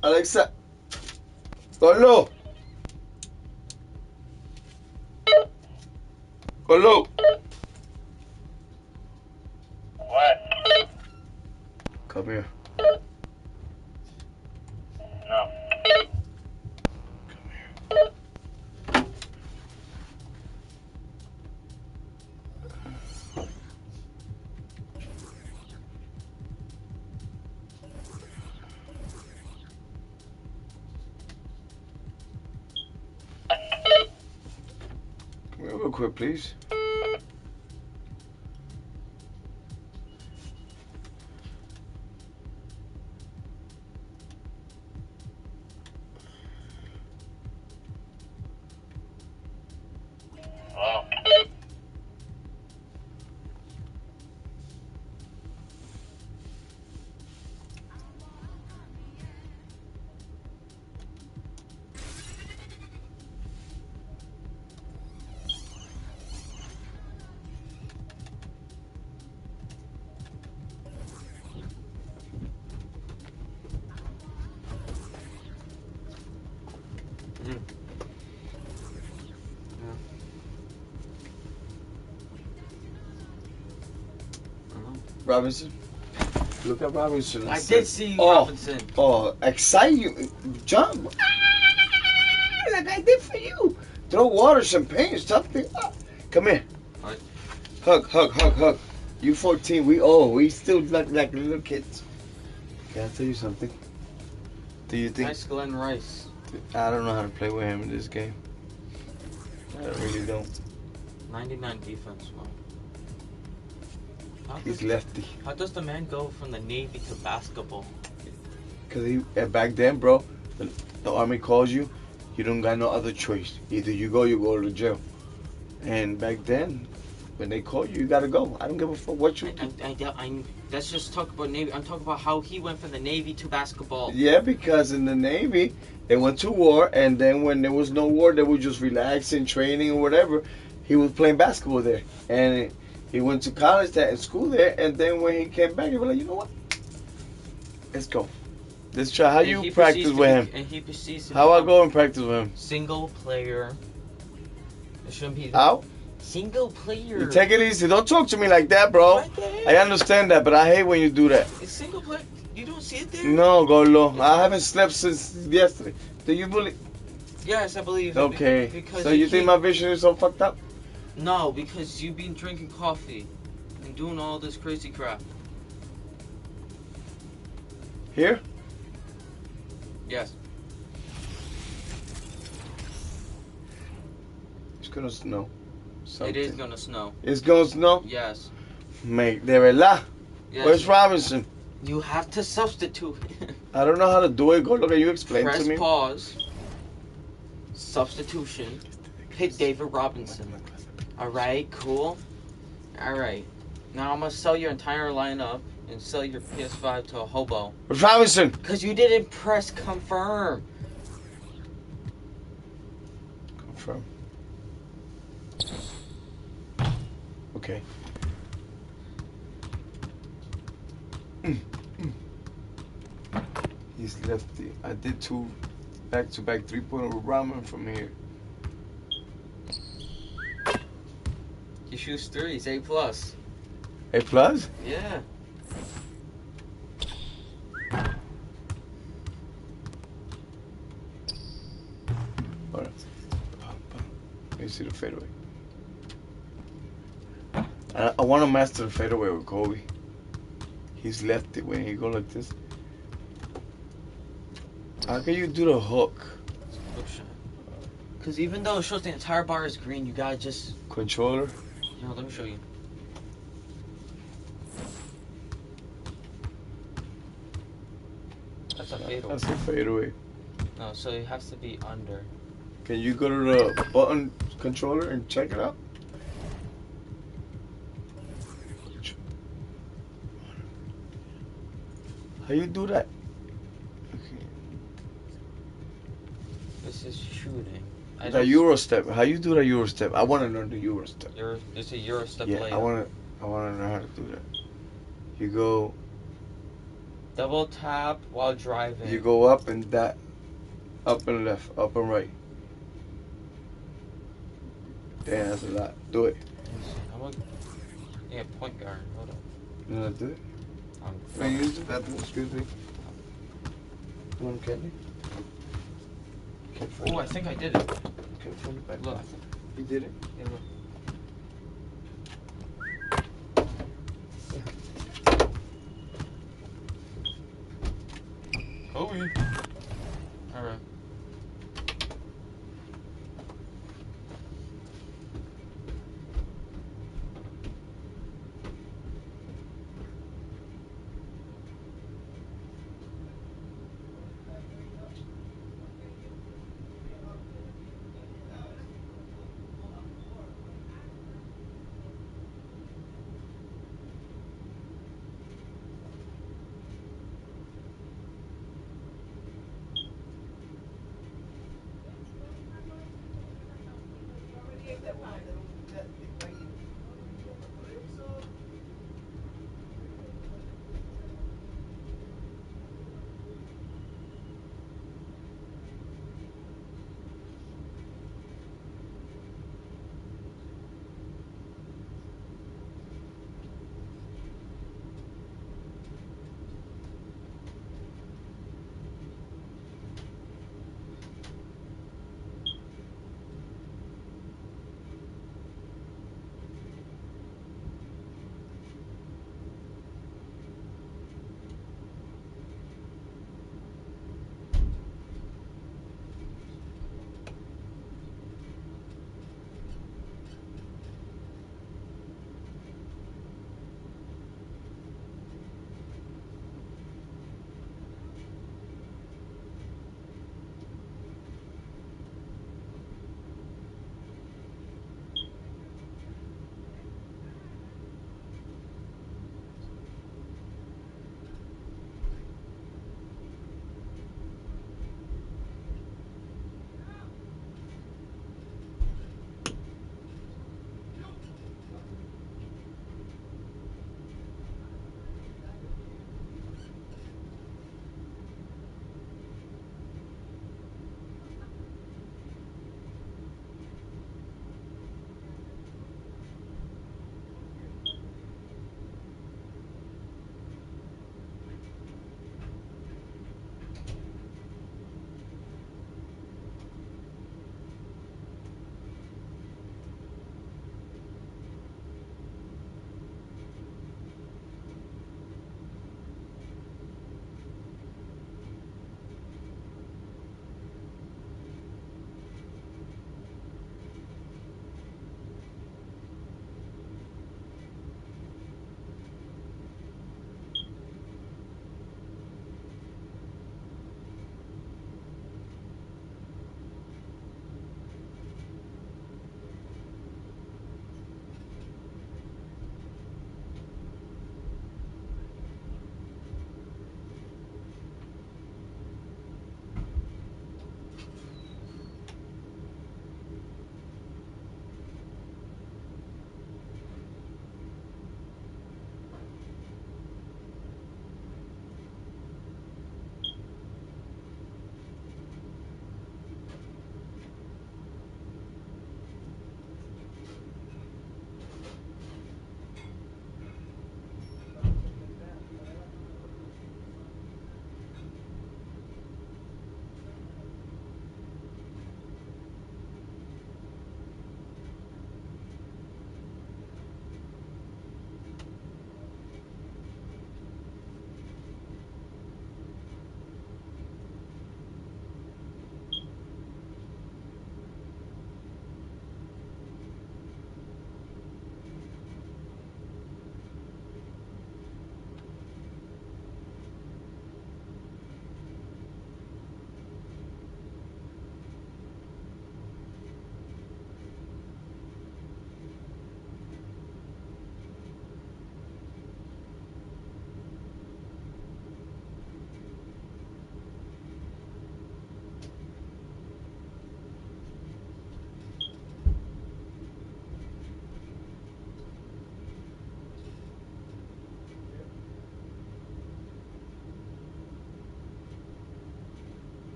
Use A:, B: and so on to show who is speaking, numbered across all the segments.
A: Alexa, Colo, Colo.
B: What?
A: Come here.
B: No.
A: Come here. Come here real quick, please.
B: Hello?
A: Robinson. Look at Robinson.
C: I
A: said,
C: did see Robinson.
A: Oh, excite you. Jump. Like I did for you. Throw water, champagne, something. Come here.
C: What?
A: Hug. You 14. We still like little kids. Can I tell you something? Do you think?
C: Nice Glenn Rice.
A: I don't know how to play with him in this game. I really don't.
C: 99 defense. Wow.
A: He's lefty.
C: How does the man go from the Navy to basketball?
A: Cause back then, bro, the army calls you. You don't got no other choice. Either you go to jail. And back then, when they call you, you gotta go. I don't give a fuck what you do.
C: Let's just talk about Navy. I'm talking about how he went from the Navy to basketball.
A: Yeah, because in the Navy, they went to war, and then when there was no war, they were just relaxing, training, or whatever. He was playing basketball there. And he went to college and school there, and then when he came back, he was like, you know what? Let's go. Let's try. How you practice with him?
C: And he proceeds to
A: How I go and practice with him?
C: Single player. It shouldn't be
A: Out?
C: single player.
A: You take it easy. Don't talk to me like that, bro.
C: Right there.
A: I understand that, but I hate when you do that.
C: It's single player. You don't see it there?
A: No, Golo. I haven't slept since yesterday. Do you believe?
C: Yes, I believe it.
A: Okay.
C: Because
A: So you think my vision is so fucked up?
C: No, because you've been drinking coffee and doing all this crazy crap.
A: Here?
C: Yes.
A: It's gonna snow. Something.
C: It is gonna snow.
A: It's gonna snow?
C: Yes.
A: Mate, de verdad.
C: Yes.
A: Where's Robinson?
C: You have to substitute.
A: I don't know how to do it. Go look at you. Explain
C: Press
A: to me.
C: pause. Substitution. Pick David Robinson. Alright, cool. Alright. Now I'm gonna sell your entire lineup and sell your PS5 to a hobo.
A: Where's Robinson?
C: Because you didn't press confirm.
A: Confirm. Okay. He's lefty. I did 2 back-to-back 3-pointer with Ramen from here.
C: You shoot threes, A plus.
A: A plus?
C: Yeah.
A: Alright. Let me see the fadeaway. I want to master the fadeaway with Kobe. He's lefty when he go like this. How can you do the hook?
C: Because even though it shows the entire bar is green, you gotta just...
A: Controller?
C: No, let me show you. That's a fadeaway.
A: That's a fadeaway.
C: No, so it has to be under.
A: Can you go to the button controller and check it out? How you do that? Okay.
C: This is shooting.
A: The Euro step. How you do the Euro step? I want to learn the Euro step.
C: It's a Euro step
A: Yeah,
C: layup.
A: I want to learn how to do that. You go.
C: Double tap while driving.
A: You go up and that. Up and left. Up and right. Damn, that's a lot. Do it.
C: Yeah, point guard. Hold on.
A: You know how to do it? Can you use the bathroom? Excuse me. You want candy?
C: Oh, I think I did it.
A: Okay, from the back.
C: Look.
A: You did it?
C: Yeah, look. Kobe. Alright.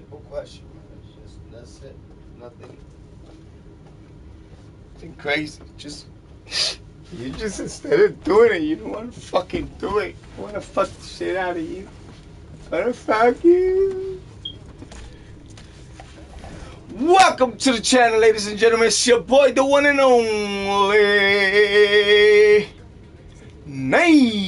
A: simple question, man. It's just that's it. Nothing crazy. Just you just instead of doing it, you don't want to fucking do it. You want to fuck the shit out of you. Want to fuck you. Welcome to the channel, ladies and gentlemen. It's your boy, the one and only Nate.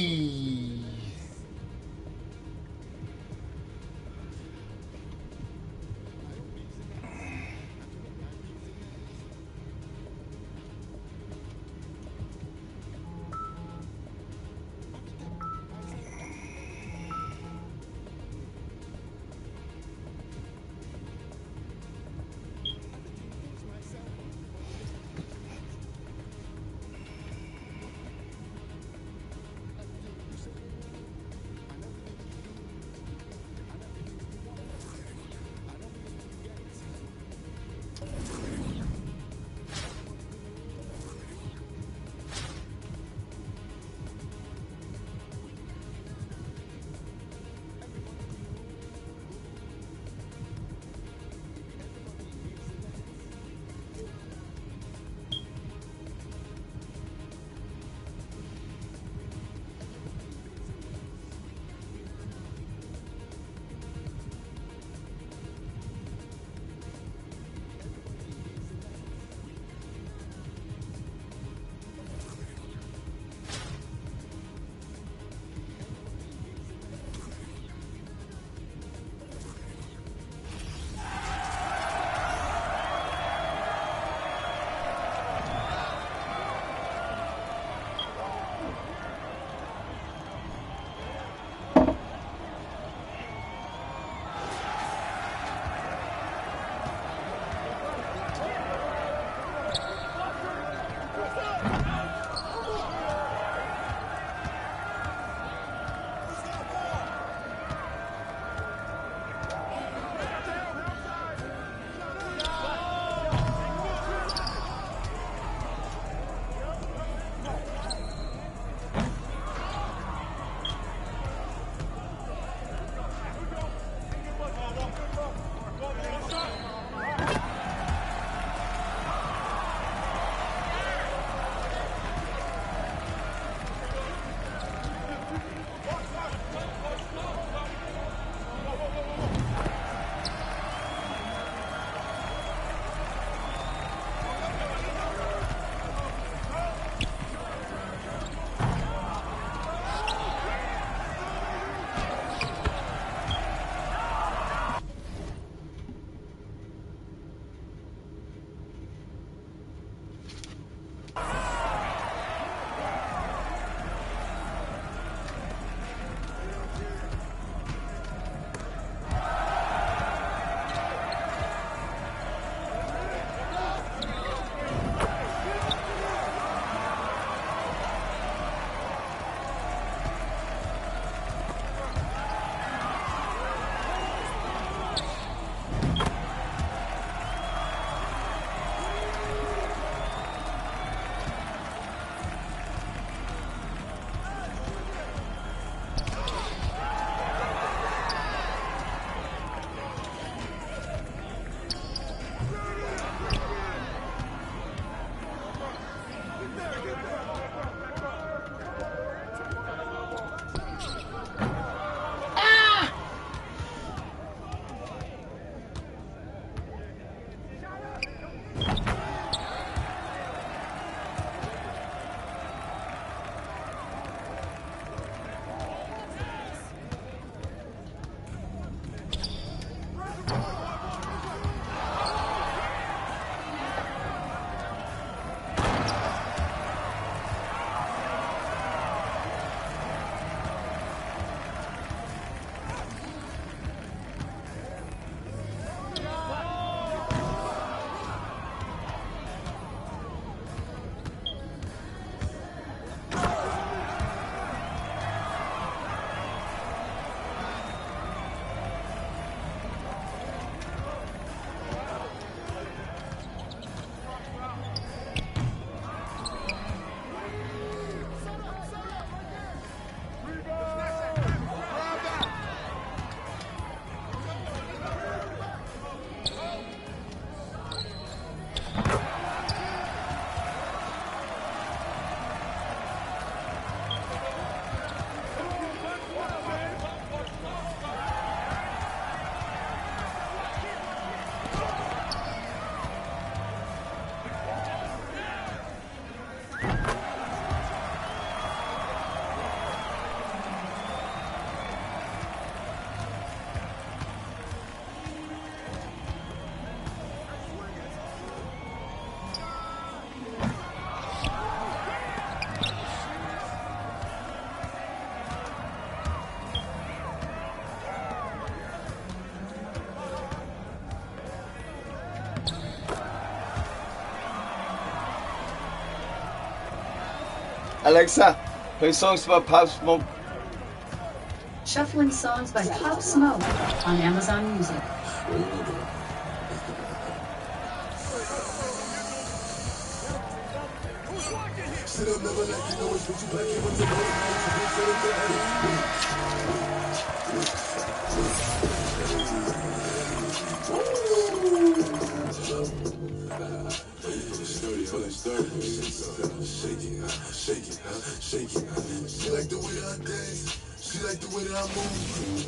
A: Alexa, play songs by Pop Smoke.
D: Shuffling songs by Pop Smoke on Amazon Music.
E: She like the way I dance. She like the way that I move.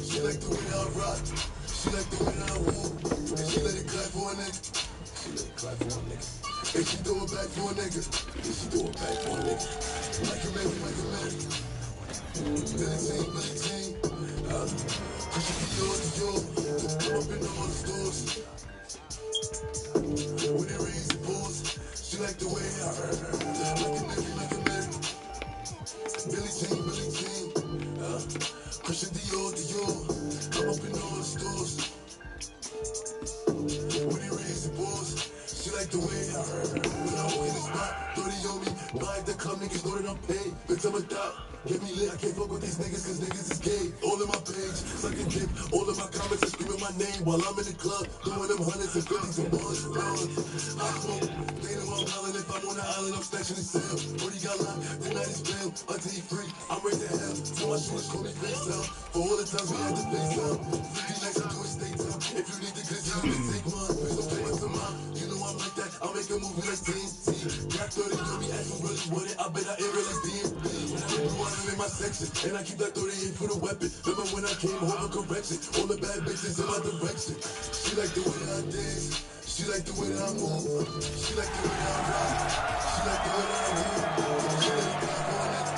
E: She like the way that I rock. She like the way that I walk. And she let it clap for a nigga. She let it clap for a nigga. And she throw it back for a nigga. And she throw it back for a nigga. Like a baby, like a man. Billy Jean. Cause she be yours to yours. I'm up in all the stores. When it rains, it pours. She like the way I like a baby, like a man. Billy Jean. Christian Dior. I'm up in all the stores. When it rains, it pours. She like the way I when I walk in the spot, 30 on me. Buy at the club, niggas know that I'm paid. Bitch, I'm a thot. Get me lit, I can't fuck with these niggas, cause niggas is gay. All in my page, sucking dick. All of my comments are screaming my name while I'm in the club, doing them hundreds and fifties and ones. I smoke, they know I'm wildin'. If I'm on the island, I'm snatching the cell. Brody got locked, tonight is bail. Until he free, I'm ready to hell. Tell my shooters, call me face out. For all the times we had to face out. 50 nights, I'm doing state time. If you need the glizzy, you can take mine. So play my tomorrow. You know I'm like that, I'll make a movie like TNT. Got 30, don't be asking really what it. I bet I ain't really DMD. I'm in my section, and I keep that 38 for the weapon. Remember when I came home with correction? All the bad bitches in my direction. She like the way that I dance. She like the way that I move. She like the way that I rock. She like the way that I move. She let it clap for a nigga.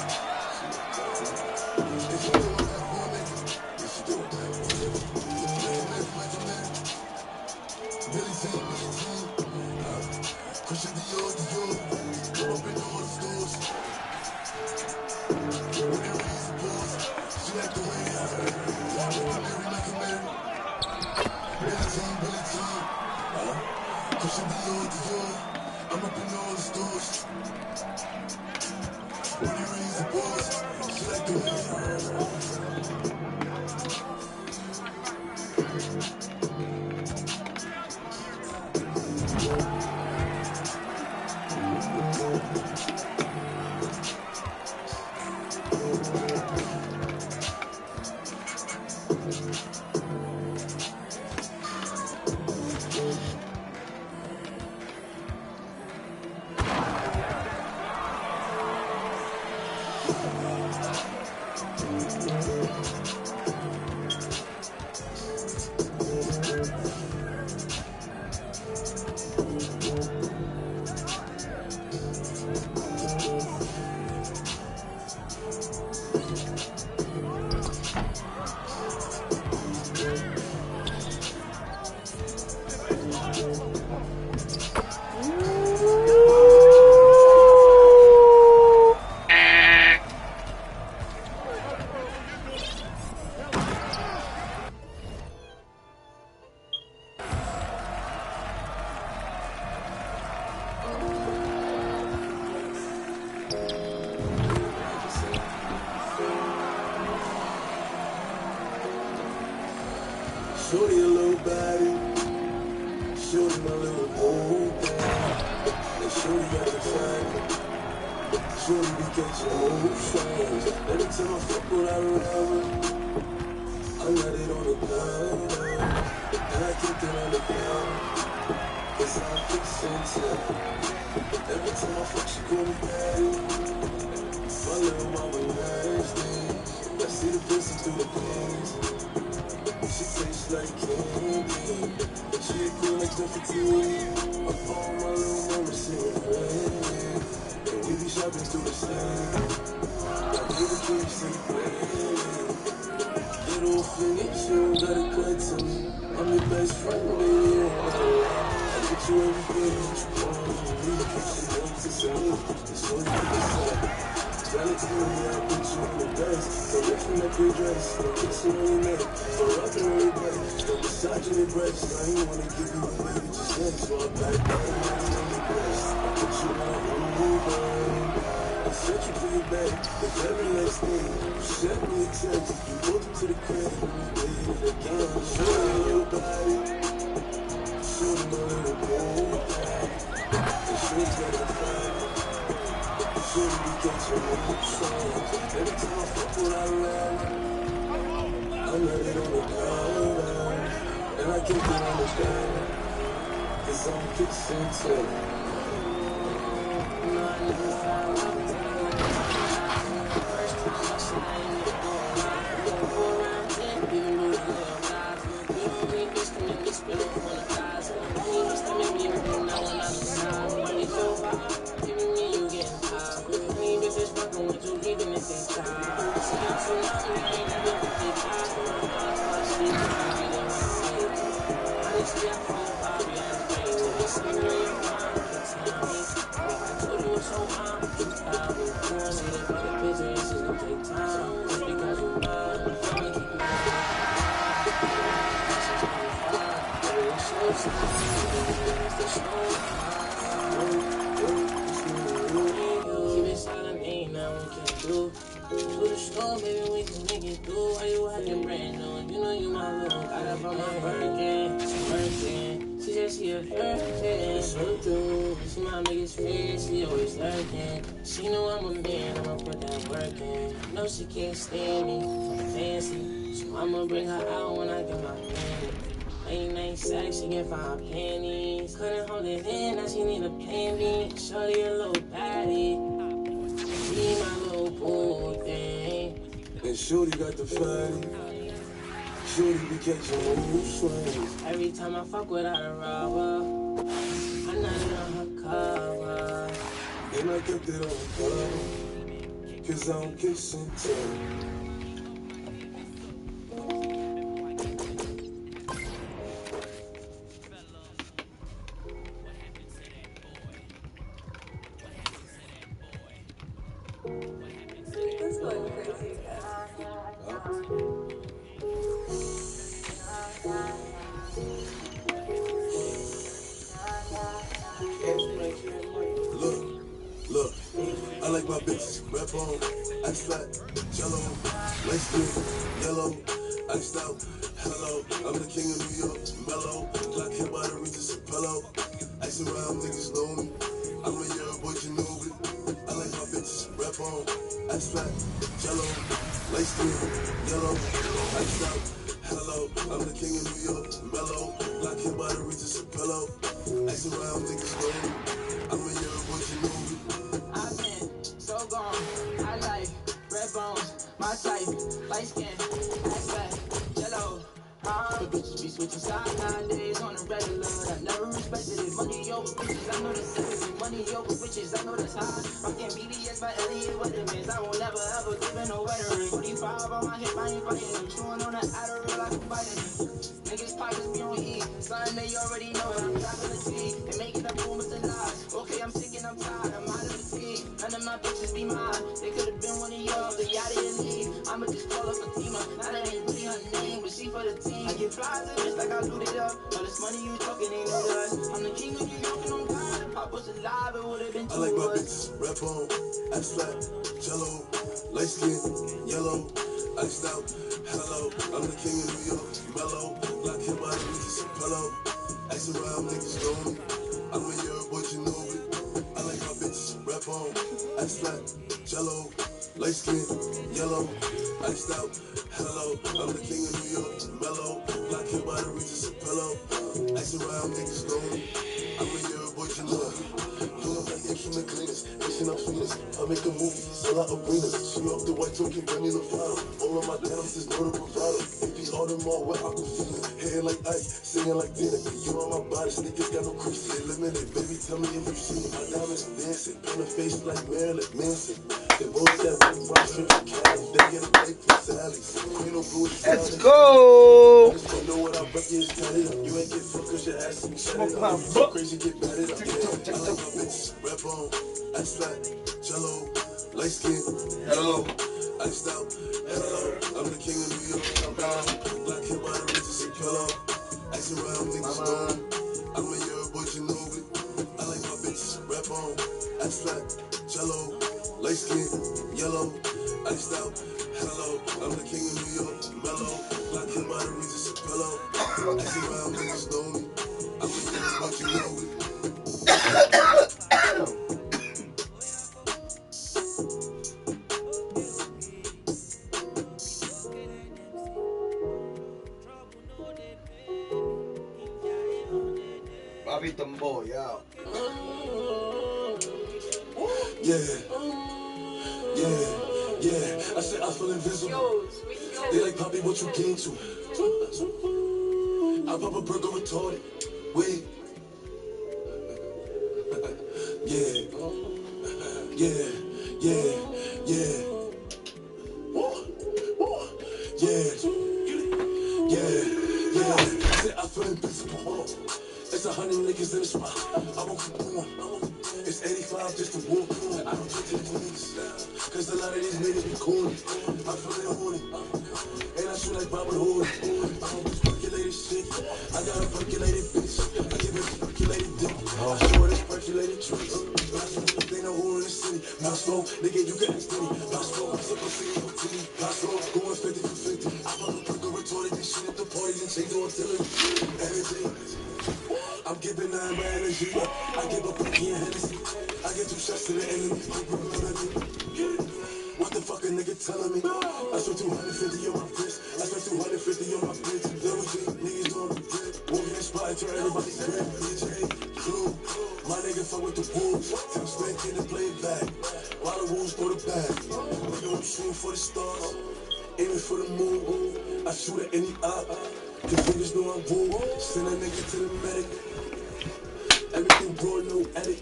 E: And she throw it back for a nigga. And she throw it back for a nigga. Like a man. Billy Jean. Christian Dior. Come up in all the stores. When it rains, it pours. She like the way I like a man. Billy Jean. Christian Dior. I'm up in all the stores. When it rains, it pours. She like the way Shorty a little body, shorty my little old thing. And shorty got the fire, shorty be catching old flames. Every time I fuck with her rubber, I let it on the ground. And I kicked it on the ground. It's how I Every time I fuck, she call me daddy. My little mama nasty. I see the pussy through the panties. She tastes like candy. She a queen like Stuffy T. I follow my little mama, she a friend. And we be shopping through the city. I give the keys to the plane. Little finish, you don't gotta cut to me. I'm your best friend, baby, you don't gotta lie. I get you everything that you want. You keep your notes to say, it's so you can say. Tryna tell me I put you in the best. So lift me up your dress, don't kiss you on your neck. So up in your back, don't massage your breast. I ain't wanna give you a baby just yet. So I back down on your breast. I put you out on your brain. I set you for your bed, the very next day. You sent me a text, you walked into the crib. We did it again, show me your body. Show me my little boy. And she's got a body. Show me we get your little songs. Every time I fuck what I love, I let it on the ground. And I keep it on the ground. Cause I'm kissing too. To the store, maybe we can make it through. Why you acting brand new? You know you my little. Got up on my Birkin, she just here flirting. So through, she my biggest fan, she always lurking. She know I'm a man, I'ma put that work in. No, she can't stand me, I'm fancy. So I'ma bring her out when I get my family. Late night sex, she can find panties. Couldn't hold it in, now she need a plan B. Shorty a little patty. She my little boo thing. And Shorty got the fatty. Shorty be catching mood swings. Every time I fuck without a rubber, I nutted on her cover. And I kept it on the cover, cause I don't kiss and tell. Look, I like my bitches, red bone, ice fat, jello, light skin, yellow, iced out, hello, I'm the king of New York, mellow, black hair by the Regis pillow, ice around, niggas know me, I'm a young boy, you know it, I like my bitches, red bone, ice fat, jello, light skin, yellow, iced out, hello, I'm the king of New York, mellow, black hair by the Regis pillow, ice around, niggas know me, I'm a young boy, you know it.
F: I've been so gone, I like red bones, my type, light skin, ass fat, jello. But bitches be switching sides nowadays on the regular. I never respected it. Money over bitches, I know that's everything. Money over bitches, I know that's high. Rockin' BBS by Elliot Weathermans. I won't never ever give in no veteran. 45 on my hip, I ain't fighting them. Chewing on that Adderall, I can bite it. Niggas pockets be on E. Son, they already know it. I'm trapping the T and making up rumors and lies. Okay, I'm sick and I'm tired. I'm out of the fatigue. None of my bitches be mine. They could've been one of y'all. They out of your league. I'ma just call up Fatima. Now that ain't really her name, but she for the team. I get flies just like I looted up. All this money you talking ain't no dust. I'm the king of New York and I'm tired. If Pop was alive, it would've been
E: I
F: too
E: like my
F: much.
E: bitches, red bone, ice flat, jello, light skin, yellow, iced out, hello, I'm the king of New York, mellow, black hair by the Regis pillow, ice around, niggas know me, I'm a young boy, you know it, I like my bitches, red bone, ice flat, jello, light skin, yellow, iced out, hello, I'm the king of New York, mellow, black hair by the Regis pillow, ice around, niggas know me, I'm a young I make a movie, sell out arenas. She off the white token, Demi Lovato. All of my denims is no bravado. If he's all them all, wet Aquafina. Hair like ice, singing like dinner. You on my body, sneakers got no crease. They limited, baby, tell me if you seen it. My diamonds dancing, on her face like Marilyn Manson. They both that white box strip for Cali. They get a plate for Sally's. Queen of blue,
A: Let's go.
E: I just don't know what I break is tatted up. You ain't get fucked cause your ass ain't shattered up. So crazy, get batted up. I like my bitch, rap on, ice flat, jello, light skin, hello, iced out, hello. I'm the king of New York, I'm down. Black hair by the riches and pillow. Ice around, niggas know. I'm a Euro boy, you know it. I like my bitch, rap on, ice flat, jello, light skin, yellow, iced out, hello. I'm the king of New York, mellow. Black hair by the riches and pillow. Ice around, niggas know me. I'm a Euro boy, you know it.
A: Bobby Tumbo, yeah.
E: Yeah. I said I feel invisible. They like, Poppy, what you came to? I pop a burger retarded. Wait. Yeah. I said I feel invincible. It's 100 niggas in the spot. I won't keep on. It's 85 just to walk on. I don't talk to the police. Cause a lot of these niggas be corny. I feel it horny. And I shoot like Robert Hood. I don't do percolated shit. I got a percolated bitch. I give it percolated dick. I show her this percolated tricks. They know who in the city. Passport, nigga, you can ask me. Passport, I'm supposed to go to me. Passport, going 50 for 50. I pop a burger retarded this shit at the parties and change the artillery. Everything. I'm giving 9 my energy. I give a Pinky and Hennessy. I get 2 shots to the enemy. What the fuck a nigga telling me? I spent 250 on my wrist. I spent 250 on my bitch. Double G, niggas on the drip. Walking in spot, turn everybody's grip. DJ, crew. My nigga fuck with the wolves. Tim Smith in and play it back. While the wolves throw the bag. Nigga, I'm shooting for the stars. Aiming for the moon. I shoot at any op. The niggas know I'm woo. Send a nigga to the medic. Everything broad, no edit.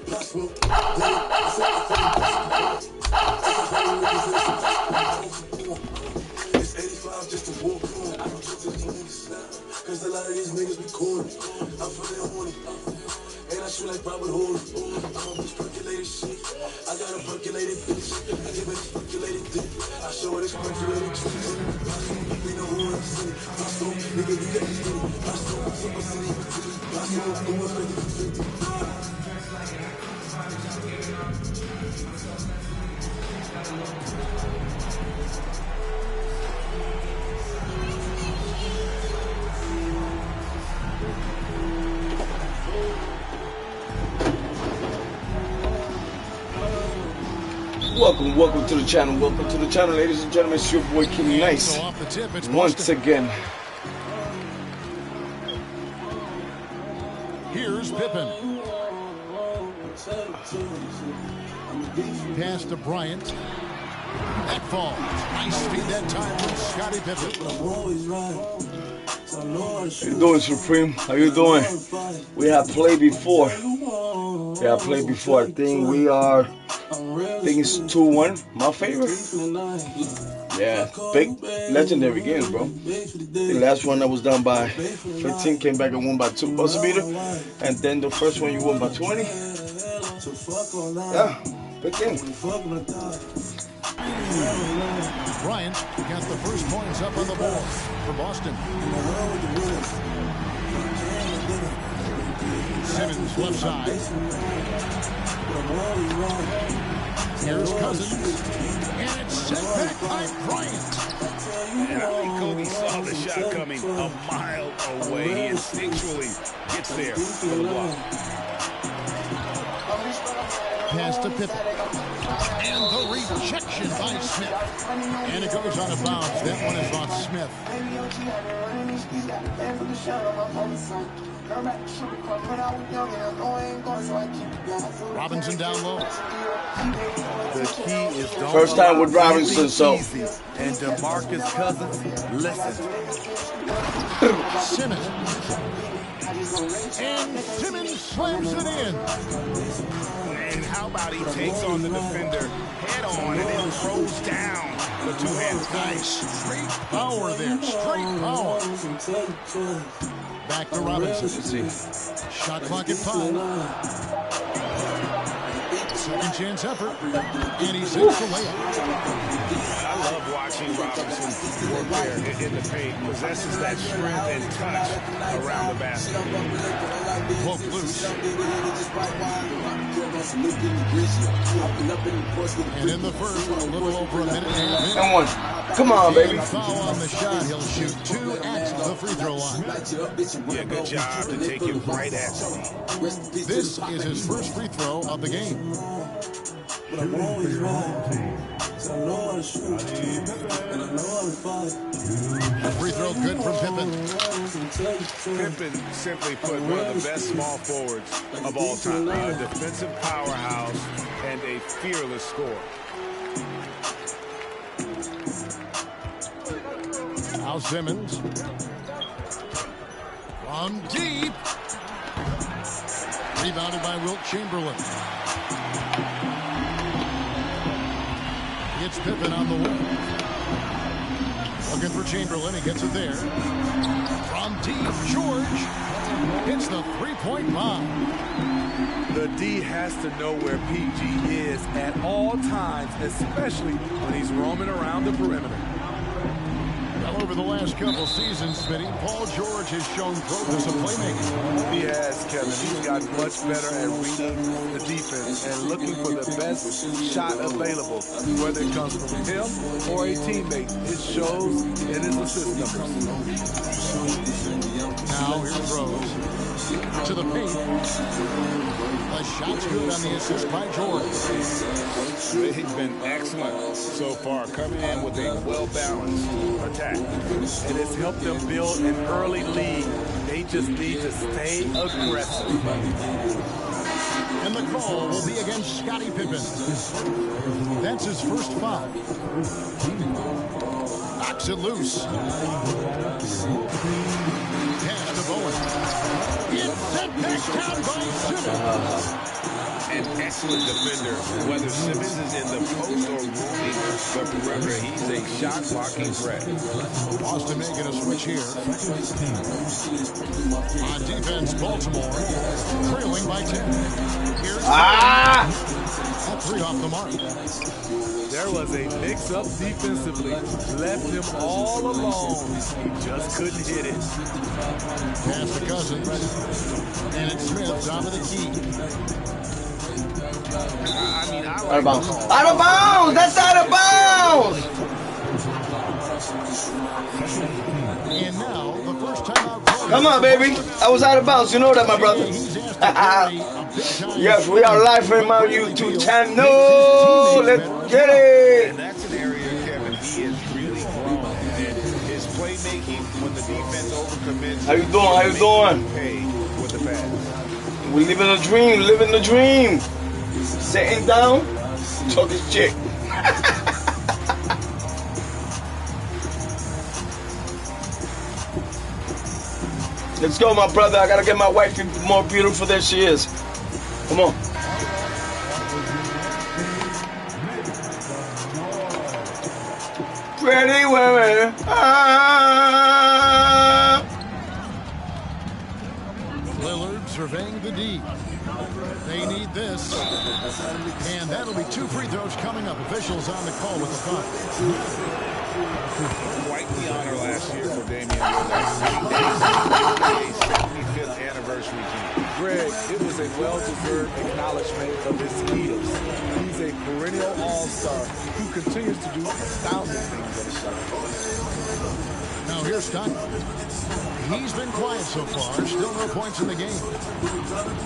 E: Possible, I said it's 85 just to walk on. I don't talk to these niggas now. Cause a lot of these niggas be corny. I'm feeling horny. And I shoot like Robert Hood. I'm on this percolated shit. I got a percolated bitch. I give it a percolated dick. I show her this percolated tricks. We know who in the city. Pastor, nigga, you get this money. Pastor, super city. Pastor, going 50 for 50.
A: Welcome to the channel. Welcome to the channel, ladies and gentlemen. It's your boy King Nice. Once again.
G: Here's Pippen. Pass to Bryant. That falls. Nice feed that time from Scottie Pippen.
A: How you doing, Supreme? How you doing? We have played before. I think we are. I think it's 2-1. My favorite. Yeah, big legendary games, bro. The last one that was done by 15 came back and won by 2 buzzer beater, and then the first one you won by 20. Yeah, big game.
G: Bryant got the first points up on the board for Boston. Simmons left side. Here's Cousins. And it's sent back by Bryant.
H: And I think Kobe saw the shot coming a mile away. He instinctually gets there for the block.
G: pass to Pippen. And the rejection by Smith. And it goes out of bounds. That one is on Smith. Robinson down low.
H: The key is don't
A: First time with Robinson, so.
H: easy. And DeMarcus Cousins, listen.
G: Simmons. And Simmons slams it in.
H: And how about he takes on the defender head on and then throws down the two-hand
G: Nice. Straight power there. Straight power. Back to Robinson. Shot clock at 5. Second chance effort. And he sends the layup.
H: I love watching Robinson work there in the paint. Possesses that strength and touch around the basket.
G: Poke loose. And in the first, a little over a minute and a half.
A: Come on. Come on, baby.
G: Foul on the shot. He'll shoot 2 at the free throw line.
H: Yeah, good job to take it right at him.
G: This is his first free throw of the game. Free throw good from Pippen.
H: Pippen simply put one of the best small forwards of all time. A defensive powerhouse and a fearless scorer.
G: Now Simmons. From deep. Rebounded by Wilt Chamberlain. It's Pippen on the wing. Looking for Chamberlain. He gets it there. From deep, George hits the three-point bomb.
H: The D has to know where PG is at all times, especially when he's roaming around the perimeter.
G: Well, over the last couple seasons, Smitty, Paul George has shown progress of playmaking.
H: He has, Kevin. He's gotten much better at reading the defense and looking for the best shot available, whether it comes from him or a teammate. It shows in his assist numbers.
G: Now here's Rose to the paint. The shot's good on the assist by George.
H: He's been excellent so far, coming in with a well-balanced attack. And it's helped them build an early lead. They just need to stay aggressive.
G: And the call will be against Scottie Pippen. That's his first foul. Knocks it loose. Pass to Bowen. It's sent back down by Simmons.
H: An excellent defender, whether Simmons is in the post or roaming the perimeter, he's a shot-blocking threat.
G: Boston making a switch here. On defense, Baltimore trailing by 10. Here's that 3 off the mark.
H: There was a mix-up defensively, left him all alone. He just couldn't hit it.
G: Pass to Cousins. And it's Smith, top of the key.
A: Out of bounds. Out of bounds! That's out of bounds!
G: And now, the first time out.
A: Come on, baby. I was out of bounds. You know that, my brother. Yes, we are live from my YouTube channel. Let's get it.
H: And that's an area, Kevin, he has really grown. And his playmaking, when the defense overcommits.
A: How you doing? How you doing?
H: Hey, with the pass.
A: We living a dream. Living the dream. Sitting down, talking shit. Let's go, my brother. I gotta get my wife more beautiful than she is. Come on. Pretty women.
G: Lillard surveying the D. They need this. And that'll be 2 free throws coming up. Officials on the call with the foul.
H: Quite the honor last year for Damian Lillard. 75th anniversary game. Greg, it was a well-deserved acknowledgement of his skills. He's a perennial all-star who continues to do astounding things on the side.
G: Now here's Stockton. He's been quiet so far. Still no points in the game.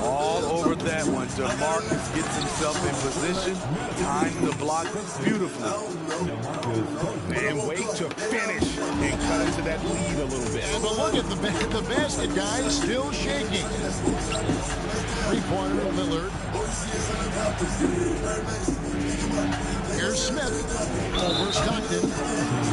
H: All over that one. DeMarcus gets himself in position, times the block beautifully.
I: And wait to finish and cut into that lead a little bit.
G: But look at the basket, guys, still shaking. Three-pointer Lillard. Here's Smith over Stockton.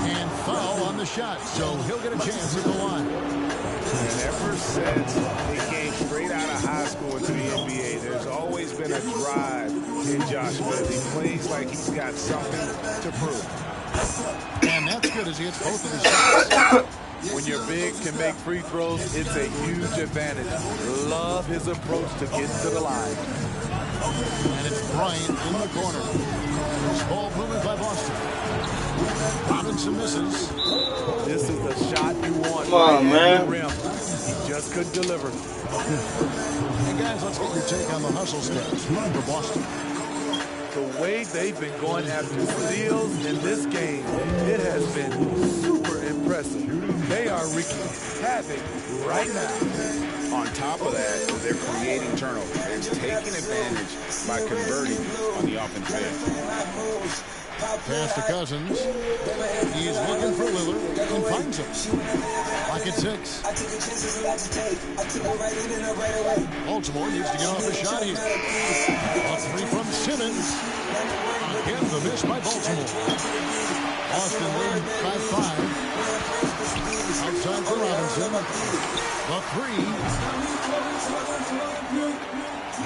G: And foul on the shot, so he'll get a chance at the line.
I: And ever since he came straight out of high school into the NBA, there's always been a drive in Josh Smith. He plays like he's got something to prove.
G: And that's good as he hits both of his shots.
H: When your big can make free throws, it's a huge advantage. Love his approach to get to the line.
G: And it's Bryant in the corner. This ball moved by Boston. Robinson misses.
H: This is the shot you want.
A: Come on, man.
H: Rim. He just couldn't deliver.
G: Hey, guys, let's get your take on the hustle stats for Boston.
H: The way they've been going after steals in this game, it has been super impressive. They are wreaking havoc right now.
I: On top of that, they're creating turnovers. They're taking advantage by converting on the offensive end.
G: Pass to Cousins. He's looking for Lillard and finds him. Lock at 6. Baltimore needs to get off a shot here. A three from Simmons. Again, the miss by Baltimore. Boston lead by 5. Outside for Robinson. The 3.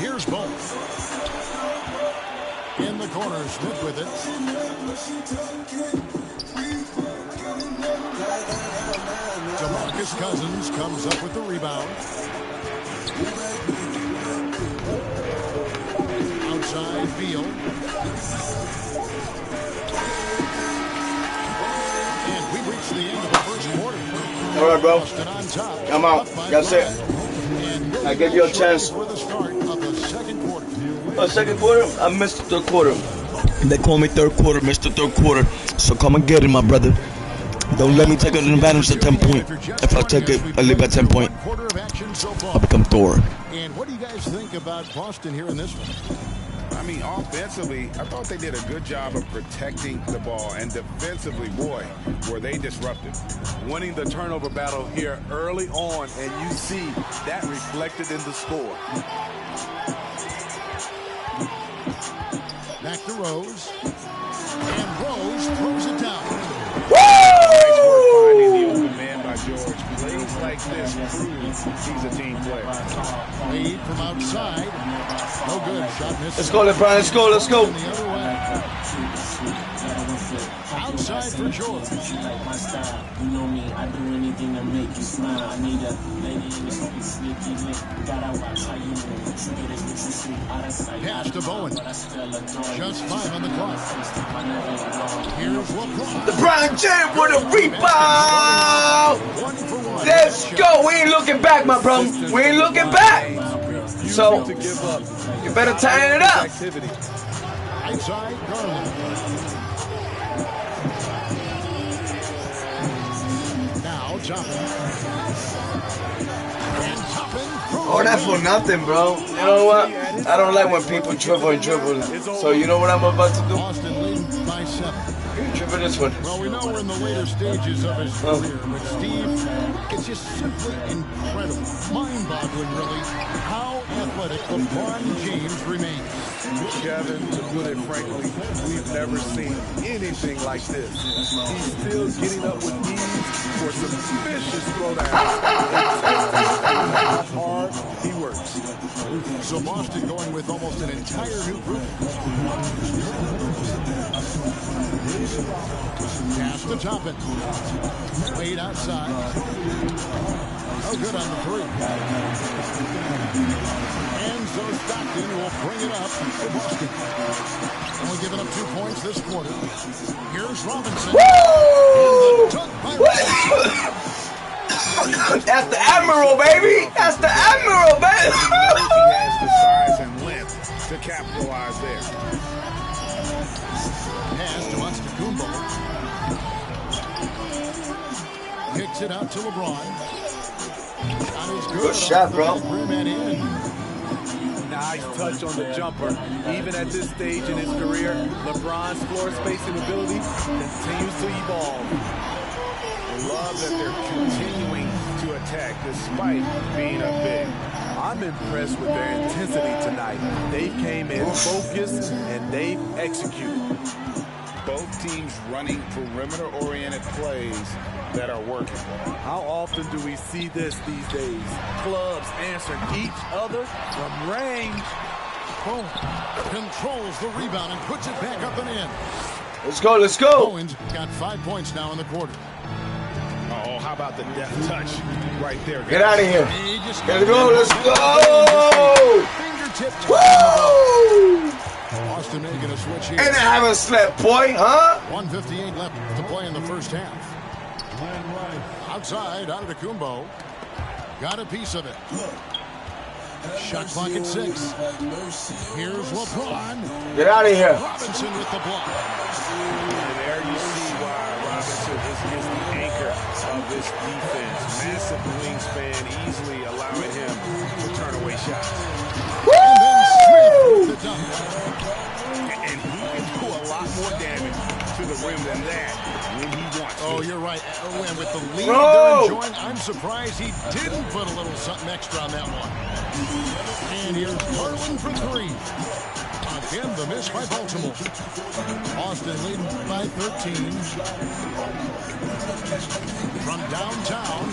G: Here's Bolt. In the corner, Smith with it. DeMarcus Cousins comes up with the rebound. Outside, Beal. And we reach the end of the first quarter.
A: All right, bro.
G: Boston on top.
A: I'm out. That's it. I give you a chance.
G: For the start of the second quarter.
A: Second quarter, I missed the third quarter. They call me third quarter, Mr. Third Quarter. So come and get it, my brother. Don't let me take an advantage of 10 point. If I take it, I leave at 10 point. I'll become Thor.
G: And what do you guys think about Boston here in this one?
I: I mean, offensively, I thought they did a good job of protecting the ball. And defensively, boy, were they disruptive.
H: Winning the turnover battle here early on, and you see that reflected in the score.
G: Back to Rose. And Rose throws it down.
I: Nice work finding the open man by George. Plays like this proves he's a team player.
G: Lead from outside. No good. Shot missed.
A: Let's go, LeBron. Let's go. Let's go.
G: The other way. Outside for George.
F: You know me, I do anything to make you smile. I need a lady in the street, sneaky link. Gotta watch how you move.
G: Pass to Bowen. Just 5 on the clock. Here's LeBron.
A: LeBron James with a rebound. Let's go. We ain't looking back, my bro. We ain't looking back. So you better tighten it up.
G: Outside Garland. Now Toppin. And Toppin.
A: Oh, that's for nothing, bro. You know what? I don't like when people dribble and dribble. So you know what I'm about to do?
G: Boston leading by 7.
A: Dribble this one.
G: Well, we know we're in the later stages of his career, but Steve, it's just simply incredible, mind-boggling, really, how athletic LeBron James remains.
H: Kevin, to put it frankly, we've never seen anything like this. He's still getting up with ease for some vicious throwdowns. How hard he works.
G: So Boston going with almost an entire new group. Pass to Toppin. Played outside. Oh, good on the 3. And so Stockton will bring it up for Boston. Only giving up 2 points this quarter. Here's Robinson.
A: Woo!
G: And the dunk by Robinson.
A: That's the Admiral, baby. That's the Admiral, baby.
I: He has the size and length to capitalize there.
G: Pass to Antetokounmpo. Kicks Kicks it out to LeBron. Shot is
A: Good shot, bro.
G: Rim and in.
H: Nice touch on the jumper. Even at this stage in his career, LeBron's floor spacing ability continues to evolve.
I: Love that they're continuing to attack despite being up big.
H: I'm impressed with their intensity tonight. They came in focused and they've executed.
I: Both teams running perimeter-oriented plays that are working.
H: How often do we see this these days? Clubs answering each other from range.
G: Boom. Controls the rebound and puts it back up and in.
A: Let's go, let's go.
G: Owens got 5 points now in the quarter.
I: Oh, how about the deft touch right there, guys?
A: Get out of here.
G: He just
A: Let's go, let's go.
G: Fingertips.
A: Woo!
G: Austin making a switch here.
A: And I haven't slept, boy, huh?
G: 1:58 left to play in the first half. Outside, Antetokounmpo. Got a piece of it. Shot clock at 6. Here's LeBron.
A: Get out of here.
G: Robinson with the block.
I: And there you see why Robinson is the anchor of this defense. Massive wingspan, easily allowing him to turn away shots.
G: And then Smith with the dunk.
I: And he can do a lot more damage to the rim than that when he wants to.
G: Oh, you're right. Oh, and with the lead
A: No!
G: they're enjoying, I'm surprised he didn't put a little something extra on that one. And here's Garland for 3. Again, the miss by Baltimore. Austin leading by 13. From downtown,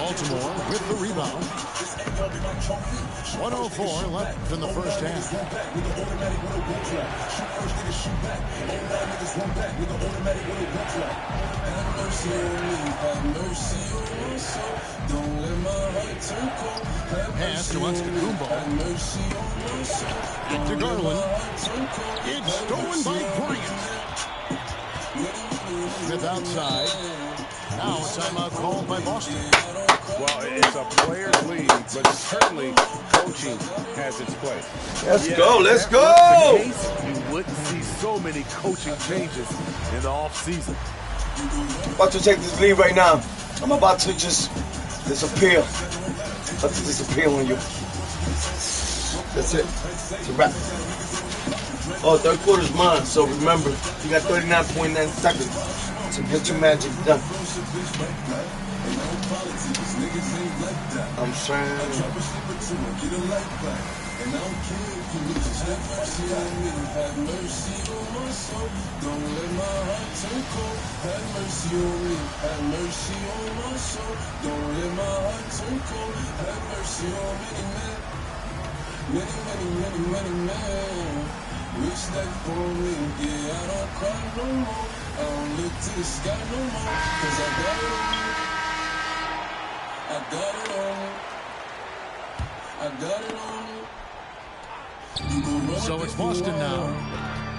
G: Baltimore with the rebound. 1:04 left in the first half. Pass to Antetokounmpo. Back to Garland. It's stolen by Bryant. Smith outside. Now a timeout called by Boston.
I: Well, it's a player's league, but certainly coaching has its place.
A: Let's go, let's
H: If
A: go.
H: that was the case, you wouldn't see so many coaching changes in the offseason.
A: About to take this lead right now. I'm about to just disappear. About to disappear on you. That's it. It's a wrap. Oh, third quarter's mine, so remember, you got 39.9 seconds to get your magic done. I'm saying.
E: Wish that for me, yeah, I don't cry no more. I don't look to the sky no more, 'cause I got it on me. I got it on me. I got it on me.
G: So it's Boston now.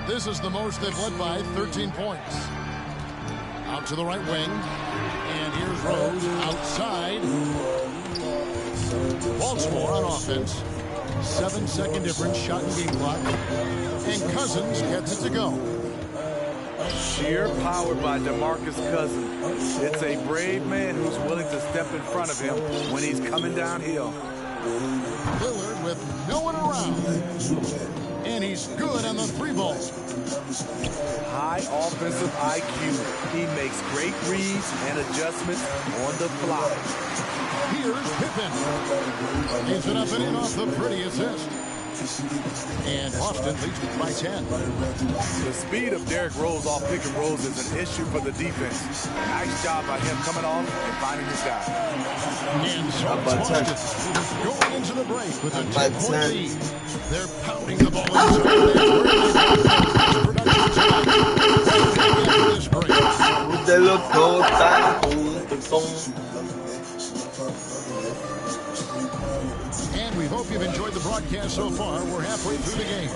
G: This is the most they've led by 13 points. Out to the right wing. And here's Rose outside. Baltimore on offense. 7-second difference, shot and game clock. And Cousins gets it to go.
H: Sheer power by DeMarcus Cousins. It's a brave man who's willing to step in front of him when he's coming downhill.
G: Lillard with no one around. And he's good on the 3 ball.
H: High offensive IQ. He makes great reads and adjustments on the fly.
G: Here's Pippen. Leaves it up and in off the pretty assist. And Boston leads it by 10.
H: The speed of Derrick Rose off pick and rolls is an issue for the defense. Nice job by him coming off and finding his guy.
G: And so it's Boston going into the break with a
A: By
G: 10-point
A: 10.
G: lead. They're pounding the ball inside. This break.
A: Usted loco está junto.
G: And we hope you've enjoyed the broadcast so far. We're halfway through the game.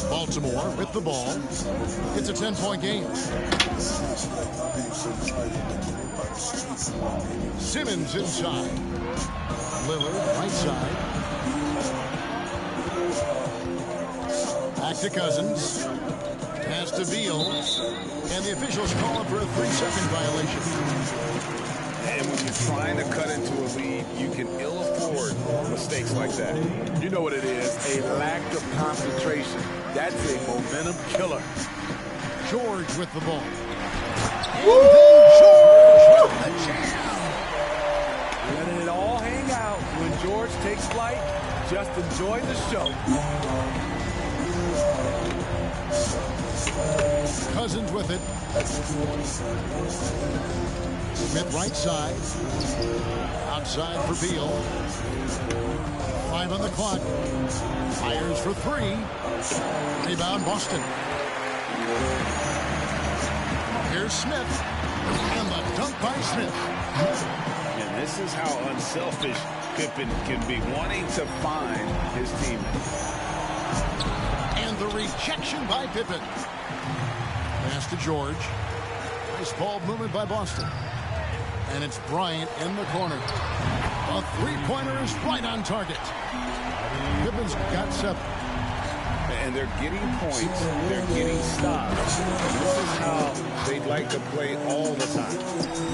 G: Baltimore with the ball. It's a 10-point game. Simmons inside. Lillard right side. Back to Cousins. Pass to Beal. And the officials call him for a 3-second violation.
I: And when you're trying to cut into a lead, you can ill afford mistakes like that.
H: You know what it is, a lack of concentration. That's a momentum killer.
G: George with the ball. And then George with the jam.
H: Letting it all hang out. When George takes flight, just enjoy the show.
G: Cousins with it. Smith right side. Outside for Beal. 5 on the clock. Fires for 3. Rebound Boston. Here's Smith. And the dunk by Smith.
I: And this is how unselfish Pippen can be, wanting to find his teammate.
G: And the rejection by Pippen. Pass to George. Nice ball movement by Boston. And it's Bryant in the corner. A three-pointer is right on target. Pippen's got 7.
I: And they're getting points. They're getting stops. This is how they'd like to play all the time.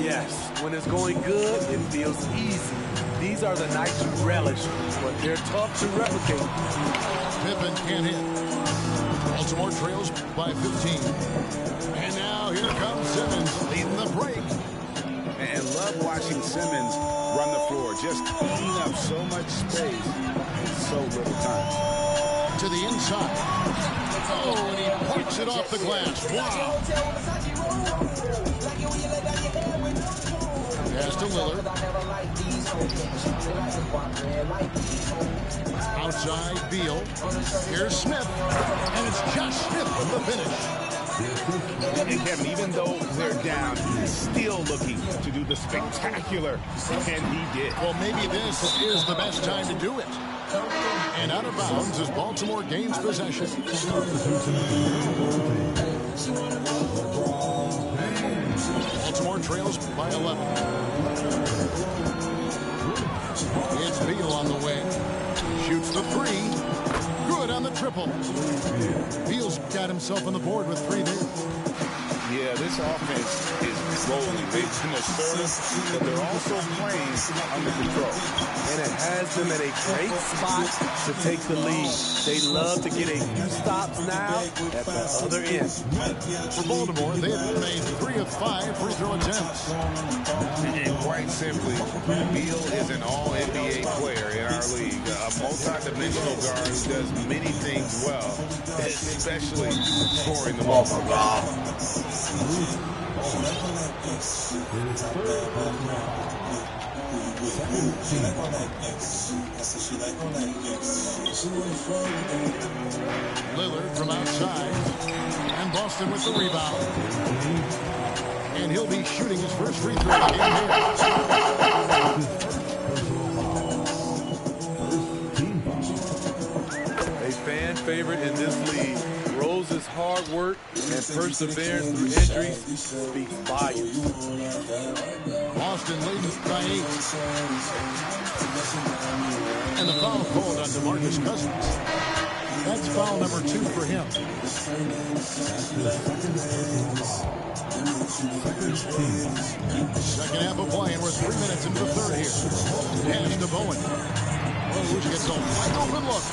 H: Yes, when it's going good, it feels easy. These are the nights you relish, but they're tough to replicate.
G: Pippen can't hit. Baltimore trails by 15. And now here comes Simmons leading the break.
I: And love watching Simmons run the floor, just eating up so much space in so little time.
G: To the inside. Oh, and he parks it off the glass. Wow. Pass to Lillard. Outside Beal. Here's Smith. And it's Josh Smith with the finish.
I: And Kevin, even though they're down, he's still looking to do the spectacular, and he did.
G: Well, maybe this is the best time to do it. And out of bounds as Baltimore gains possession. Baltimore trails by 11. It's Beal on the wing. Shoots the 3. Good on the triple. Beal's got himself on the board with 3 there.
I: Yeah, this offense is rolling. They've been assertive, but they're also playing under control.
H: And it has them at a great spot to take the lead. They love to get a few stops now at the other end.
G: For Baltimore, they've made 3 of 5 free throw attempts.
I: And quite simply, Beal is an all-NBA player in our league. A multi-dimensional guard who does many things well, especially scoring the ball.
G: Lillard from outside, and Boston with the rebound. And he'll be shooting his first free throw of the
H: game. A fan favorite in this league. Rose's hard work and perseverance through injuries speaks volumes.
G: Boston leads by 8. And the foul called on DeMarcus Cousins. That's foul number 2 for him. Second half of play, and we're 3 minutes into the third here. Pass to Bowen. Rose gets a wide open look.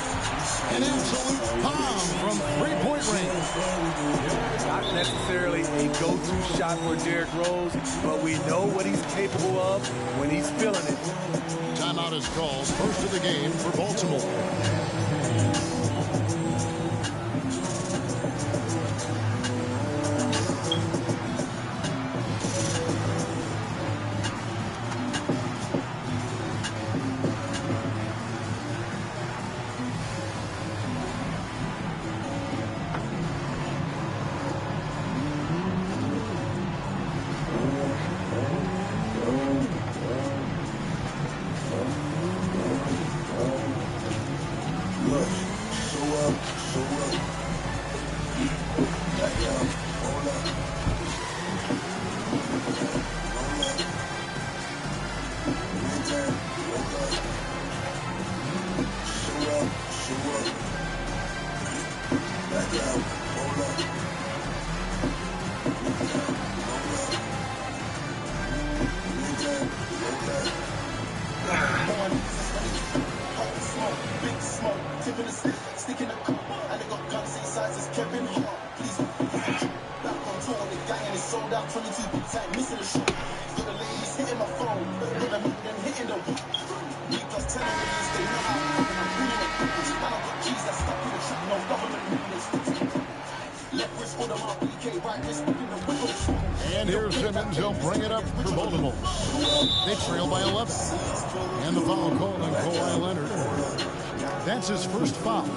G: An absolute bomb from 3-point range.
H: Not necessarily a go-to shot for Derrick Rose, but we know what he's capable of when he's feeling it.
G: Timeout is called. First of the game for Baltimore. And here's Simmons. He'll bring it up for Baltimore. They trail by 11. And the foul called on Kawhi Leonard. That's his first foul.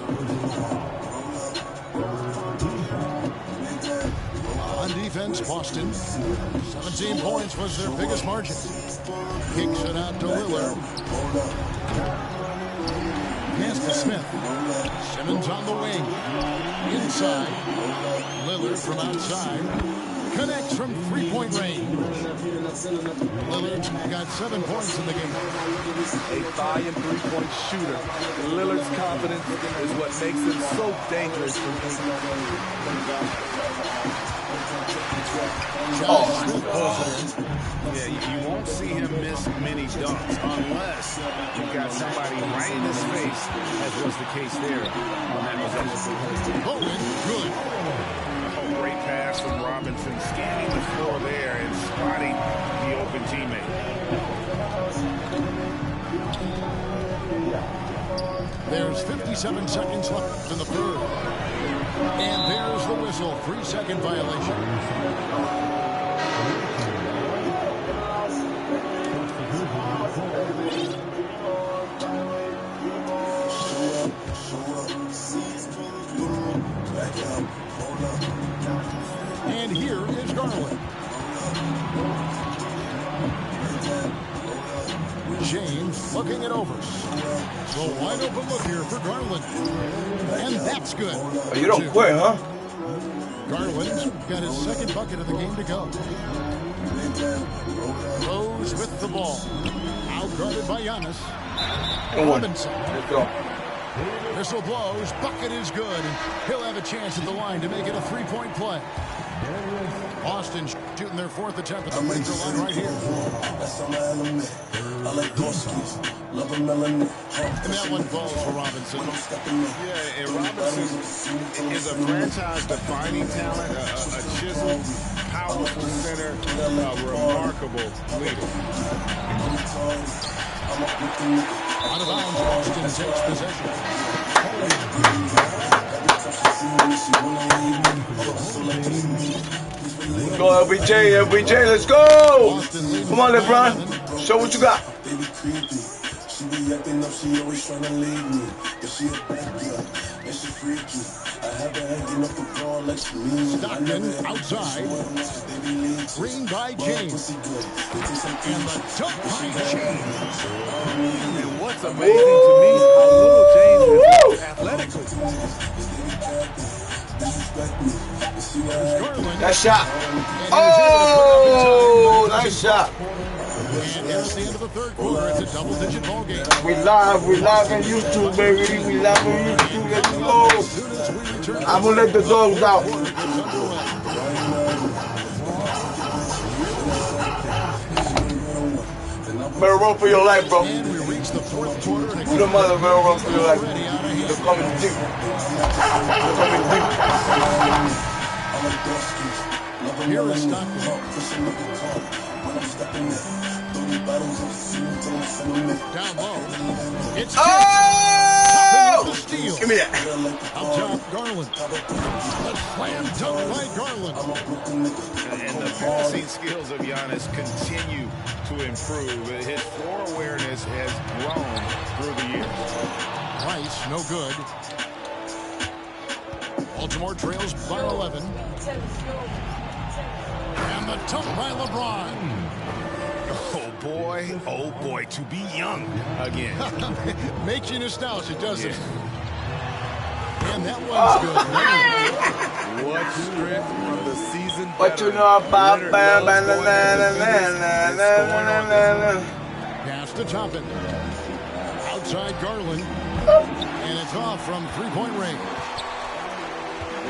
G: On defense, Boston. 17 points was their biggest margin. Kicks it out to Lillard. Pass to Smith. Simmons on the wing. Inside. Lillard from outside. Connects from three-point range. Lillard's got 7 points in the game.
H: A volume three-point shooter. Lillard's confidence is what makes him so dangerous for me.
I: Yeah, you won't see him miss many dunks unless you've got somebody right in his face, as was the case there on that possession.
G: Bowen, good.
I: Oh, great pass from Robinson, scanning the floor there and spotting the open teammate.
G: There's 57 seconds left in the third. And there's the whistle. 3-second violation. And here is Garland. James looking it over. So wide open look here for Garland. And that's good.
A: Oh, you don't quit, huh?
G: Garland's got his second bucket of the game to go. Rose with the ball. Out guarded by Giannis. Robinson.
A: Let's go.
G: Whistle blows. Bucket is good. And he'll have a chance at the line to make it a three-point play. Boston shooting their fourth attempt at the free throw line right here. And that one falls for Robinson.
I: Yeah, and Robinson is a franchise-defining talent, a chiseled, powerful center, a remarkable leader.
G: Out of bounds, Boston takes possession.
A: Go, LBJ, let's go! Come on, LeBron. Show what you got.
E: She be acting up, she always trying to leave me. But she a bad girl, and she freaky. I have her hanging up the ball like she means.
G: Stockton outside. Green by James. And the dunk by James.
H: And what's amazing to me is how little James is athletically.
A: That shot. Oh, nice shot.
G: And here's the end of the third quarter. It's a double-digit ball game.
A: We live on YouTube, baby. We live on YouTube. Let's go. I'm gonna let the dogs out. Better run for your life, bro.
G: And we reach the fourth quarter.
A: You the mother better run for your life. They're coming deep. They're coming deep.
G: Here is Stockton. Down low. It's
A: oh!
G: Steal.
A: Give me that.
G: Up top, Garland. The slam dunk by Garland.
I: And the passing skills of Giannis continue to improve. His floor awareness has grown through the years.
G: Rice, no good. Baltimore trails by 11. And the dunk by LeBron.
I: Oh boy, to be young again.
G: Makes you nostalgic, doesn't it? And that one's good.
H: What strength from the season.
A: What you know about
G: Pass to Toppin. Outside Garland. And it's off from three-point range.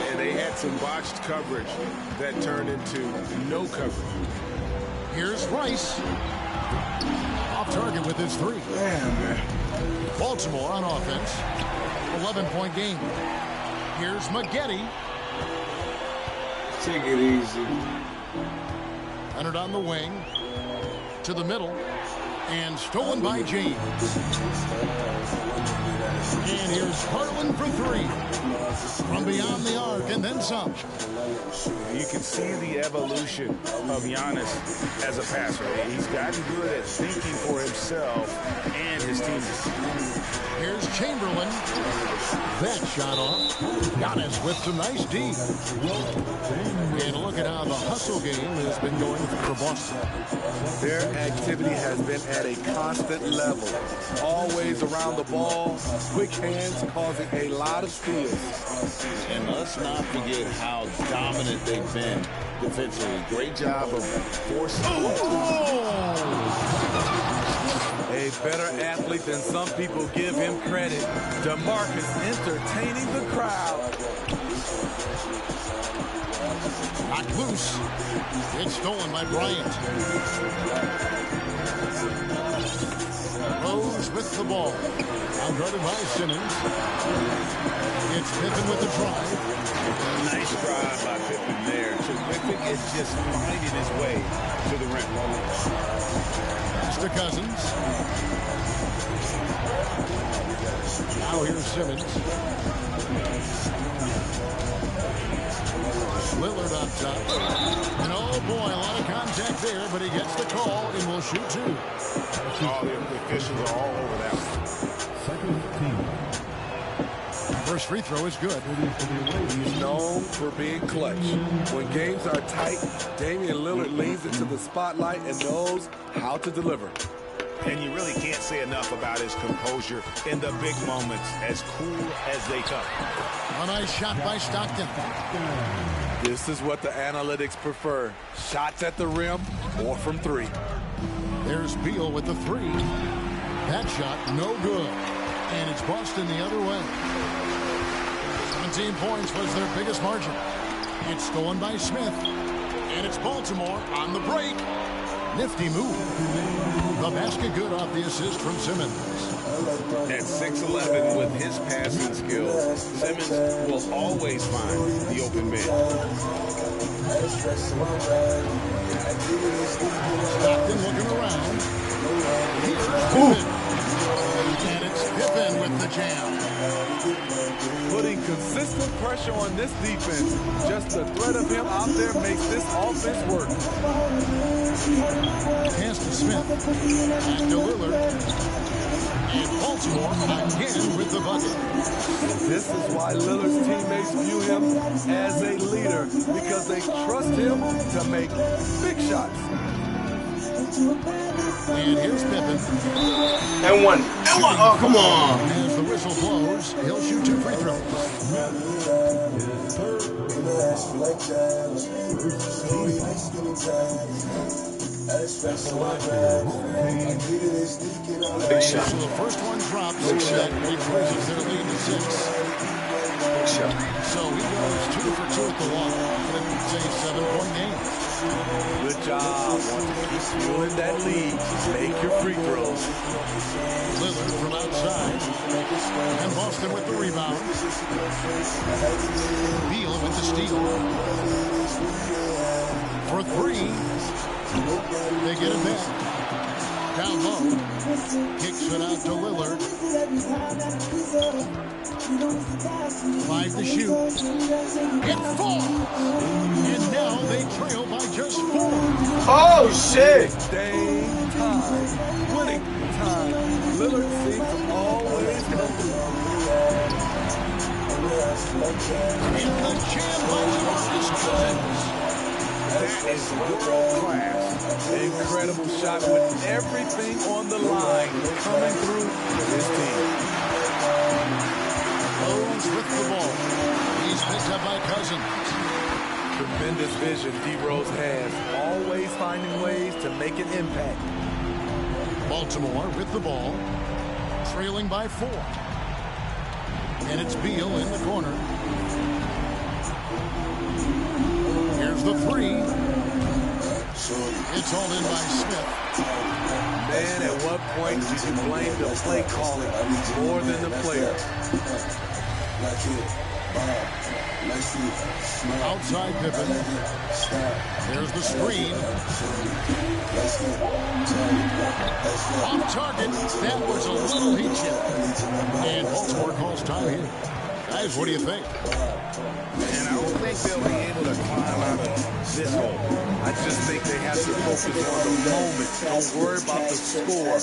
I: And they had some botched coverage that turned into no coverage.
G: Here's Rice. Off target with his three.
A: Damn, man.
G: Baltimore on offense. 11-point game. Here's Maggette.
A: Take it easy.
G: Centered on the wing. To the middle. And stolen by James. And here's Garland for three. From beyond the arc and then some.
I: You can see the evolution of Giannis as a passer. He's gotten good at thinking for himself and his teammates.
G: Here's Chamberlain. That shot off. Giannis with some nice D. And look at how the hustle game has been going for Boston.
H: Their activity has been at a constant level. Always around the ball, quick hands causing a lot of steals.
I: And let's not forget how dominant they've been defensively. Great job of forcing.
H: A better athlete than some people give him credit. DeMarcus entertaining the crowd.
G: Not loose. It's stolen by Bryant. Rose with the ball. Now guarded by Simmons. It's Pippen with the drive.
I: Nice drive by Pippen there. Terrific at just finding his way to the rim.
G: Pass to Cousins. Now here's Simmons. Lillard on top. And oh boy, a lot of contact there, but he gets the call and will shoot two.
I: All the officials are all over that one.
G: First free throw is good.
H: He's known for being clutch. When games are tight, Damian Lillard leans into the spotlight and knows how to deliver.
I: And you really can't say enough about his composure in the big moments, as cool as they come.
G: A nice shot by Stockton.
H: This is what the analytics prefer. Shots at the rim or from three.
G: There's Beal with the three. That shot, no good. And it's Boston the other way. 17 points was their biggest margin. It's stolen by Smith. And it's Baltimore on the break. Nifty move. The basket good off the assist from Simmons.
I: At 6'11" with his passing skills, Simmons will always find the open man.
G: Stockton looking around. Here's Pippen. And it's Pippen with the jam.
H: Putting consistent pressure on this defense. Just the threat of him out there makes this offense work.
G: Pass to Smith. Back to Lillard. And Baltimore again with the bucket.
H: This is why Lillard's teammates view him as a leader, because they trust him to make big shots.
G: And here's Pippen.
A: And one. Oh, come on.
G: As the whistle blows, he'll shoot two free throws.
A: Big shot.
G: So the first one drops.
A: Big shot.
G: That increases their lead to 6.
A: Big shot.
G: So he goes 2 for 2 at the line. It's a 7-point game.
H: Good job. Want to keep fueling that lead. Make your free throws.
G: Lillard from outside. And Boston with the rebound. Beal with the steal. For 3. They get it back. Down low. Kicks it out to Lillard. 5 to shoot. It falls. And now they trail by just 4.
A: Oh, shit.
H: Staying time. Winning time. Lillard seems to always come through.
G: And the jam by DeMarcus Cousins.
I: That is world class.
H: Incredible shot with everything on the line coming through for his team.
G: Rose with the ball. He's picked up by Cousins.
H: Tremendous vision D. Rose has. Always finding ways to make an impact.
G: Baltimore with the ball. Trailing by 4. And it's Beal in the corner. Here's the 3. It's all in by Smith.
H: Man, at what point do you blame the play calling more than the player?
G: Outside Pippen. There's the screen. Off target. That was a little heat check. And Baltimore calls time here. Guys, what do you think?
I: And I don't think they'll be able to climb out of this hole.
H: I just think they have to focus on the moment. Don't worry about the score.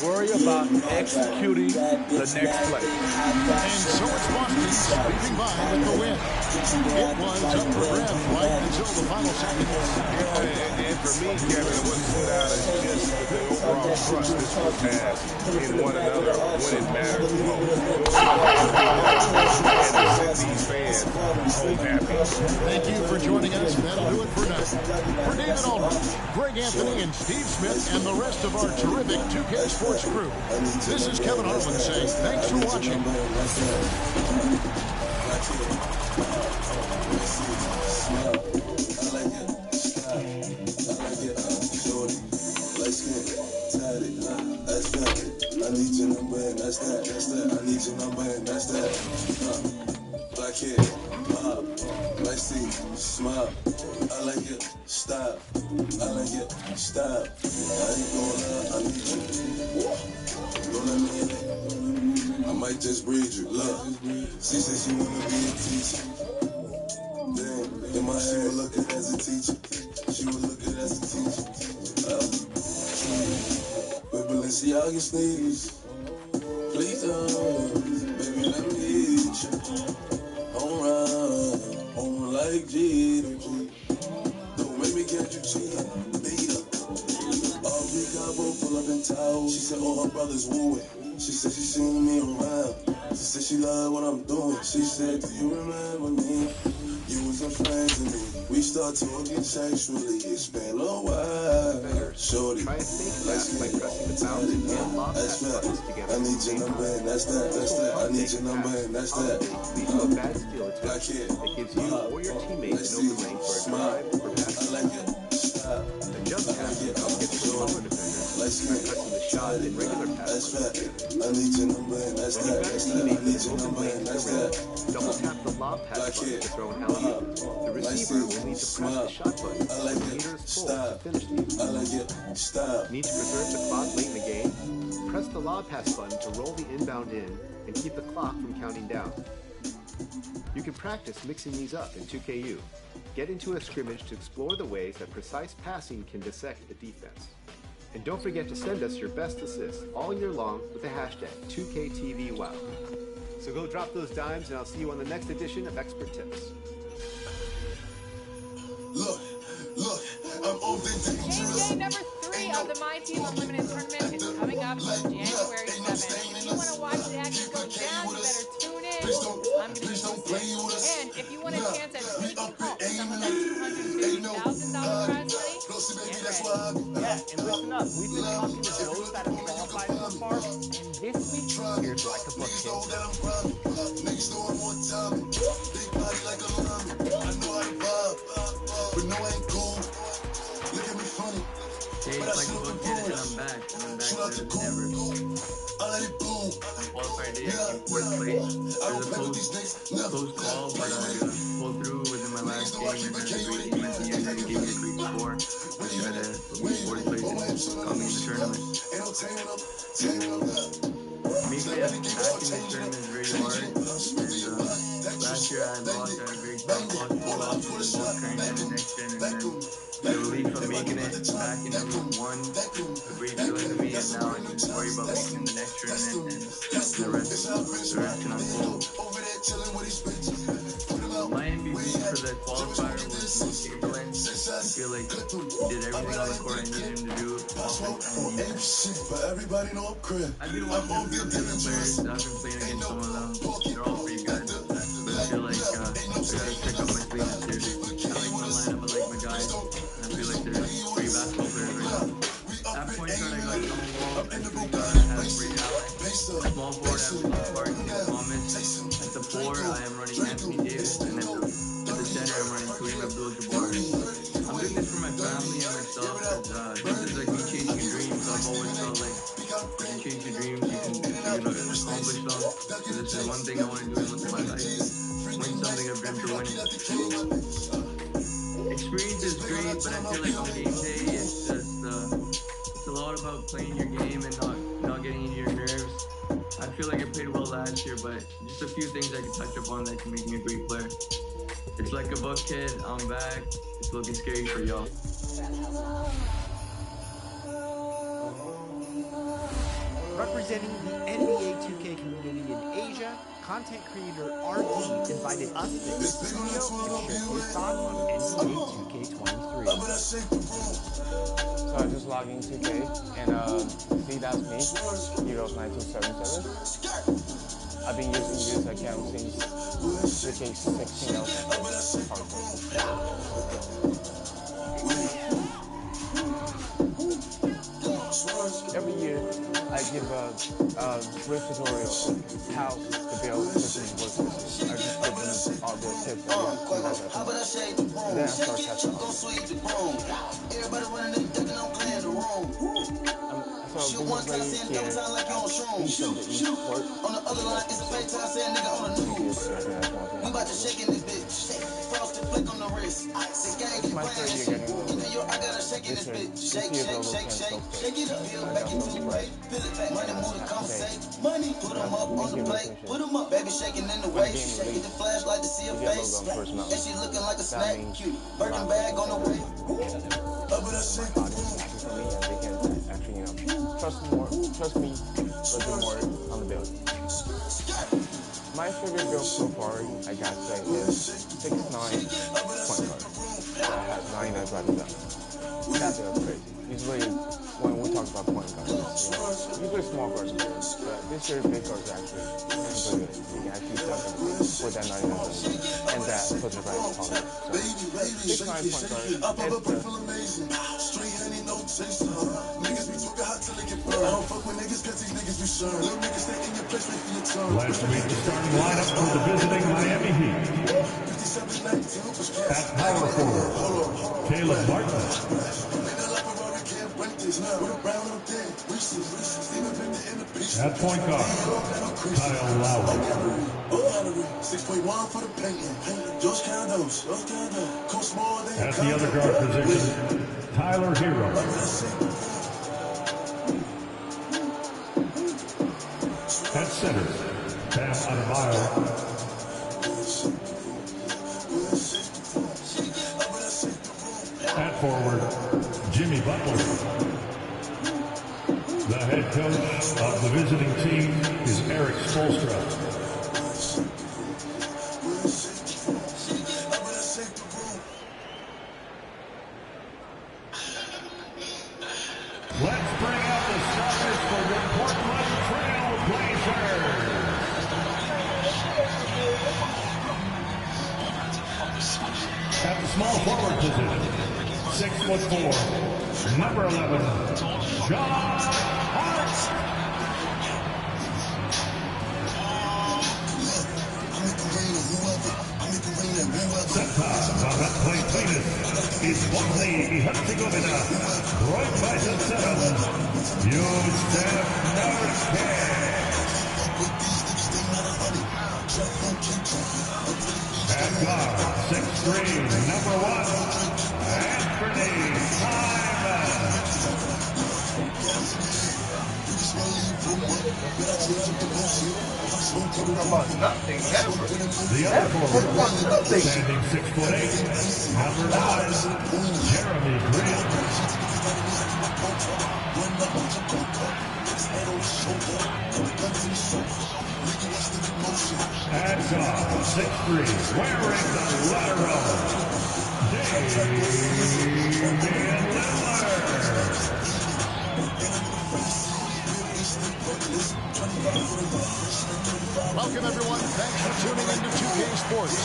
H: Worry about executing the next play.
G: And so it's Boston sweeping by with the win. It was up for grabs right until the final seconds.
I: Yeah, and for me, Kevin, what stood out is just the overall trust this group has in one another when it matters most. And to send these fans home happy.
G: Thank you for joining us. That'll do it for now. For David Aldridge, Greg Anthony, and Steve Smith, and the rest of our terrific 2K Sports crew, this is Kevin Harlan saying thanks for watching.
E: I need your number and that's that. I need your number and that's that. Black hair, light see, smile. I like it, stop. I like it, stop. I ain't gonna lie, I need you. Don't let me in it. I might just breed you. Look, she said she wanna be a teacher. Damn, in my head, she would look at as a teacher. She would look at as a teacher. But Balenciaga sneakers. Please don't, baby, let me hit you. Home like Jeter. Don't make me get you cheated. Beat up. All week I broke, pull up in towels. She said, oh, her brother's wooing. She said she seen me around. She said she loved what I'm doing. She said, do you remember me? You was a friend to me. We start talking sexually. It's been a little while. Shorty, let's get it. That's right. I need your number and that's that. I need your number and that's that. Black hair. It gives you or your teammates an open lane for a drive or pass. I like it. The jump pass gets the taller defender. Let's get the shot in regular pass. That's right. I need your number and that's that. I need your number and that's that. Double tap the lob pass button to throw an alley-oop. The receiver will need to press the shot button. I like it. Stop. To finish the use. I like it. Stop. Need to preserve the clock late in the game? Press the lob pass button to roll the inbound in and keep the clock from counting down. You can practice mixing these up in 2KU. Get into a scrimmage to explore the ways that precise passing can dissect the defense. And don't forget to send us your best assists all year long with the hashtag 2KTVWow. So go drop those dimes and I'll see you on the next edition of Expert Tips. Look, I'm on
J: Game day number 3 of the My Team Unlimited tournament is coming up on January 7th. If you want to watch the action go down, you better tune in. I'm going to be posting. And if you want a chance at taking home some of that $250,000 prize money, get ready.
K: Yeah, and listen up. We've been talking to those that have qualified so far, and this week, here's like a book tip.
E: Niggas know I'm on time. Big body like a llama. I know how to vibe, but no, I ain't cool. Look at me funny.
L: Hey, it's like a book tip, and I'm back better than ever.
E: I let it boom.
L: Qualified day, I came fourth place. There's a close call, but I pulled through within my last game, and then the great team at the end gave me a great score. I tried to win fourth place and call me in the tournament. Basically, acting this tournament is very hard. And last year I lost at a very tough loss, pulled off with the current gen and next gen, and then the relief of making it back in number 1, a great feeling to me, and now I need to worry about making the next tournament, and the rest can unfold. My MVP for the qualifier was Chamberlain. I feel like he did everything on the court I needed him to do. I've been watching the other players. I've been playing against some of them. They're all pretty good. But I feel like I gotta pick up my sleeves this year. I like my lineup, I like my guys. And I feel like they're great basketball players right now. At point guard, I got John Wall. At shooting guard, I have Ray Allen. Small forward, I have Sparky Thomas. At the 4, I am running Anthony Davis. And at the center, I'm running Kareem Abdul-Jabbar. I'm doing this for my family and myself, because this is like me chasing a dream. So I've always felt like when you chase your dreams, you can accomplish them. So this is one thing I want to do in my life. win something or dream to win it. Experience is great, but I feel like on game day, it's just it's a lot about playing your game and not getting into your nerves. I feel like I played well last year, but just a few things I can touch upon that can make me a great player. It's like a book, kid. I'm back. It's looking scary for y'all.
K: Representing the NBA 2K community in Asia, content creator RD invited us to his studio to share his thoughts on NBA 2K23.
M: So I just logged in 2K, and see, that's me, Hero of 1977. I've been using this account since 2K16 Every year, I give a brief tutorial on how to build systems work systems. I just give them all the tips that you guys have. Then I start testing on it. So this is where you hear each of the import. It's my third year getting this year the look and so quick.
F: Put 'em up, baby, shaking in the way. Shaking the flashlight to see her face. And she looking like a snake. Cute, Birkin bag on the way.
M: Trust me, so do more on the build. My favorite build so far, I gotta say, is 6'9" point guard. I have 99 driving down. That's crazy. Usually, when we talk about point guards, usually small guards are good, but this year big guards are actually pretty good. You can actually tell them with that 99 driving down, and that puts it right in the collar. So, 6'9" point guard, it's
N: Let's meet the starting lineup for the visiting Miami Heat. At power forward, Caleb Martin. At point guard, Kyle Lowry.
E: 6.1 for the painting.
N: At the other guard position, Tyler Hero. At center, Bam Adebayo. At forward, Jimmy Butler. The head coach of the visiting team is Eric Spoelstra. Let's bring out the starters for the Portland Trail Blazers. At the small forward position, 6'4", number 11, John Hart. Center of that play cleanest is Bosnia and Herzegovina, Roy Bison 7, Yusuf Nurkic. At guard, 6'3", number 1, Anthony Simon. The other forward, standing 6'8", number 9, Jeremy Grant. At guard, 6'3", wearing the letter O, Damian Lillard.
G: Welcome, everyone. Thanks for tuning into 2K Sports.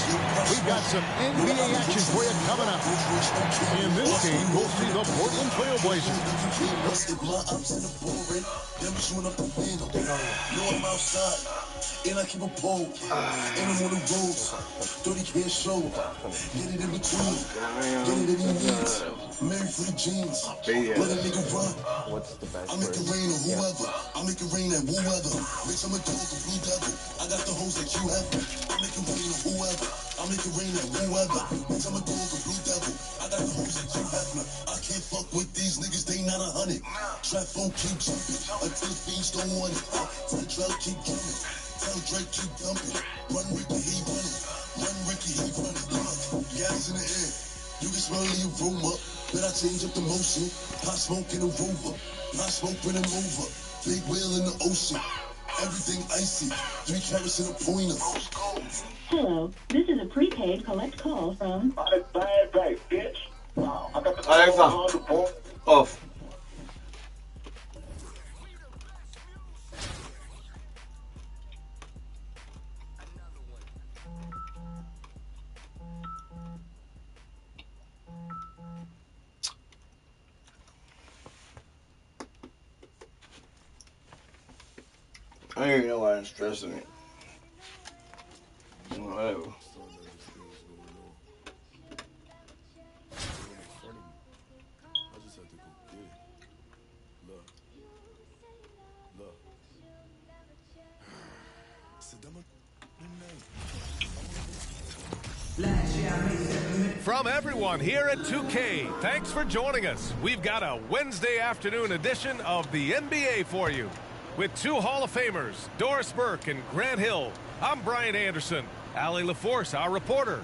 G: We've got some NBA action for you coming up. In this game, we'll see the Portland Trail Blazers.
E: And I keep a pole. And I'm on the road. 30 can't show. Get it in between. Get it in the knees. Married for the jeans. Let a nigga run.
M: What's the best
E: I make it rain on whoever. I make it rain at whoever. Bitch, I'm a dog, a blue devil. I got the hoes that you have. I make it rain on whoever. I make it rain at whoever. Bitch, I'm a dog, a blue devil. I got the hoes that you have. I can't fuck with these niggas, they not 100. Trap phone keep jumping until the fiends don't want it. Tell Drake keep drumming. Tell Drake keep dumping. Run Ricky, he running. Run Ricky, he running. Gas in the air. You can smell the aroma. But I change up the motion. Hot smoke in a rover. Hot smoke in a mover. Big wheel in the ocean. Everything icy. 3 carats in a pointer.
D: Hello, this is a prepaid collect call from...
E: Bad guy, bitch. Wow, I got the
A: Alexa, off. I don't even know why I'm stressing it. Whatever.
G: From everyone here at 2K, thanks for joining us. We've got a Wednesday afternoon edition of the NBA for you. With 2 Hall of Famers, Doris Burke and Grant Hill. I'm Brian Anderson. Allie LaForce, our reporter.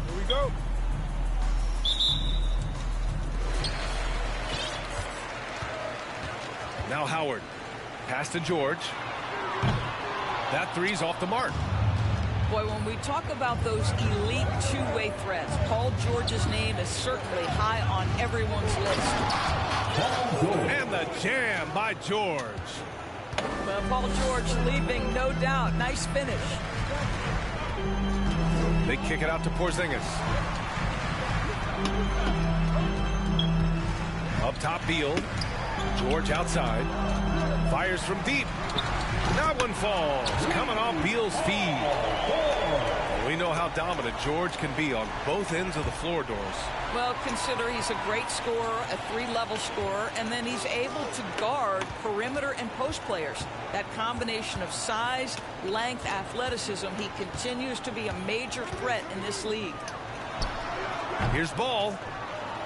G: Here we go. Now Howard. Pass to George. That three's off the mark.
O: Boy, when we talk about those elite two-way threats, Paul George's name is certainly high on everyone's list.
G: And the jam by George.
O: Well, Paul George leaving, no doubt. Nice finish.
G: They kick it out to Porzingis. Up top, Beal. George outside. Fires from deep. That one falls. Coming off Beal's feed. We know how dominant George can be on both ends of the floor, Doris.
O: Well, consider he's a great scorer, a 3-level scorer, and then he's able to guard perimeter and post players. That combination of size, length, athleticism, he continues to be a major threat in this league.
G: Here's Ball.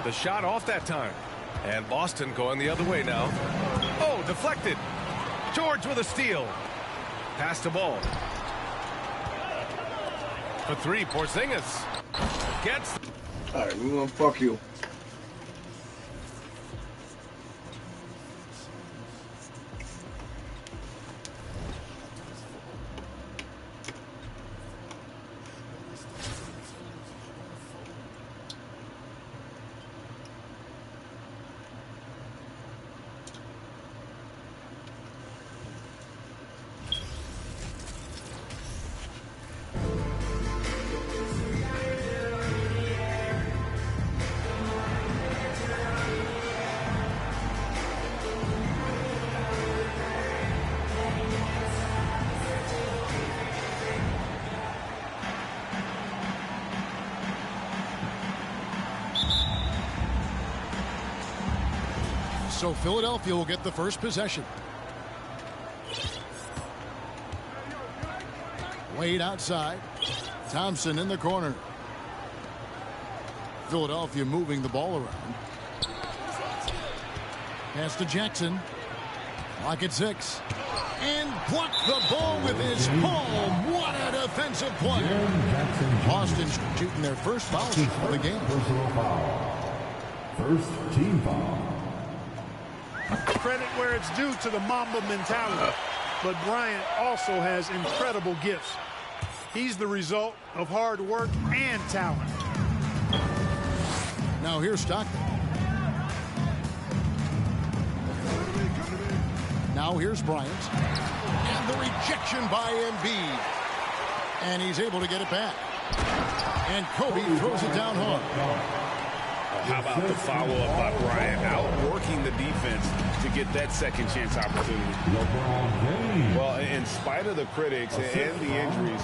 G: The shot off that time. And Boston going the other way now. Oh, deflected. George with a steal. Pass to Ball. For 3, Porzingis gets.
A: All right, we're gonna fuck you.
G: So Philadelphia will get the first possession. Wade outside. Thompson in the corner. Philadelphia moving the ball around. Pass to Jackson. Lock at 6. And block the ball with his palm. What a defensive play. Boston shooting their first foul of the game.
N: First team foul.
P: Credit where it's due to the Mamba mentality. But Bryant also has incredible gifts. He's the result of hard work and talent.
G: Now here's Stockton. Now here's Bryant. And the rejection by Embiid. And he's able to get it back. And Kobe throws it down hard.
I: How about the follow-up by Bryant, outworking the defense to get that second chance opportunity. Well, in spite of the critics and the injuries,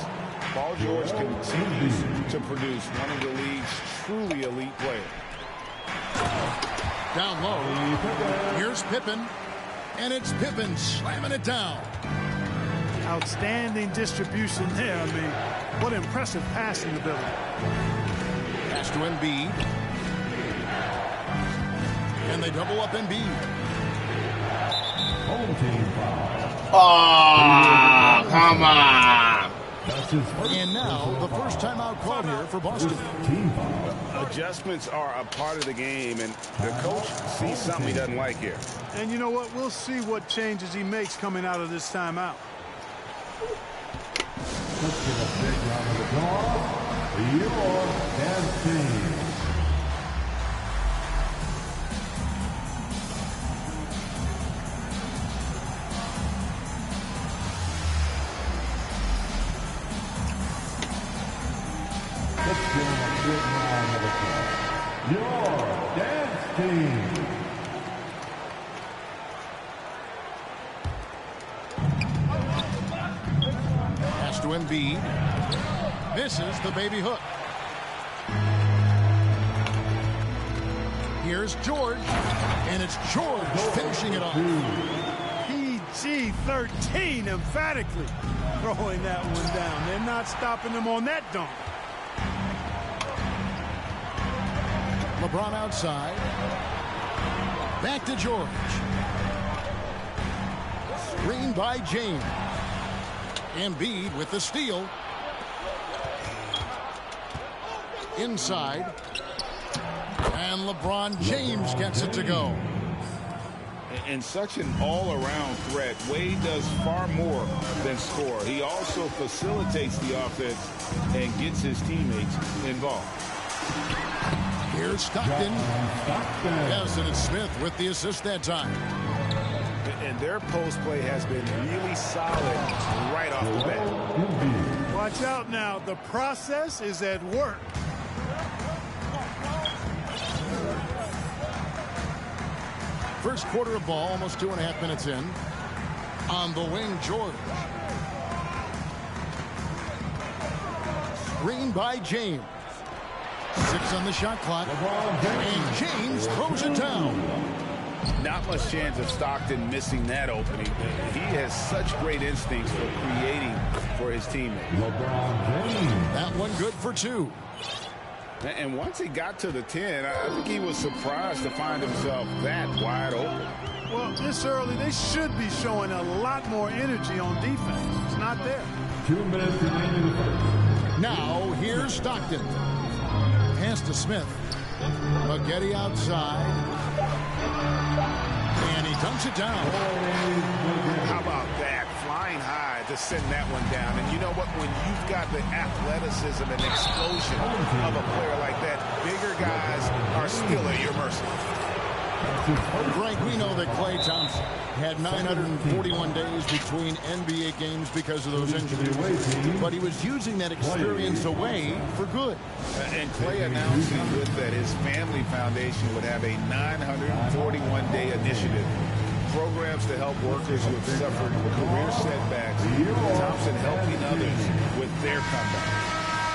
I: Paul George continues to produce one of the league's truly elite players.
G: Down low. Here's Pippen. And it's Pippen slamming it down.
P: Outstanding distribution there. I mean, what impressive passing ability.
G: Pass to Embiid. And they double up Embiid.
A: Oh, come on.
G: And now the first timeout called here for Boston.
I: Adjustments are a part of the game, and the coach sees something he doesn't like here.
P: And you know what? We'll see what changes he makes coming out of this timeout.
N: Let's give a big round of applause. Your dance team. Let's give them a big round of applause. Your dance team.
G: Pass to Embiid. Misses the baby hook. Here's George. And it's George finishing it off.
P: PG-13 emphatically throwing that one down. They're not stopping him on that dunk.
G: LeBron outside. Back to George. Screen by James. Embiid with the steal. Inside. And LeBron James gets it to go.
I: And such an all-around threat, Wade does far more than score. He also facilitates the offense and gets his teammates involved.
G: Here's Stockton. Yes, and it's Smith with the assist that time.
I: And their post play has been really solid right off the bat.
P: Watch out now. The process is at work.
G: First quarter of ball, almost 2.5 minutes in. On the wing, George. Screen by James. 6 on the shot clock. And James throws it down.
I: Not much chance of Stockton missing that opening. He has such great instincts for creating for his teammates.
G: That one good for 2.
I: And once he got to the 10, I think he was surprised to find himself that wide open.
P: Well, this early, they should be showing a lot more energy on defense. It's not there.
N: 2 minutes remaining in the first.
G: Now, here's Stockton. Pass to Smith. Maggette outside. And he dunks it down.
I: How about that? Flying high to send that one down. And you know what? When you've got the athleticism and explosion of a player like that, bigger guys are still at your mercy.
G: Frank, we know that Klay Thompson had 941 days between NBA games because of those injuries. But he was using that experience away for good.
I: And Klay announcing with that his family foundation would have a 941-day initiative. Programs to help workers who have suffered career setbacks. Thompson helping others with their comeback.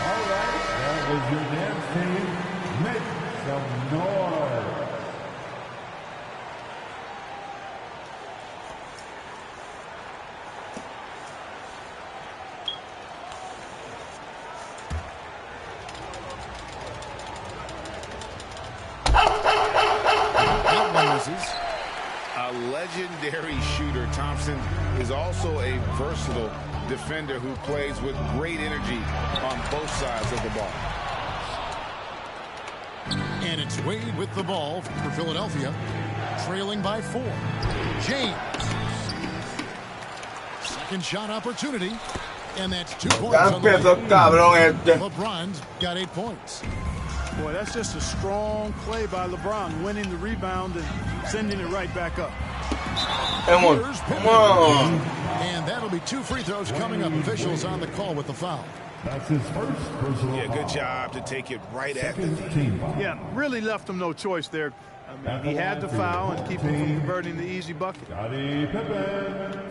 N: All right, that was your dance team. Make some noise.
I: A legendary shooter, Thompson is also a versatile defender who plays with great energy on both sides of the ball.
G: And it's Wade with the ball for Philadelphia, trailing by 4. James. Second shot opportunity, and that's 2 points. LeBron's got 8 points.
P: Boy, that's just a strong play by LeBron, winning the rebound and sending it right back up.
A: Come on.
G: And that'll be 2 free throws coming up. Officials on the call with the foul.
N: That's his first personal
I: Yeah, good
N: foul.
I: job to take it right at the
N: Second
I: knee.
N: team foul.
P: Yeah, really left him no choice there. I mean, he had to foul and keep him from converting the easy bucket.
N: Scottie Pippen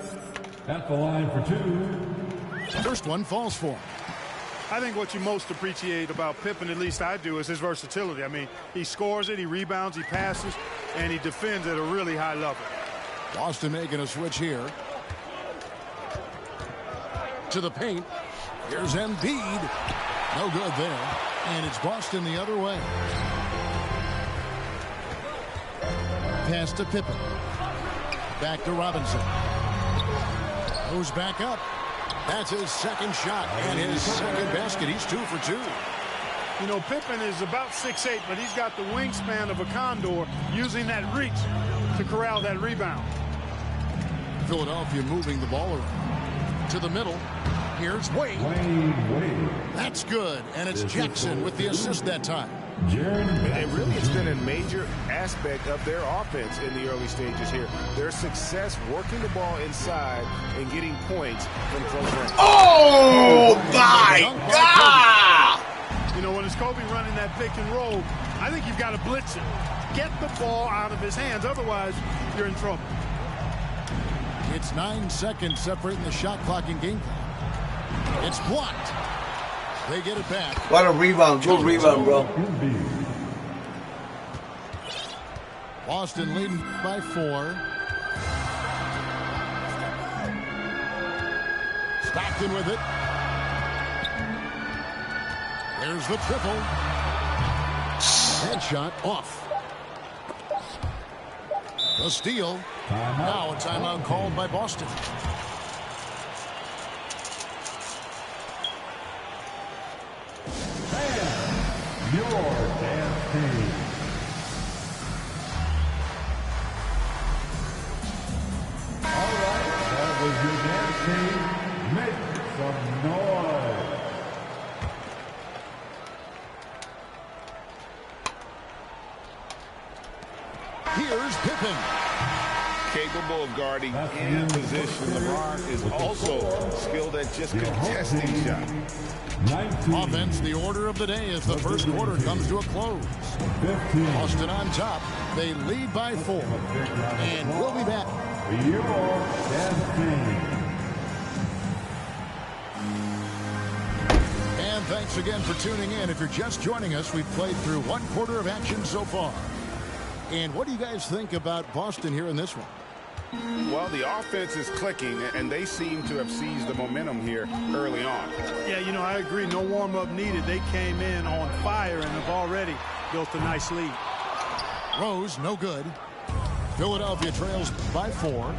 N: at the line for 2.
G: First one falls for him.
P: I think what you most appreciate about Pippen, at least I do, is his versatility. I mean, he scores it, he rebounds, he passes, and he defends at a really high level.
G: Boston making a switch here. To the paint. Here's Embiid. No good there. And it's Boston the other way. Pass to Pippen. Back to Robinson. Goes back up. That's his second shot and his second basket. He's 2 for 2.
P: You know, Pippen is about 6'8", but he's got the wingspan of a condor, using that reach to corral that rebound.
G: Philadelphia moving the ball around. To the middle. Here's Wade. That's good. And it's Jackson with the assist that time.
I: And really, it's been a major aspect of their offense in the early stages here. Their success working the ball inside and getting points from close range.
A: Oh, my God!
P: You know, when it's Kobe running that pick and roll, I think you've got to blitz him. Get the ball out of his hands. Otherwise, you're in trouble.
G: It's 9 seconds separating the shot clock and game clock. It's blocked. They get it back.
A: What a rebound. Good rebound, bro.
G: Boston leading by 4. Stockton with it. There's the triple. Headshot off. The steal. Now a timeout called by Boston.
N: Your dance team. All right, that was your dance team. Make some noise.
G: Here's Pippen.
I: Capable of guarding in position. LeBron is also skilled at just contesting shots.
G: Offense, the order of the day as the first quarter comes to a close. Boston on top. They lead by 4. And we'll be back.
N: Your dance team.
G: And thanks again for tuning in. If you're just joining us, we've played through 1 quarter of action so far. And what do you guys think about Boston here in this one?
I: Well, the offense is clicking, and they seem to have seized the momentum here early on.
P: Yeah, you know, I agree. No warm-up needed. They came in on fire and have already built a nice lead.
G: Rose, no good. Philadelphia trails by 4.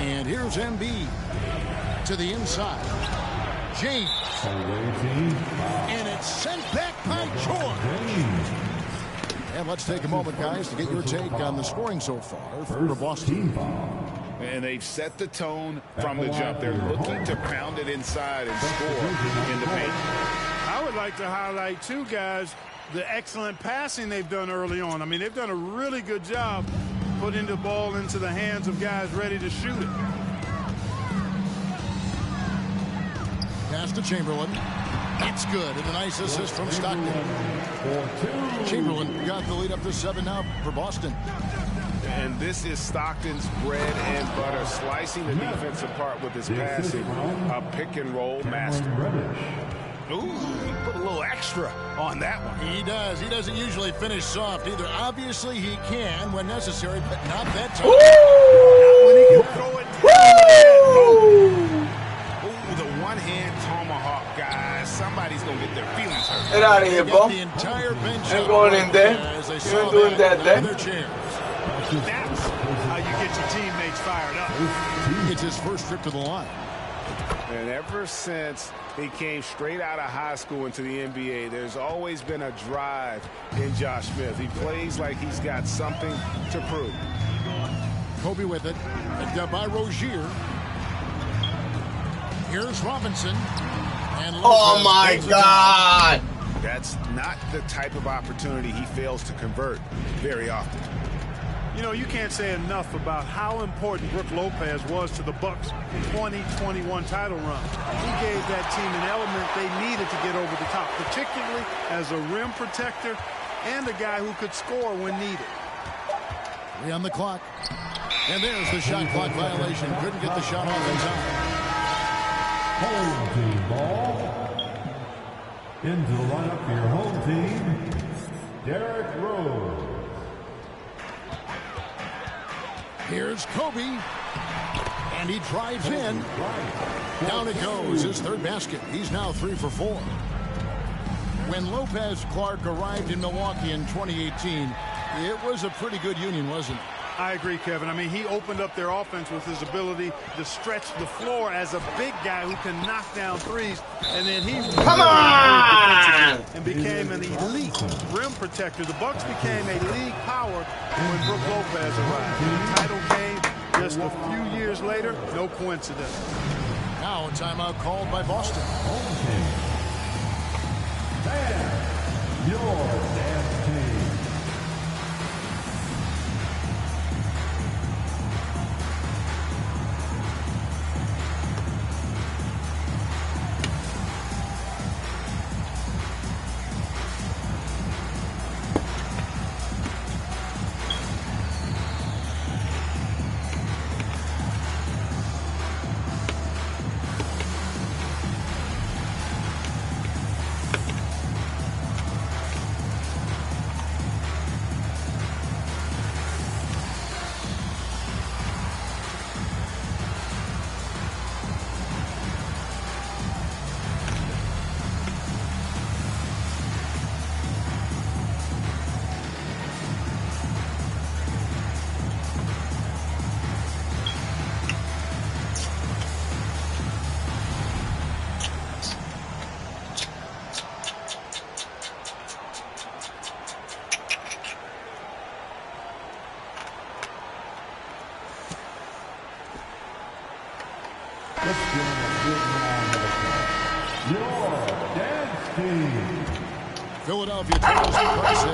G: And here's Embiid to the inside. James. And it's sent back by George. And let's take a moment, guys, to get your take on the scoring so far for Boston.
I: And they've set the tone from the jump. They're looking to pound it inside and score in the paint.
P: I would like to highlight, too, guys, the excellent passing they've done early on. I mean, they've done a really good job putting the ball into the hands of guys ready to shoot it.
G: Pass to Chamberlain. That's good. And a nice assist from Stockton. Chamberlain got the lead up to 7 now for Boston.
I: And this is Stockton's bread and butter, slicing the defense apart with his passing. A pick and roll master. Ooh, he put a little extra on that one.
G: He does. He doesn't usually finish soft either. Obviously, he can when necessary, but not that time.
P: Not when he can throw it down.
I: Ooh, the one-hand tomahawk, guys. Somebody's going to get their feelings hurt.
A: Get out of here, bro.
G: The entire bench
A: ain't going in there. You ain't doing that there.
P: That's how you get your teammates fired up.
G: It's his first trip to the line.
I: And ever since he came straight out of high school into the NBA, there's always been a drive in Josh Smith. He plays like he's got something to prove.
G: Kobe with it. Picked up by Rozier. Here's Robinson. And
A: oh, my God.
I: That's not the type of opportunity he fails to convert very often.
P: You know, you can't say enough about how important Brook Lopez was to the Bucks' 2021 title run. He gave that team an element they needed to get over the top, particularly as a rim protector and a guy who could score when needed.
G: 3 on the clock. And there's the shot clock violation. Couldn't get the shot off in time.
N: Home team ball. Into the lineup for your home team, Derrick Rose.
G: Here's Kobe. And he drives in. Down it goes. His third basket. He's now 3 for 4. When Lopez Clark arrived in Milwaukee in 2018, it was a pretty good union, wasn't it?
P: I agree, Kevin. I mean, he opened up their offense with his ability to stretch the floor as a big guy who can knock down threes. And then he
A: come on
P: and became an elite rim protector. The Bucks became a league power when Brook Lopez arrived. The title came just a few years later. No coincidence.
G: Now a timeout called by Boston.
N: Your dance team.
G: Philadelphia trails by 6.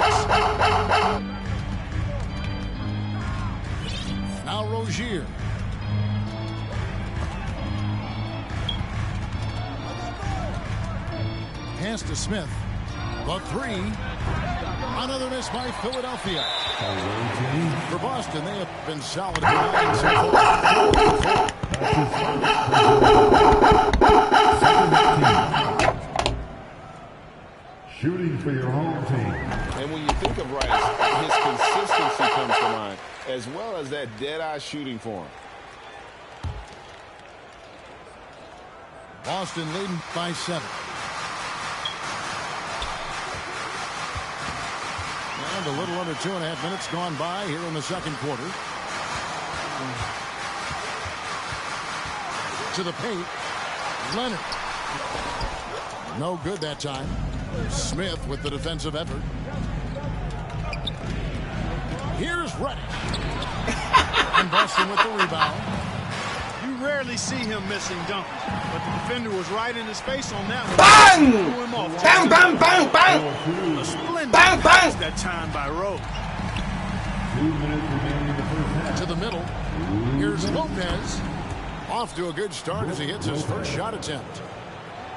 G: Now Rozier. Pass to Smith. The 3. Another miss by Philadelphia. For Boston, they have been solid behind so far.
N: Shooting for your home team.
I: And when you think of Rice, his consistency comes to mind, as well as that dead-eye shooting for him.
G: Boston leading by 7. And a little under 2.5 minutes gone by here in the second quarter. To the paint. Leonard. No good that time. Smith with the defensive effort. Here's Reddish. And Boston with the rebound.
P: You rarely see him missing dunkers, but the defender was right in his face on that one.
A: Bang! Bang, bang, bang, bang!
P: A splendid
A: bang, bang!
P: that time by Rose.
N: 2 minutes remaining in the first half.
G: To the middle. Here's Lopez. Off to a good start as he hits his first shot attempt.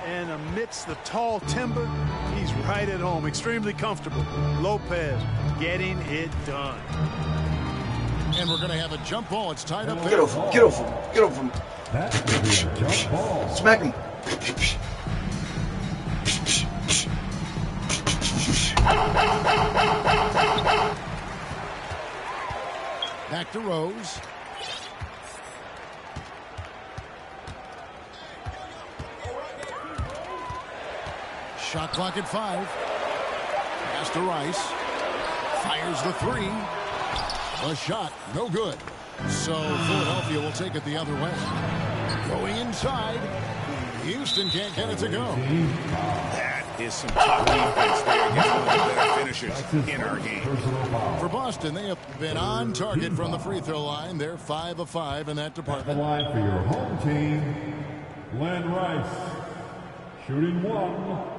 P: And amidst the tall timber, he's right at home, extremely comfortable. Lopez getting it done.
G: And we're going to have a jump ball. It's tied up.
A: Get off him, get off him, get off him.
N: That's going to be a jump ball.
A: Smack him.
G: Back to Rose. Shot clock at 5. Pass to Rice. Fires the 3. A shot, no good. So Philadelphia will take it the other way. Going inside. Houston can't get it to go.
I: That is some tough defense there against one of the better finishers in our game.
G: For Boston, they have been on target from the free throw line. They're 5 of 5 in that department.
N: The line for your home team, Glenn Rice. Shooting 1.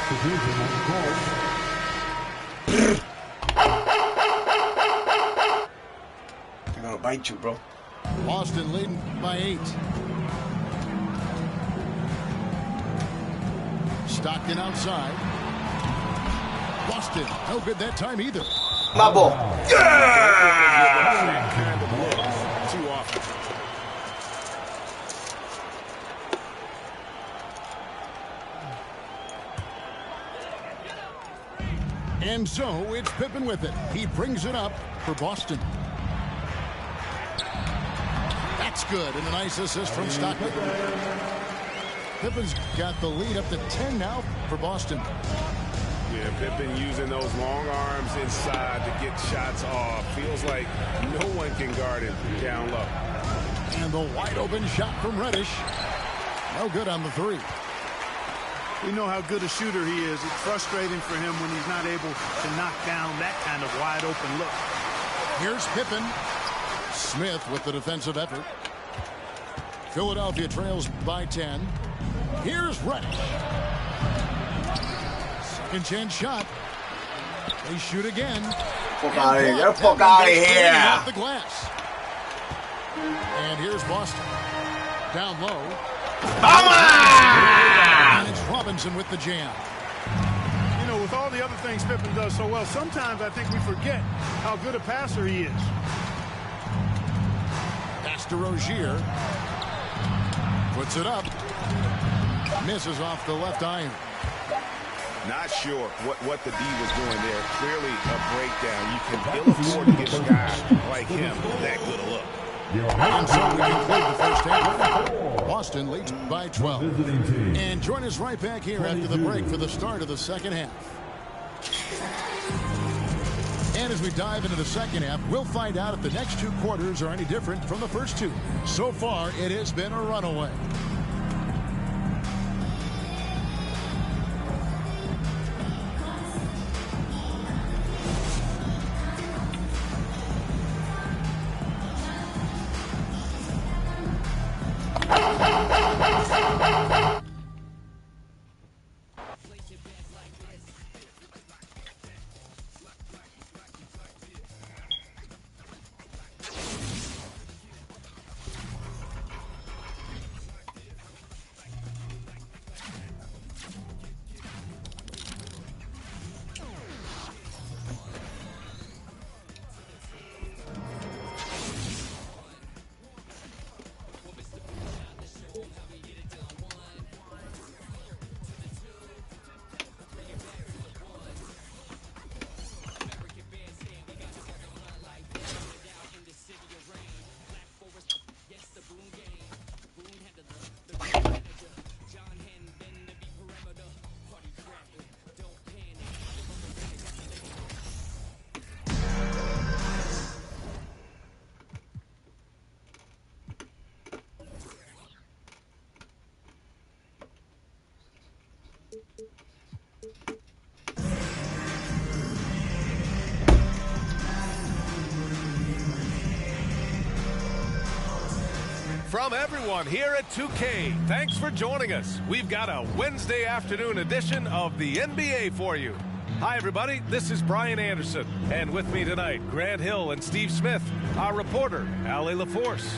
N: Substitution on the court.
A: I'm gonna bite you, bro.
G: Boston leading by 8. Stockton outside. Boston, no good that time either.
A: My ball.
I: Too often.
G: And so it's Pippen with it. He brings it up for Boston. That's good, and a nice assist from Stockton. Pippen's got the lead up to 10 now for Boston.
I: Yeah, Pippen using those long arms inside to get shots off. Feels like no one can guard him down low.
G: And the wide open shot from Reddish. No good on the 3.
P: We know how good a shooter he is. It's frustrating for him when he's not able to knock down that kind of wide open look.
G: Here's Pippen. Smith with the defensive effort. Philadelphia trails by 10. Here's Reddish. Second chance shot. They shoot again.
A: Fuck out of here. Get the fuck out of here.
G: Off the glass. And here's Boston. Down low. And it's Robinson with the jam.
P: You know, with all the other things Pippen does so well, sometimes I think we forget how good a passer he is.
G: Pass to Rozier. Puts it up. Misses off the left iron.
I: Not sure what the D was doing there. Clearly a breakdown. You can ill afford to give a guy like him that good a look.
G: And so we conclude the first half. Boston leads by 12. And join us right back here after the break for the start of the second half. And as we dive into the second half, we'll find out if the next 2 quarters are any different from the first 2. So far, it has been a runaway.
Q: From everyone here at 2K, thanks for joining us. We've got a Wednesday afternoon edition of the NBA for you. Hi, everybody. This is Brian Anderson. And with me tonight, Grant Hill and Steve Smith, our reporter, Ali LaForce.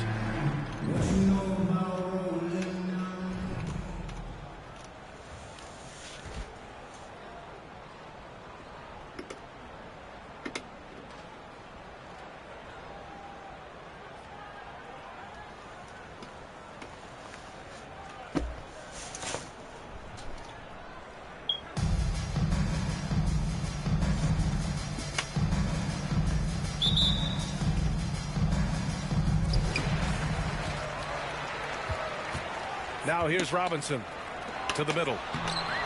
Q: Now here's Robinson to the middle.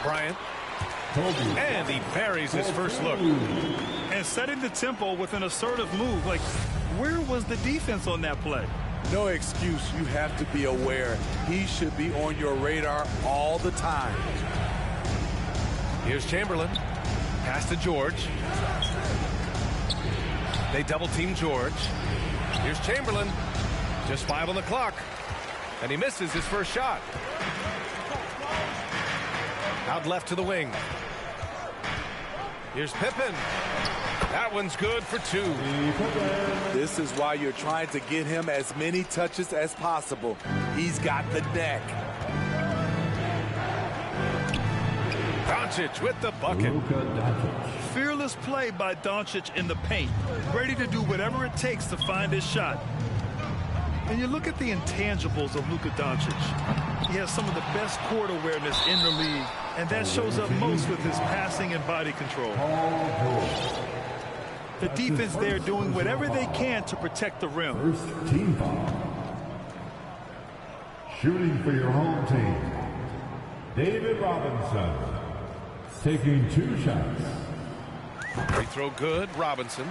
Q: Bryant. And he parries his first look.
P: And setting the tempo with an assertive move. Like, where was the defense on that play?
H: No excuse. You have to be aware. He should be on your radar all the time.
Q: Here's Chamberlain. Pass to George. They double team George. Here's Chamberlain. Just 5 on the clock. And he misses his first shot. Out left to the wing. Here's Pippen. That one's good for 2.
H: This is why you're trying to get him as many touches as possible. He's got the neck.
Q: Doncic with the bucket.
R: Fearless play by Doncic in the paint. Ready to do whatever it takes to find his shot. And you look at the intangibles of Luka Doncic. He has some of the best court awareness in the league, and that shows up most with his passing and body control. The defense there doing whatever they can to protect the rim.
N: First team foul. Shooting for your home team, David Robinson, taking 2 shots.
Q: Free throw good, Robinson.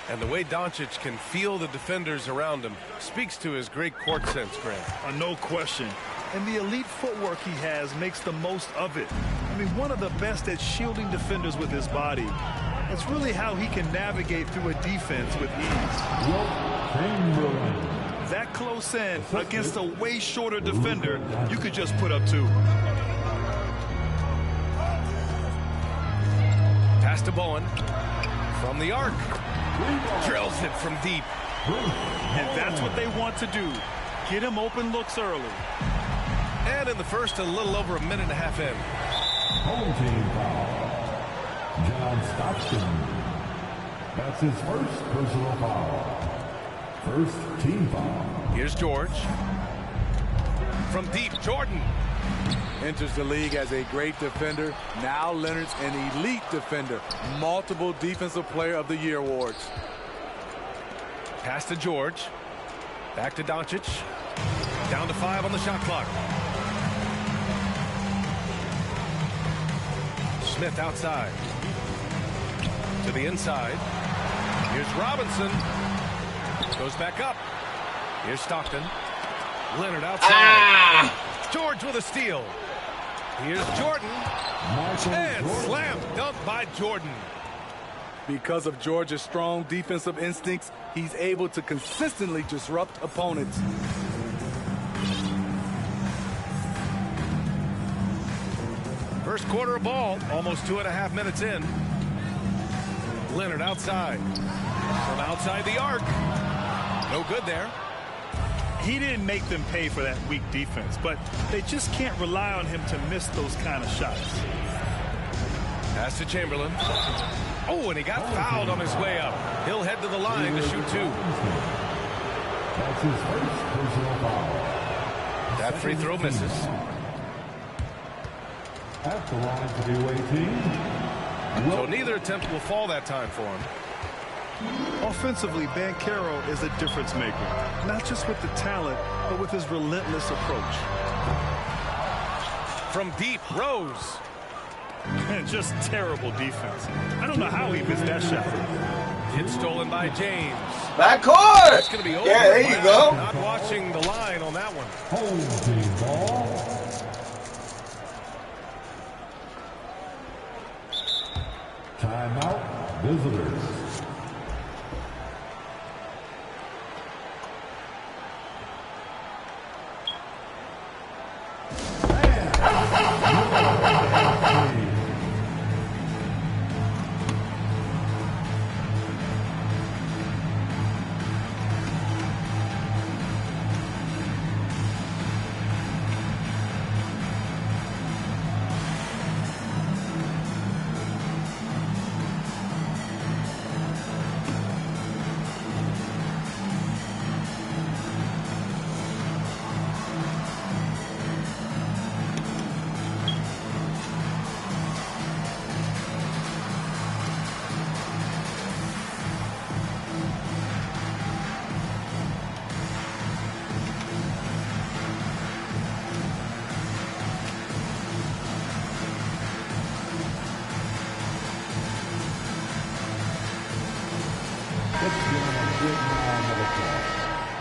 Q: And the way Doncic can feel the defenders around him speaks to his great court sense, Grant.
R: No question. And the elite footwork he has makes the most of it. I mean, one of the best at shielding defenders with his body. It's really how he can navigate through a defense with ease. That close in against a way shorter defender, you could just put up 2.
Q: Pass to Bowen. From the arc. Drills it from deep.
R: And that's what they want to do. Get him open looks early.
Q: And in the first, a little over a minute and a half in.
N: Home team foul. John Stockton. That's his first personal foul. First team foul.
Q: Here's George. From deep, Jordan.
H: Enters the league as a great defender. Now Leonard's an elite defender. Multiple Defensive Player of the Year awards.
Q: Pass to George. Back to Doncic. Down to 5 on the shot clock. Smith outside. To the inside. Here's Robinson. Goes back up. Here's Stockton. Leonard outside. George with a steal. Here's Jordan. And slam dunk by Jordan.
H: Because of George's strong defensive instincts, he's able to consistently disrupt opponents.
Q: First quarter of ball, almost 2.5 minutes in. Leonard outside. From outside the arc. No good there.
R: He didn't make them pay for that weak defense, but they just can't rely on him to miss those kind of shots.
Q: Pass to Chamberlain. Oh, and he got fouled on his way up. He'll head to the line to shoot 2.
N: That's his first personal foul.
Q: That free throw misses.
N: At the line to the away team.
Q: So neither attempt will fall that time for him.
R: Offensively, Banchero is a difference maker, not just with the talent, but with his relentless approach.
Q: From deep, Rose.
R: And just terrible defense. I don't know how he missed that shot.
Q: Hit stolen by James.
A: Backcourt!
Q: That's going to be over.
A: Yeah, there you go.
Q: Not watching the line on that one.
N: Home team ball. Timeout, visitors.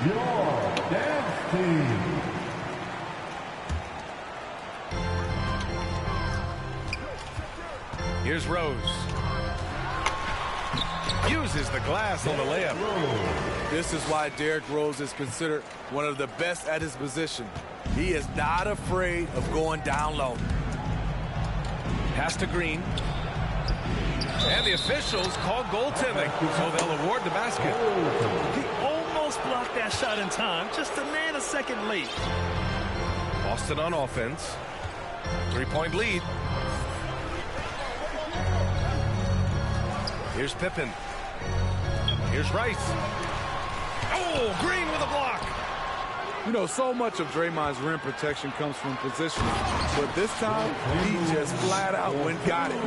N: Your dance team.
Q: Here's Rose. Uses the glass on the layup.
H: This is why Derrick Rose is considered one of the best at his position. He is not afraid of going down low.
Q: Pass to Green. And the officials call goaltending, so they'll award the basket.
R: He almost blocked that shot in time, just a nanosecond late.
Q: Boston on offense. 3-point lead. Here's Pippen. Here's Rice. Oh, Green with a block.
H: You know, so much of Draymond's rim protection comes from positioning, but this time he just flat out went got it.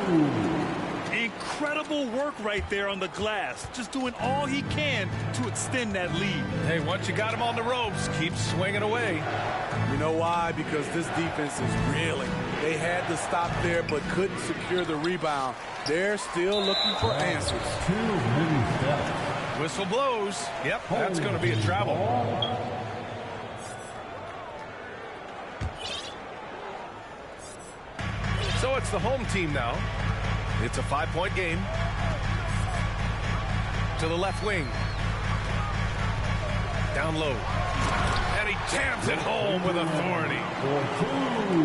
R: Incredible work right there on the glass, just doing all he can to extend that lead.
Q: Hey, once you got him on the ropes, keep swinging away.
H: You know why? Because this defense is reeling. They had to stop there but couldn't secure the rebound. They're still looking for answers.
Q: Whistle blows. Yep, that's going to be a travel. So it's the home team now. It's a 5-point game. To the left wing. Down low. And he jams it home with authority.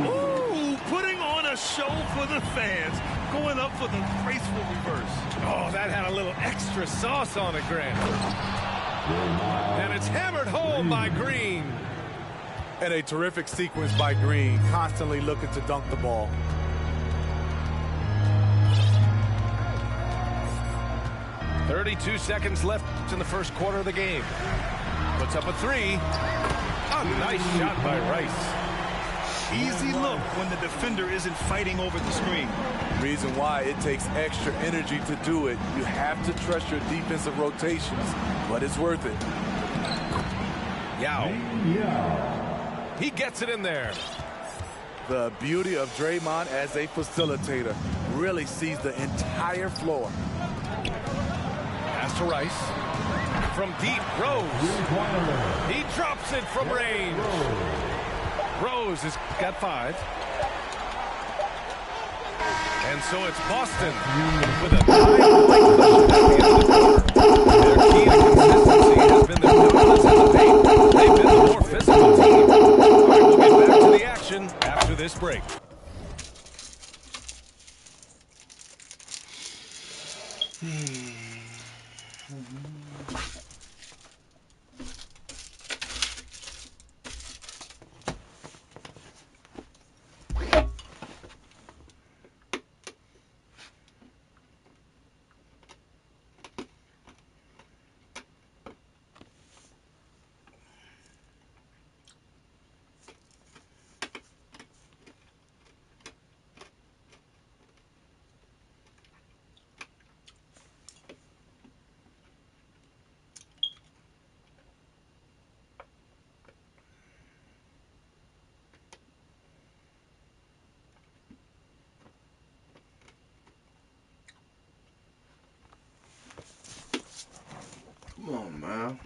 R: Ooh, putting on a show for the fans. Going up for the graceful reverse.
Q: Oh, that had a little extra sauce on it, Grant. And it's hammered home by Green.
H: And a terrific sequence by Green, constantly looking to dunk the ball.
Q: .32 seconds left in the first quarter of the game. Puts up a three. A nice shot by Rice.
R: Easy look when the defender isn't fighting over the screen.
H: Reason why it takes extra energy to do it. You have to trust your defensive rotations, but it's worth it.
Q: Yao. He gets it in there.
H: The beauty of Draymond as a facilitator, really sees the entire floor.
Q: Pass to Rice. From deep, Rose. He drops it from range. Rose has got 5. And so it's Boston with a 9-point cushion at the end of the quarter. Their key to consistency has been their dominance in the paint. They've been the more physical team. All right, we'll get back to the action after this break.
A: Come on, man.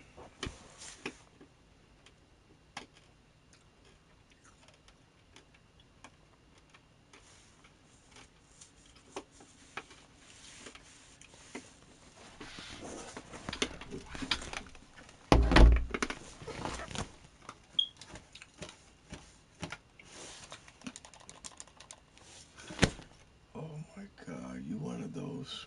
A: Oh my God, you one of those.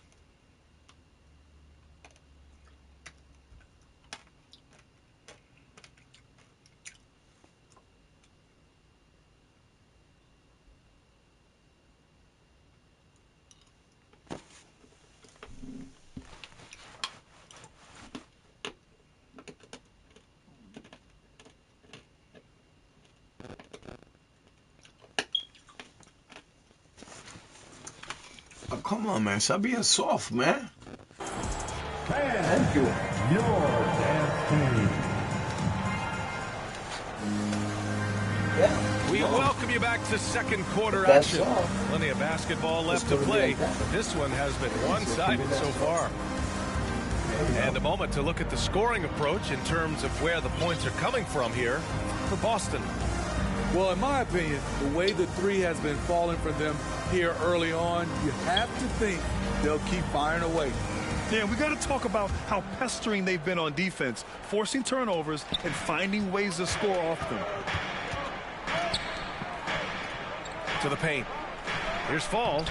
A: Oh, come on, man. Stop being soft, man.
N: Thank you. Your dance team.
Q: We welcome you back to second quarter action. Plenty of basketball left to play, but this one has been one-sided so far. And a moment to look at the scoring approach in terms of where the points are coming from here for Boston.
H: Well, in my opinion, the way the three has been falling for them here early on, you have to think they'll keep firing away.
R: Yeah, we got to talk about how pestering they've been on defense, forcing turnovers and finding ways to score off them.
Q: To the paint. Here's Fall.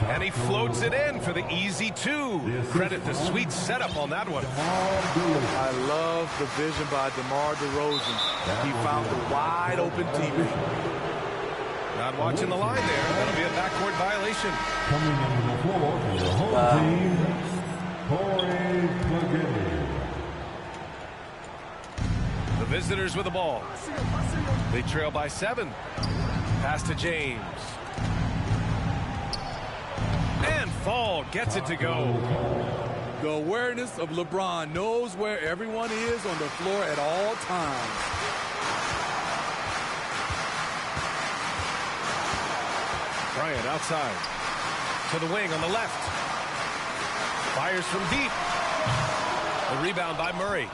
Q: And he floats it in for the easy 2. Credit the sweet setup on that one.
H: I love the vision by DeMar DeRozan. He found the wide open teammate.
Q: Not watching the line there. That'll be a backcourt violation.
N: Coming into the floor for the home team, Corey Maggette.
Q: The visitors with the ball. They trail by 7. Pass to James. And Fall gets it to go.
H: The awareness of LeBron knows where everyone is on the floor at all times.
Q: Bryant outside. To the wing on the left. Fires from deep. A rebound by Murray.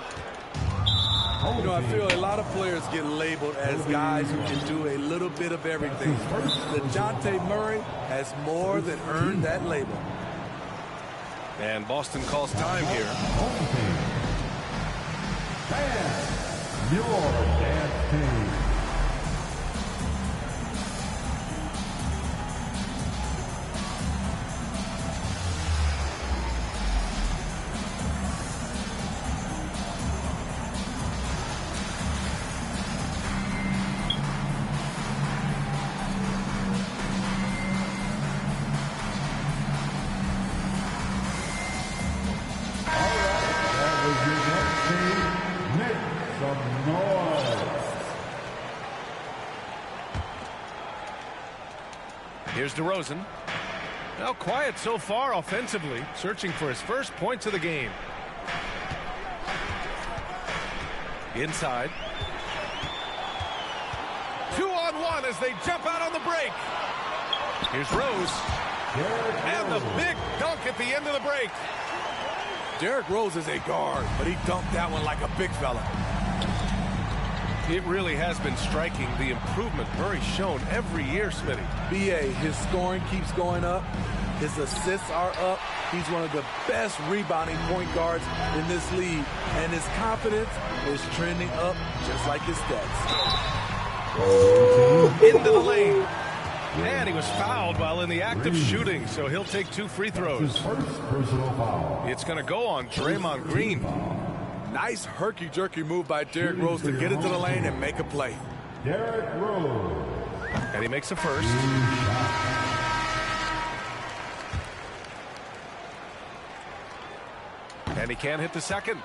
H: You know, I feel a lot of players get labeled as guys who can do a little bit of everything. DeJounte Murray has more than earned that label.
Q: And Boston calls time here.
N: Your dance team.
Q: Here's DeRozan. Now quiet so far offensively, searching for his first points of the game. Inside. 2-on-1 as they jump out on the break. Here's Rose. And the big dunk at the end of the break.
H: Derrick Rose is a guard, but he dunked that one like a big fella.
Q: It really has been striking, the improvement Murray's shown every year, Smitty.
H: BA, his scoring keeps going up. His assists are up. He's one of the best rebounding point guards in this league. And his confidence is trending up just like his stats.
Q: Into the lane. And he was fouled while in the act of shooting, so he'll take 2 free throws. It's going to go on Draymond Green.
H: Nice herky-jerky move by Derrick Rose to get into the lane and make a play.
N: Derrick Rose.
Q: And he makes a first. And he can't hit the second.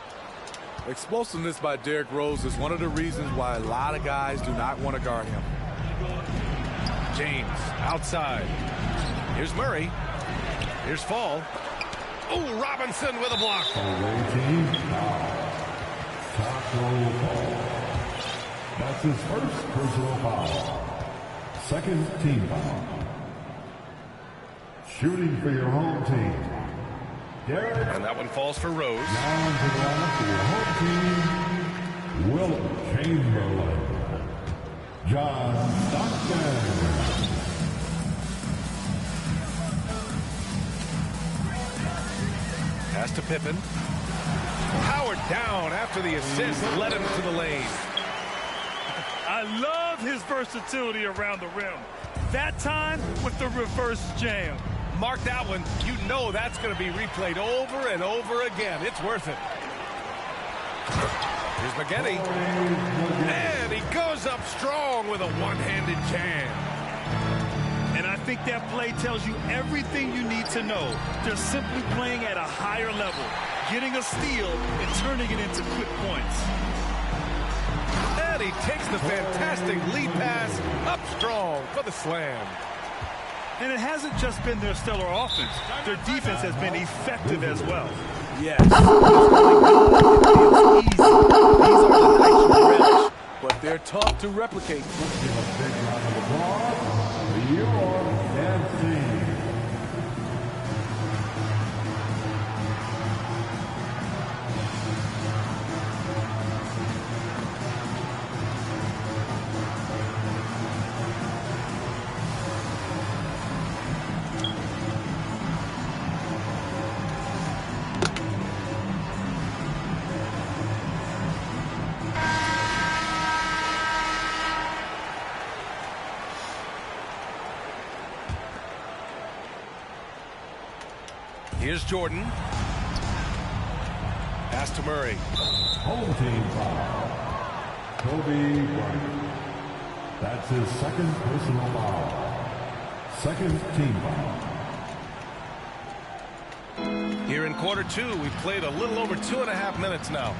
H: Explosiveness by Derrick Rose is one of the reasons why a lot of guys do not want to guard him.
Q: James outside. Here's Murray. Here's Fall. Oh, Robinson with a block.
N: That's his first personal foul. Second team foul. Shooting for your home team. Derrick.
Q: And that one falls for Rose.
N: Now into the lineup for your home team, Wilt Chamberlain. John Stockton.
Q: Pass to Pippen. Howard down after the assist led him to the lane.
R: I love his versatility around the rim. That time with the reverse jam.
Q: Mark that one. You know that's going to be replayed over and over again. It's worth it. Here's Maggette. And he goes up strong with a one-handed jam.
R: And I think that play tells you everything you need to know. They're simply playing at a higher level, getting a steal and turning it into quick points.
Q: And he takes the fantastic lead pass up strong for the slam.
R: And it hasn't just been their stellar offense. Their defense has been effective as well.
H: Yes. These are the nights you relish, but they're tough to replicate.
N: Your dancing.
Q: Here's Jordan. Pass to Murray.
N: Home team foul. Kobe Bryant. That's his second personal foul. Second team foul.
Q: Here in quarter two, we've played a little over 2.5 minutes now.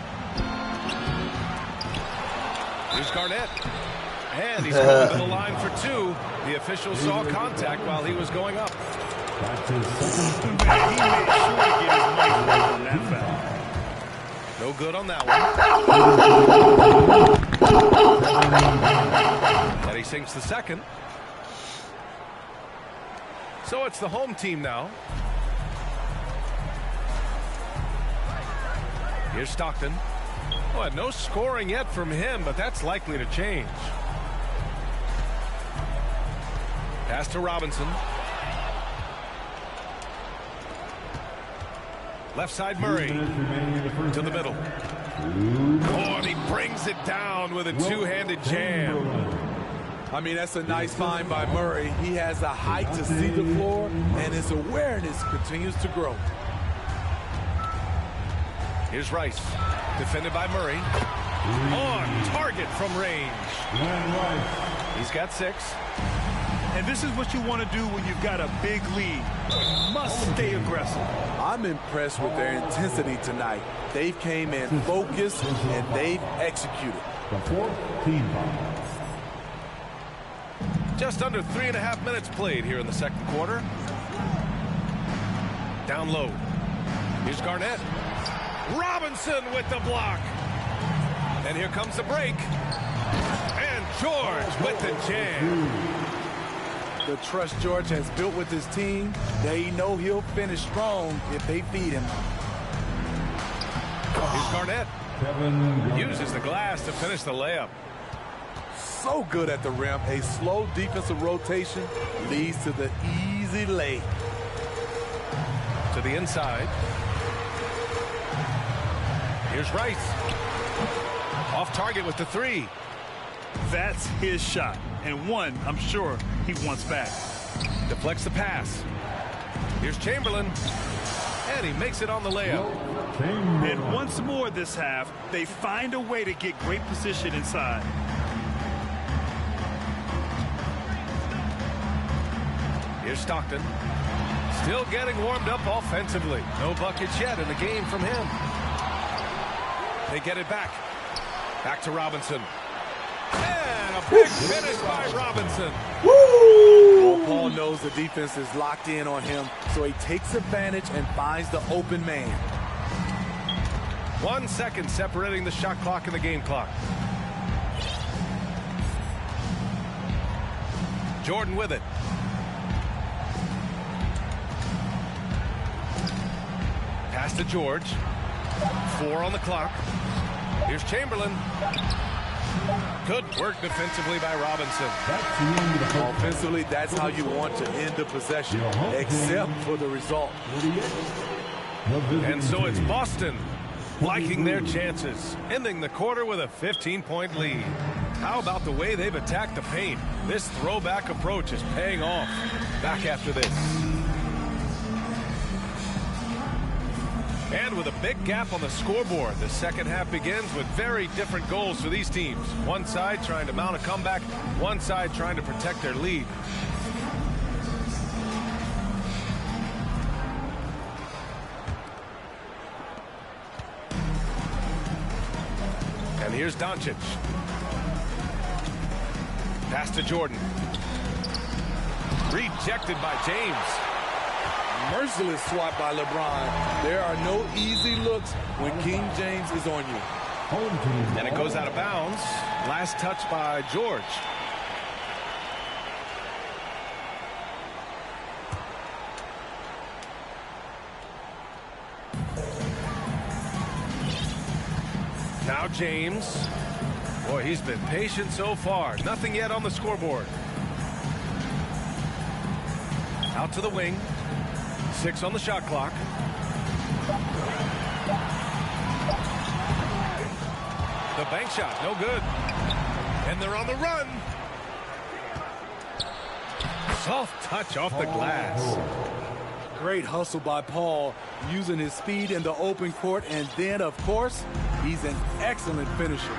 Q: Here's Garnett. And he's going to the line for two. The official saw contact while he was going up.
N: That's his second.
R: He made sure to get his money back on that foul.
Q: No good on that one. And he sinks the second. So it's the home team now. Here's Stockton. Well, no scoring yet from him, but that's likely to change. Pass to Robinson. Left side Murray to the middle. Oh, and he brings it down with a two-handed jam.
H: I mean, that's a nice find by Murray. He has the height to see the floor, and his awareness continues to grow.
Q: Here's Rice, defended by Murray. On target from range. He's got 6.
R: And this is what you want to do when you've got a big lead. You must stay aggressive.
H: I'm impressed with their intensity tonight. They've came in focused and they've executed.
N: The fourth team foul.
Q: Just under 3.5 minutes played here in the second quarter. Down low. Here's Garnett. Robinson with the block. And here comes the break. And George with the jam.
H: The trust George has built with his team, they know he'll finish strong if they feed him.
Q: Here's Garnett. Uses the glass to finish the layup.
H: So good at the rim. A slow defensive rotation leads to the easy lay.
Q: To the inside. Here's Rice. Off target with the 3.
R: That's his shot. And one, I'm sure, he wants back.
Q: Deflects the pass. Here's Chamberlain. And he makes it on the layup.
R: And once more this half, they find a way to get great position inside.
Q: Here's Stockton. Still getting warmed up offensively. No buckets yet in the game from him. They get it back. Back to Robinson. And a big finish by Robinson.
H: Well, Paul knows the defense is locked in on him, so he takes advantage and finds the open man.
Q: 1 second separating the shot clock and the game clock. Jordan with it. Pass to George. 4 on the clock. Here's Chamberlain. Good work defensively by Robinson.
H: Offensively, that's how you want to end the possession, except for the result.
Q: And so it's Boston liking their chances, ending the quarter with a 15-point lead. How about the way they've attacked the paint? This throwback approach is paying off. Back after this. And with a big gap on the scoreboard, the second half begins with very different goals for these teams. One side trying to mount a comeback, one side trying to protect their lead. And here's Doncic. Pass to Jordan. Rejected by James.
H: Merciless swat by LeBron. There are no easy looks when King James is on you.
Q: And it goes out of bounds. Last touch by George. Now James. Boy, he's been patient so far. Nothing yet on the scoreboard. Out to the wing. 6 on the shot clock. The bank shot, no good. And they're on the run. Soft touch off the glass.
H: Great hustle by Paul, using his speed in the open court, and then, of course, he's an excellent finisher.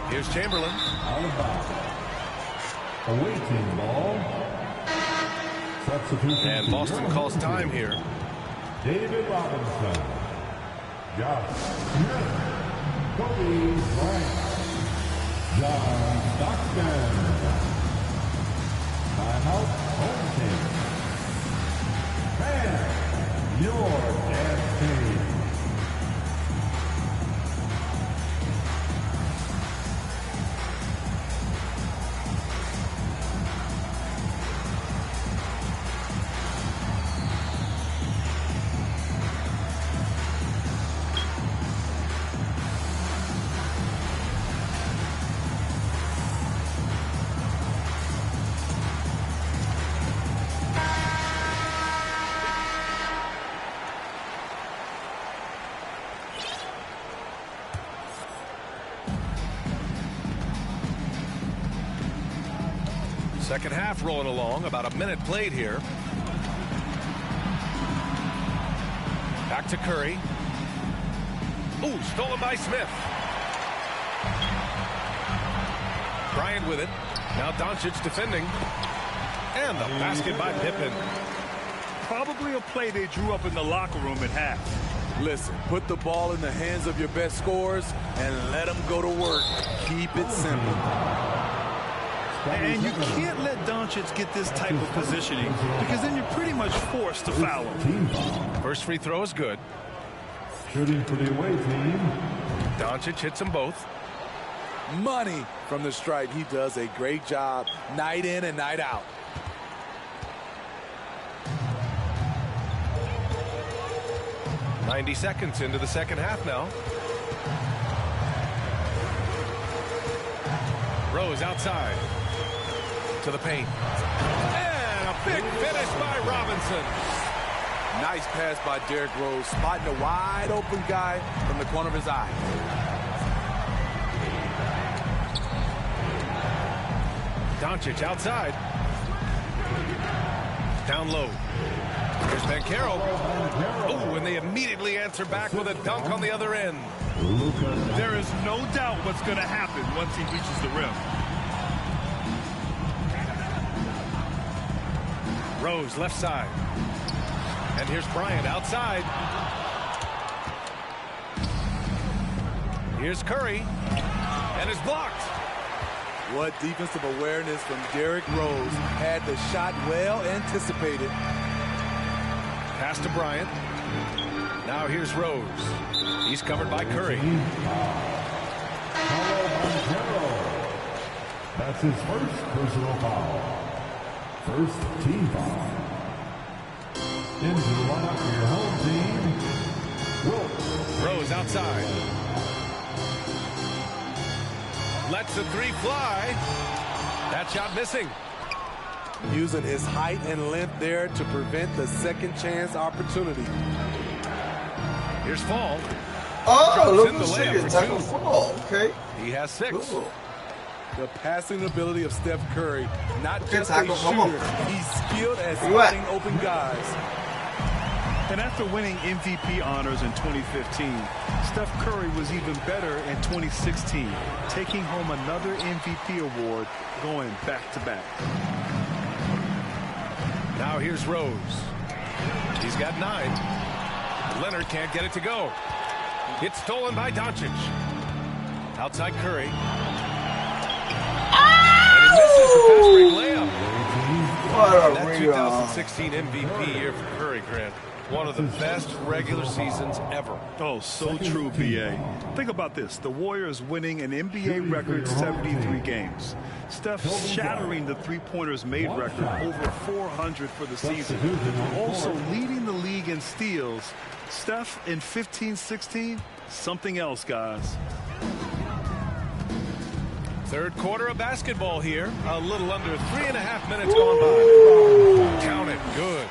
Q: Here's Chamberlain.
N: Out of bounds. Awaiting ball. Substitution.
Q: And Boston calls time here.
N: David Robinson. Josh Smith. Kobe Bryant. John Stockton. Timeout, home team. Man, your dance team.
Q: Second half rolling along, about a minute played here. Back to Curry. Ooh, stolen by Smith. Bryant with it. Now Doncic defending. And the basket by Pippen.
R: Probably a play they drew up in the locker room at half.
H: Listen, put the ball in the hands of your best scorers and let them go to work. Keep it simple.
R: And you can't let Doncic get this type of positioning because then you're pretty much forced to foul him.
Q: First free throw is good.
N: Shooting for the away team.
Q: Doncic hits them both.
H: Money from the stripe. He does a great job night in and night out.
Q: .90 seconds into the second half now. Rose outside to the paint. And a big finish by Robinson.
H: Nice pass by Derrick Rose, spotting a wide open guy from the corner of his eye.
Q: Doncic outside. Down low. Here's Banchero. Oh, and they immediately answer back with a dunk on the other end.
R: There is no doubt what's going to happen once he reaches the rim.
Q: Rose left side. And here's Bryant outside. Here's Curry. And it's blocked.
H: What defensive awareness from Derrick Rose. Had the shot well anticipated.
Q: Pass to Bryant. Now here's Rose. He's covered by Curry.
N: That's his first personal foul. First team foul. Into the lineup, your home team. Wilt.
Q: Rose outside. Lets the three fly. That shot missing.
H: Using his height and length there to prevent the second chance opportunity.
Q: Here's Fall.
A: Oh, look who's singing. Tackle Fall. Okay.
Q: He has 6.
A: Ooh.
H: The passing ability of Steph Curry. Not just a shooter. He's skilled at spotting open guys.
R: And after winning MVP honors in 2015, Steph Curry was even better in 2016, taking home another MVP award, going back-to-back.
Q: Now here's Rose. He's got 9. Leonard can't get it to go. It's stolen by Doncic. Outside Curry. And he misses the fast break layup. That 2016 MVP year for Curry, Grant. One of the best regular seasons ever.
R: Oh, so true, B.A. Think about this. The Warriors winning an NBA record 73 games. Steph shattering the three-pointers made record, over 400 for the season. Also leading the league in steals. Steph in 15-16, something else, guys.
Q: Third quarter of basketball here. A little under 3.5 minutes gone by. Count it. Good.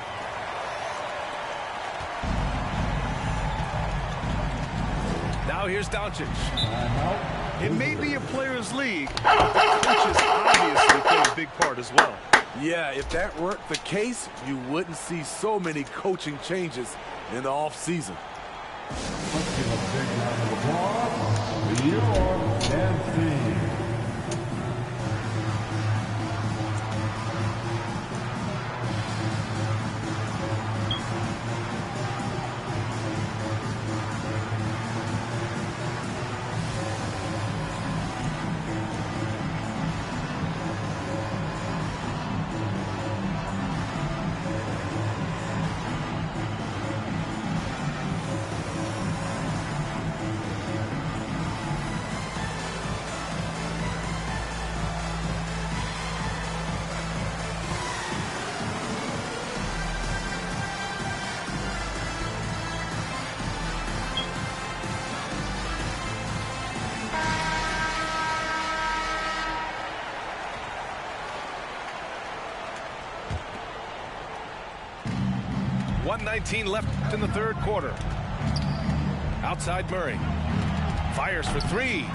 Q: Now here's Doncic.
R: It may be a player's league, but the coaches obviously play a big part as well.
H: Yeah, if that weren't the case, you wouldn't see so many coaching changes in the offseason.
N: Let's give a big round of applause. The York Dance Team.
Q: .19 left in the third quarter. Outside Murray. Fires for three.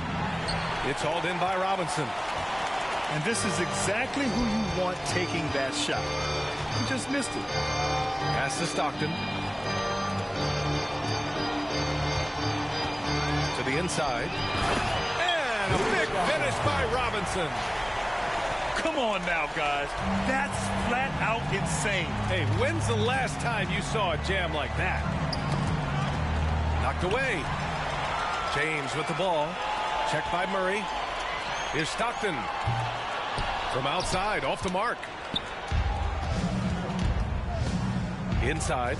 Q: It's hauled in by Robinson.
R: And this is exactly who you want taking that shot. He just missed it.
Q: Pass to Stockton. To the inside. And a big finish by Robinson.
R: Come on now, guys. That's flat out insane.
Q: Hey, when's the last time you saw a jam like that? Knocked away. James with the ball. Checked by Murray. Here's Stockton. From outside, off the mark. Inside.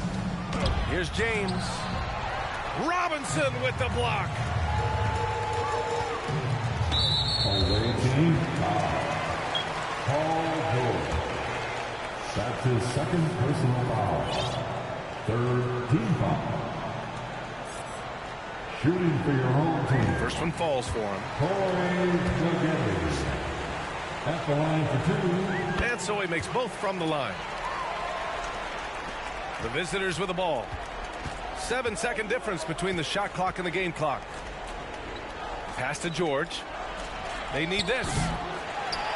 Q: Here's James. Robinson with the block.
N: Away team. Paul George. That's his second personal foul. Third team foul. Shooting for your home team.
Q: First one falls for him.
N: Corey Maggette. At the line for two.
Q: And so he makes both from the line. The visitors with the ball. 7-second difference between the shot clock and the game clock. Pass to George. They need this.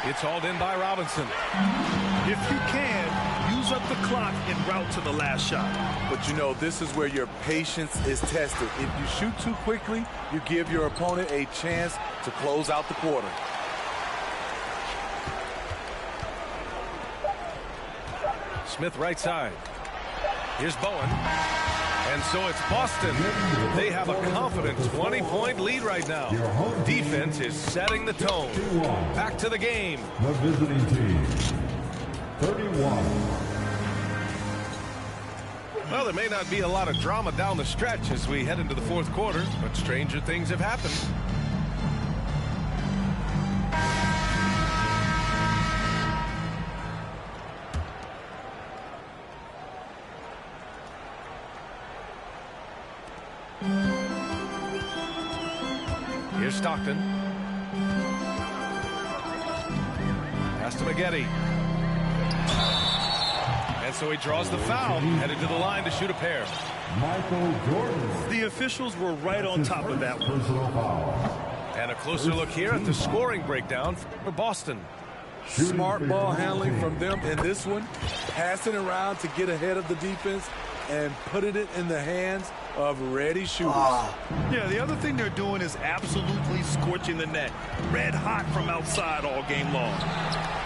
Q: It's hauled in by Robinson.
R: If you can, use up the clock en route to the last shot.
H: But you know, this is where your patience is tested. If you shoot too quickly, you give your opponent a chance to close out the quarter.
Q: Smith right side. Here's Bowen. And so it's Boston. They have a confident 20-point lead right now. Defense is setting the tone. Back to the game.
N: The visiting team, 31.
Q: Well, there may not be a lot of drama down the stretch as we head into the fourth quarter, but stranger things have happened. Here's Stockton. Pass to Maggette. And so he draws the foul, headed to the line to shoot a pair.
N: Michael Jordan.
R: The officials were right on top of that one.
N: Personal foul.
Q: And a closer look here at the scoring breakdown for Boston.
H: Smart ball handling from them in this one. Passing around to get ahead of the defense and putting it in the hands of ready shooters.
R: Yeah, the other thing they're doing is absolutely scorching the net. Red hot from outside all game long.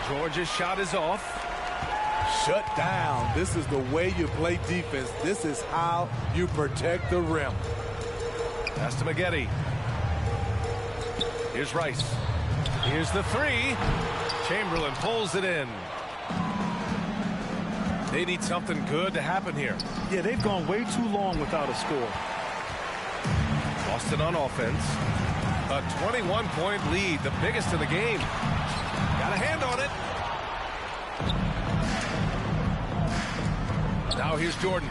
Q: George's shot is off.
H: Shut down. This is the way you play defense. This is how you protect the rim.
Q: Pass to Maggette. Here's Rice. Here's the three. Chamberlain pulls it in. They need something good to happen here.
R: Yeah, they've gone way too long without a score.
Q: Boston on offense. A 21-point lead, the biggest in the game. Got a hand on it. Now here's Jordan.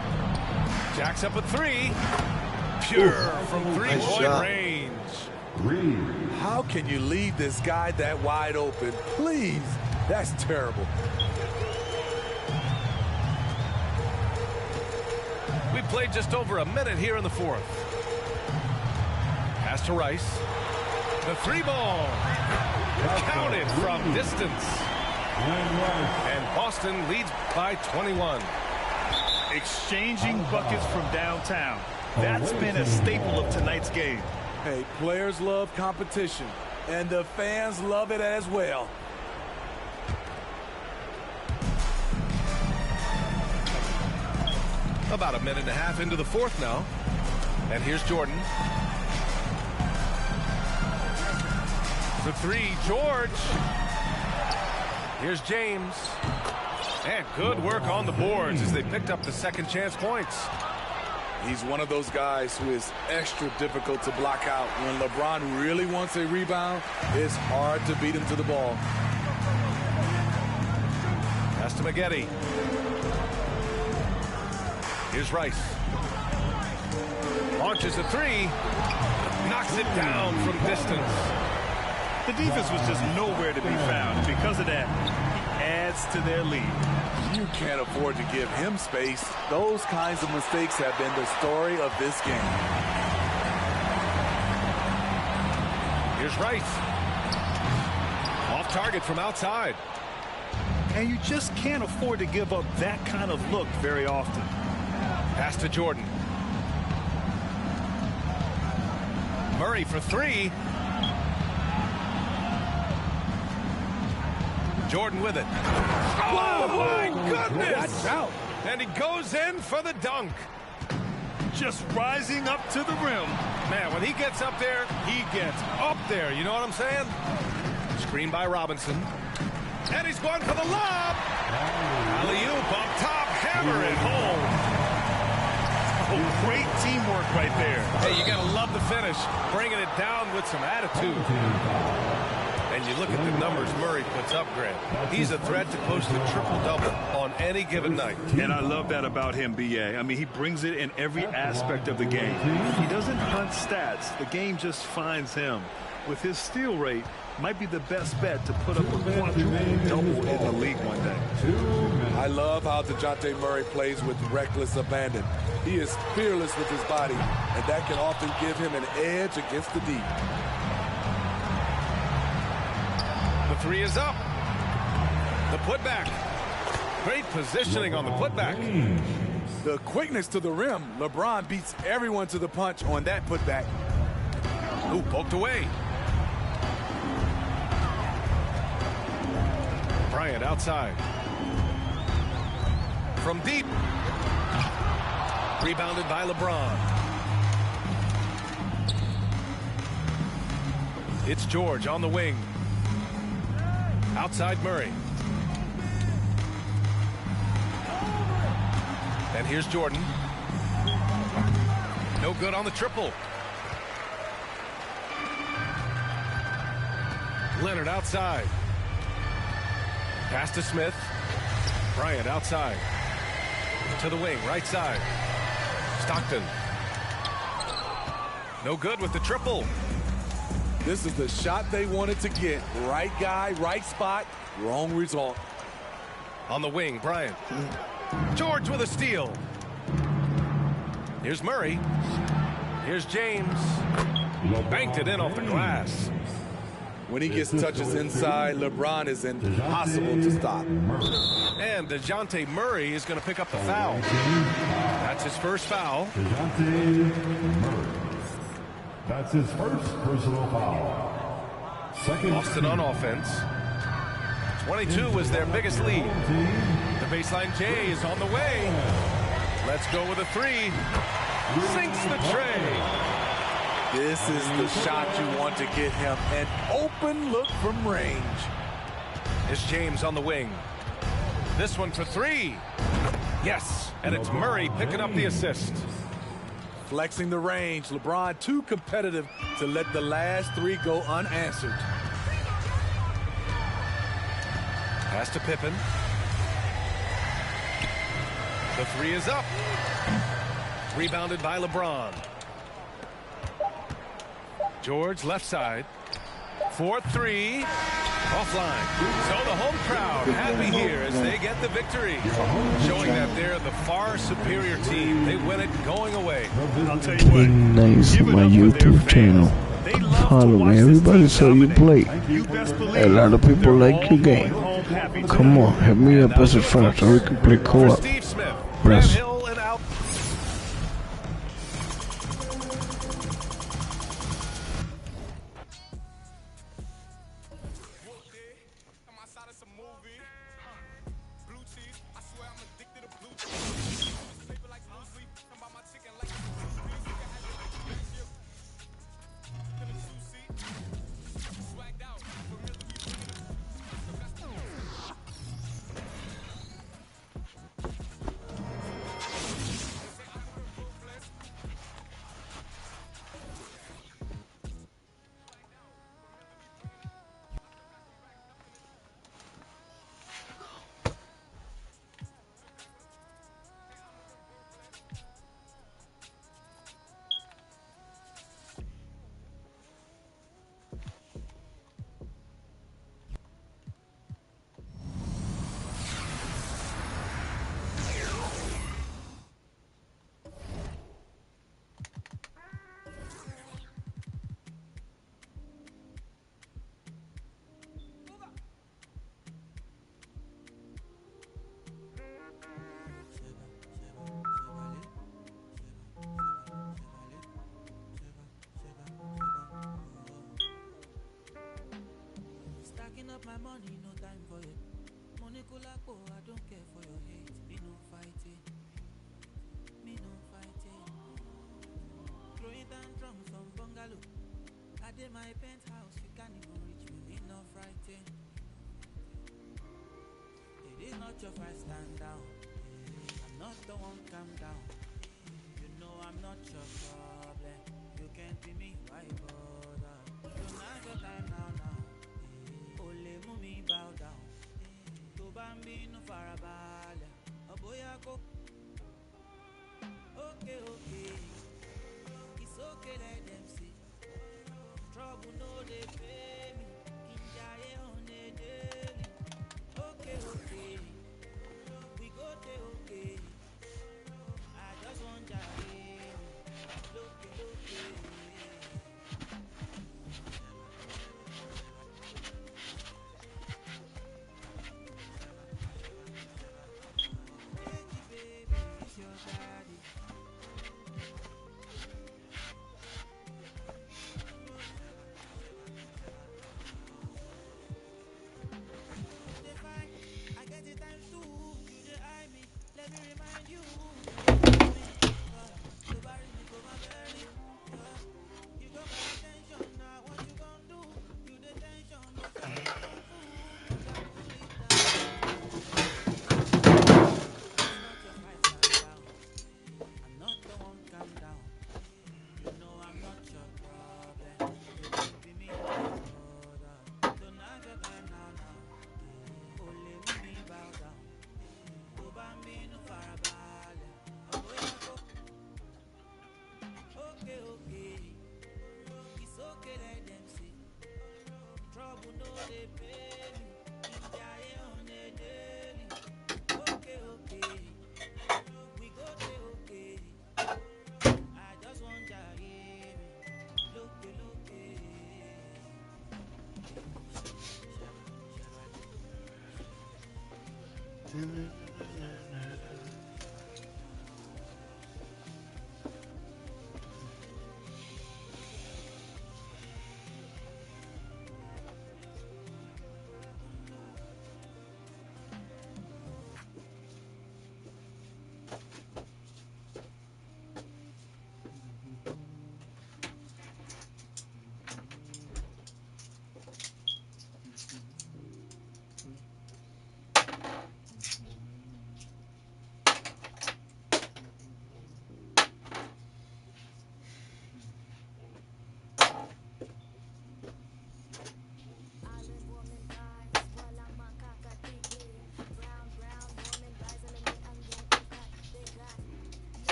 Q: Jacks up a three. Pure from three-point range.
H: How can you leave this guy that wide open? Please. That's terrible.
Q: We played just over a minute here in the fourth. Pass to Rice. The three ball. Counted from distance. And Boston leads by 21.
R: Exchanging buckets from downtown. That's been a staple of tonight's game.
H: Hey, players love competition, and the fans love it as well.
Q: About a minute and a half into the fourth now. And here's Jordan. The three, George. Here's James. And good work on the boards as they picked up the second chance points.
H: He's one of those guys who is extra difficult to block out. When LeBron really wants a rebound, it's hard to beat him to the ball.
Q: Pass to Maggette. Here's Rice. Launches a three. Knocks it down from distance.
R: The defense was just nowhere to be found. Because of that, he adds to their lead.
H: You can't afford to give him space. Those kinds of mistakes have been the story of this game.
Q: Here's Rice. Off target from outside.
R: And you just can't afford to give up that kind of look very often.
Q: Pass to Jordan. Murray for three. Jordan with it. Oh, my goodness!
R: Watch out.
Q: And he goes in for the dunk.
R: Just rising up to the rim.
Q: Man, when he gets up there, he gets up there. You know what I'm saying? Screen by Robinson. And he's going for the lob. Alley-oop up top. Hammer it home.
R: Oh, great teamwork right there.
Q: Hey, you got to love the finish. Bringing it down with some attitude. And you look at the numbers Murray puts up, Grant. He's a threat to post a triple-double on any given night.
R: And I love that about him, B.A. I mean, he brings it in every aspect of the game. He doesn't hunt stats. The game just finds him. With his steal rate, might be the best bet to put up a quadruple-double in the league one day.
H: I love how DeJounte Murray plays with reckless abandon. He is fearless with his body, and that can often give him an edge against the deep.
Q: The three is up. The putback. Great positioning on the putback.
H: The quickness to the rim. LeBron beats everyone to the punch on that putback.
Q: Ooh, poked away. Bryant outside. From deep. Rebounded by LeBron. It's George on the wing. Outside Murray. And here's Jordan. No good on the triple. Leonard outside. Pass to Smith. Bryant outside. To the wing, right side. Stockton. No good with the triple.
H: This is the shot they wanted to get. Right guy, right spot, wrong result.
Q: On the wing, Bryant. George with a steal. Here's Murray. Here's James. Banked it in off the glass.
H: When he gets touches inside, LeBron is impossible to stop.
Q: And DeJounte Murray is going to pick up the foul. That's his first foul.
N: DeJounte Murray. That's his first personal foul. Second.
Q: Boston on offense. 22 was their biggest lead. The baseline J is on the way. Let's go with a three. Sinks the tray.
H: This is the shot you want to get him. An open look from range.
Q: It's James on the wing. This one for three. Yes, and it's Murray picking up the assist.
H: Flexing the range. LeBron too competitive to let the last three go unanswered.
Q: Pass to Pippen. The three is up. Rebounded by LeBron. George left side. 4-3. Offline. So the home crowd happy here as they get the victory. Showing that they're the far superior team. They win it going away.
R: I'll tell you what.
S: Nice, my YouTube channel.
R: They love
S: Follow me, everybody, so you play. A lot of people like your game. Come on, hit me up as a friend so we can play co-op. Bless.
F: Stacking up my money, no time for it. Money kulapo, I don't care for your hate. Me no fighting. Me no fighting. Throwing tantrums from bungalow. I did my penthouse, you can't even reach me. Me no frightened. It is not your fight, stand down. I'm not the one, calm down. You know I'm not your problem. You can't be me, why bother? So now's your time now. Ole mumi bow down. To bambi no farabale. Oboya go. Okay, okay. It's okay, let them see. Trouble no they pay me. Injaye on the daily. Okay, okay. We go there, okay. I just want jaye. Look,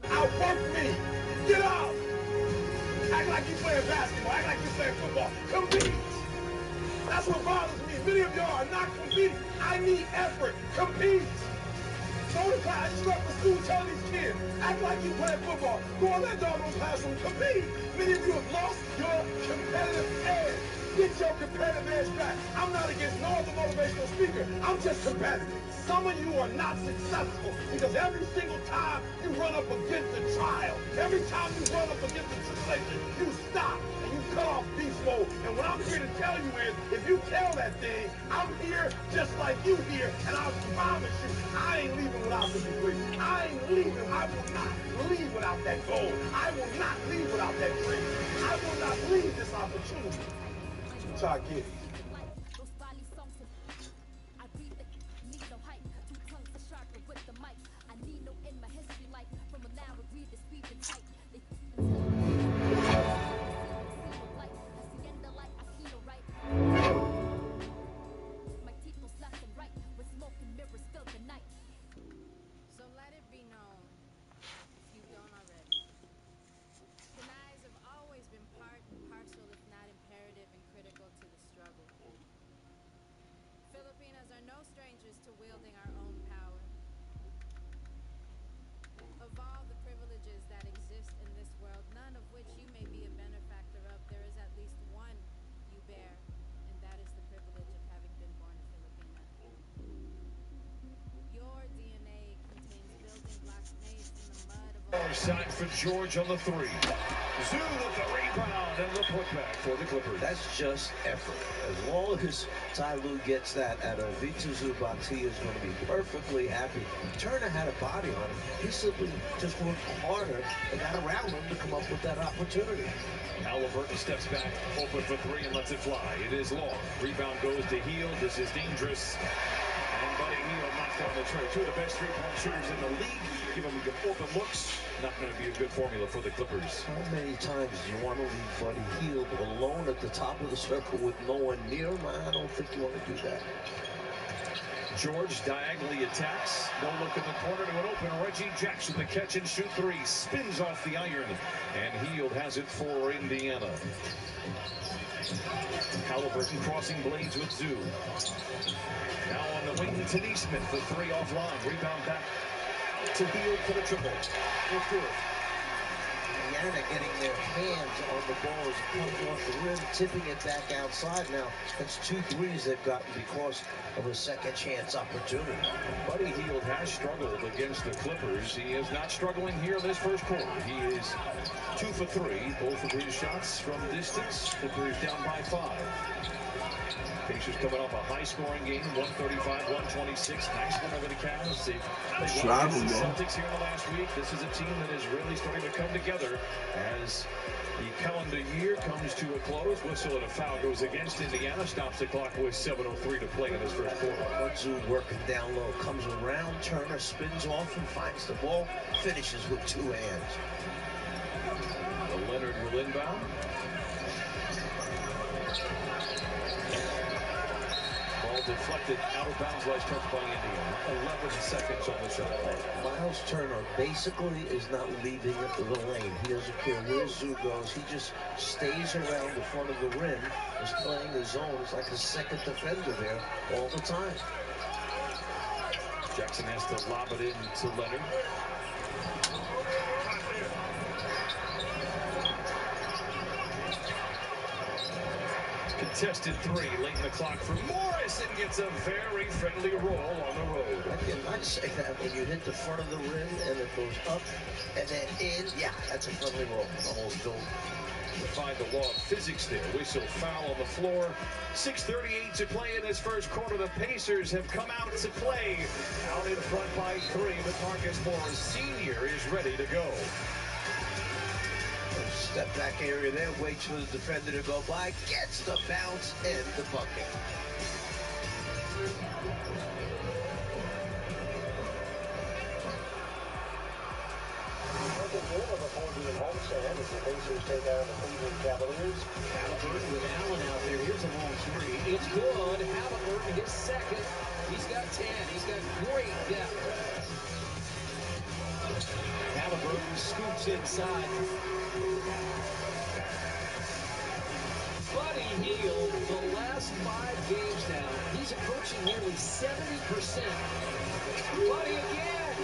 T: Outwork me. Get up. Act like you playing basketball. Act like you playing football. Compete. That's what bothers me. Many of y'all are not competing. I need effort. Compete. Go to class. You up for school. Tell these kids. Act like you playing football. Go in that doggone classroom. Compete. Many of you have lost your competitive edge. Get your competitive edge back. I'm not against no other motivational speaker. I'm just competitive. Some of you are not successful because every single time you run up against a trial, every time you run up against a tribulation, you stop and you cut off beast mode. And what I'm here to tell you is, if you tell that thing, I'm here just like you here, and I promise you, I ain't leaving without the degree. I ain't leaving. I will not leave without that goal. I will not leave without that dream. I will not leave this opportunity. So I get it.
J: So let it be known, if you don't already, Kanais have always been part and parcel, if not imperative and critical to the struggle. Filipinos are no strangers to wielding our own power. Of all the privileges that exist in this world, none of which you may be a benefactor of, there is at least one you bear, and that is the privilege of having been born a Filipina. Your DNA contains building blocks made from the mud of all...
Q: Side for George on the three. Zoo with the rebound and the putback for the Clippers.
U: That's just effort. As long as Ty Lue gets that out of Vita Zubac, he is going to be perfectly happy. Turner had a body on him. He simply just worked harder and got around him to come up with that opportunity.
Q: Halliburton steps back, open for three and lets it fly. It is long. Rebound goes to Hield. This is dangerous. And Buddy Hield knocks down the tray. Two of the best three-point shooters in the league. Give him open looks. Not going to be a good formula for the Clippers.
U: How many times do you want to leave Buddy Hield alone at the top of the circle with no one near him? I don't think you want to do that.
Q: George diagonally attacks. No look in the corner to an open Reggie Jackson. The catch and shoot three. Spins off the iron. And Hield has it for Indiana. Halliburton crossing blades with Zoo. Now on the wing to Neesmith. The three offline. Rebound back to Hield for the triple. Let's do it.
U: Indiana getting their hands on the ball as it comes off the rim, tipping it back outside now. That's 2 threes they've gotten because of a second chance opportunity.
Q: Buddy Hield has struggled against the Clippers. He is not struggling here in this first quarter. He is 2 for 3. Both of his shots from distance. Clippers down by 5. Pacers coming off a high-scoring game, 135-126. Nice win over the Cavs. They've won against the Celtics here in the last week. This is a team that is really starting to come together as the calendar year comes to a close. Whistle and a foul goes against Indiana. Stops the clock with 7:03 to play in this first quarter.
U: Zoo working down low, comes around, Turner spins off and finds the ball, finishes with 2 hands.
Q: Leonard will inbound. Ball deflected out of bounds, last touch by Indiana. 11 seconds on the shot clock.
U: Miles Turner basically is not leaving the lane. He doesn't care where Zoo goes. He just stays around the front of the rim, is playing his zone. It's like a second defender there all the time.
Q: Jackson has to lob it in to Leonard. Contested 3 late in the clock for Morrison. Gets a very friendly roll on the road.
U: I cannot say that when you hit the front of the rim and it goes up and then in. Yeah, that's a friendly roll. Almost goal.
B: Define the law of physics there. Whistle, foul on the floor. 6:38 to play in this first quarter. The Pacers have come out to play. Out in front by 3, but Marcus Morris Sr. is ready to go.
U: Step back area there, waits for the defender to go by, gets the bounce and the bucket.
V: Homestead as the Pacers take out the Cleveland Cavaliers.
F: Halliburton with Allen out there. Here's a long three. It's good. Halliburton, his second. He's got 10. He's got great depth. Halliburton scoops inside. Buddy Hield, the last 5 games now, he's approaching nearly 70%. Buddy again.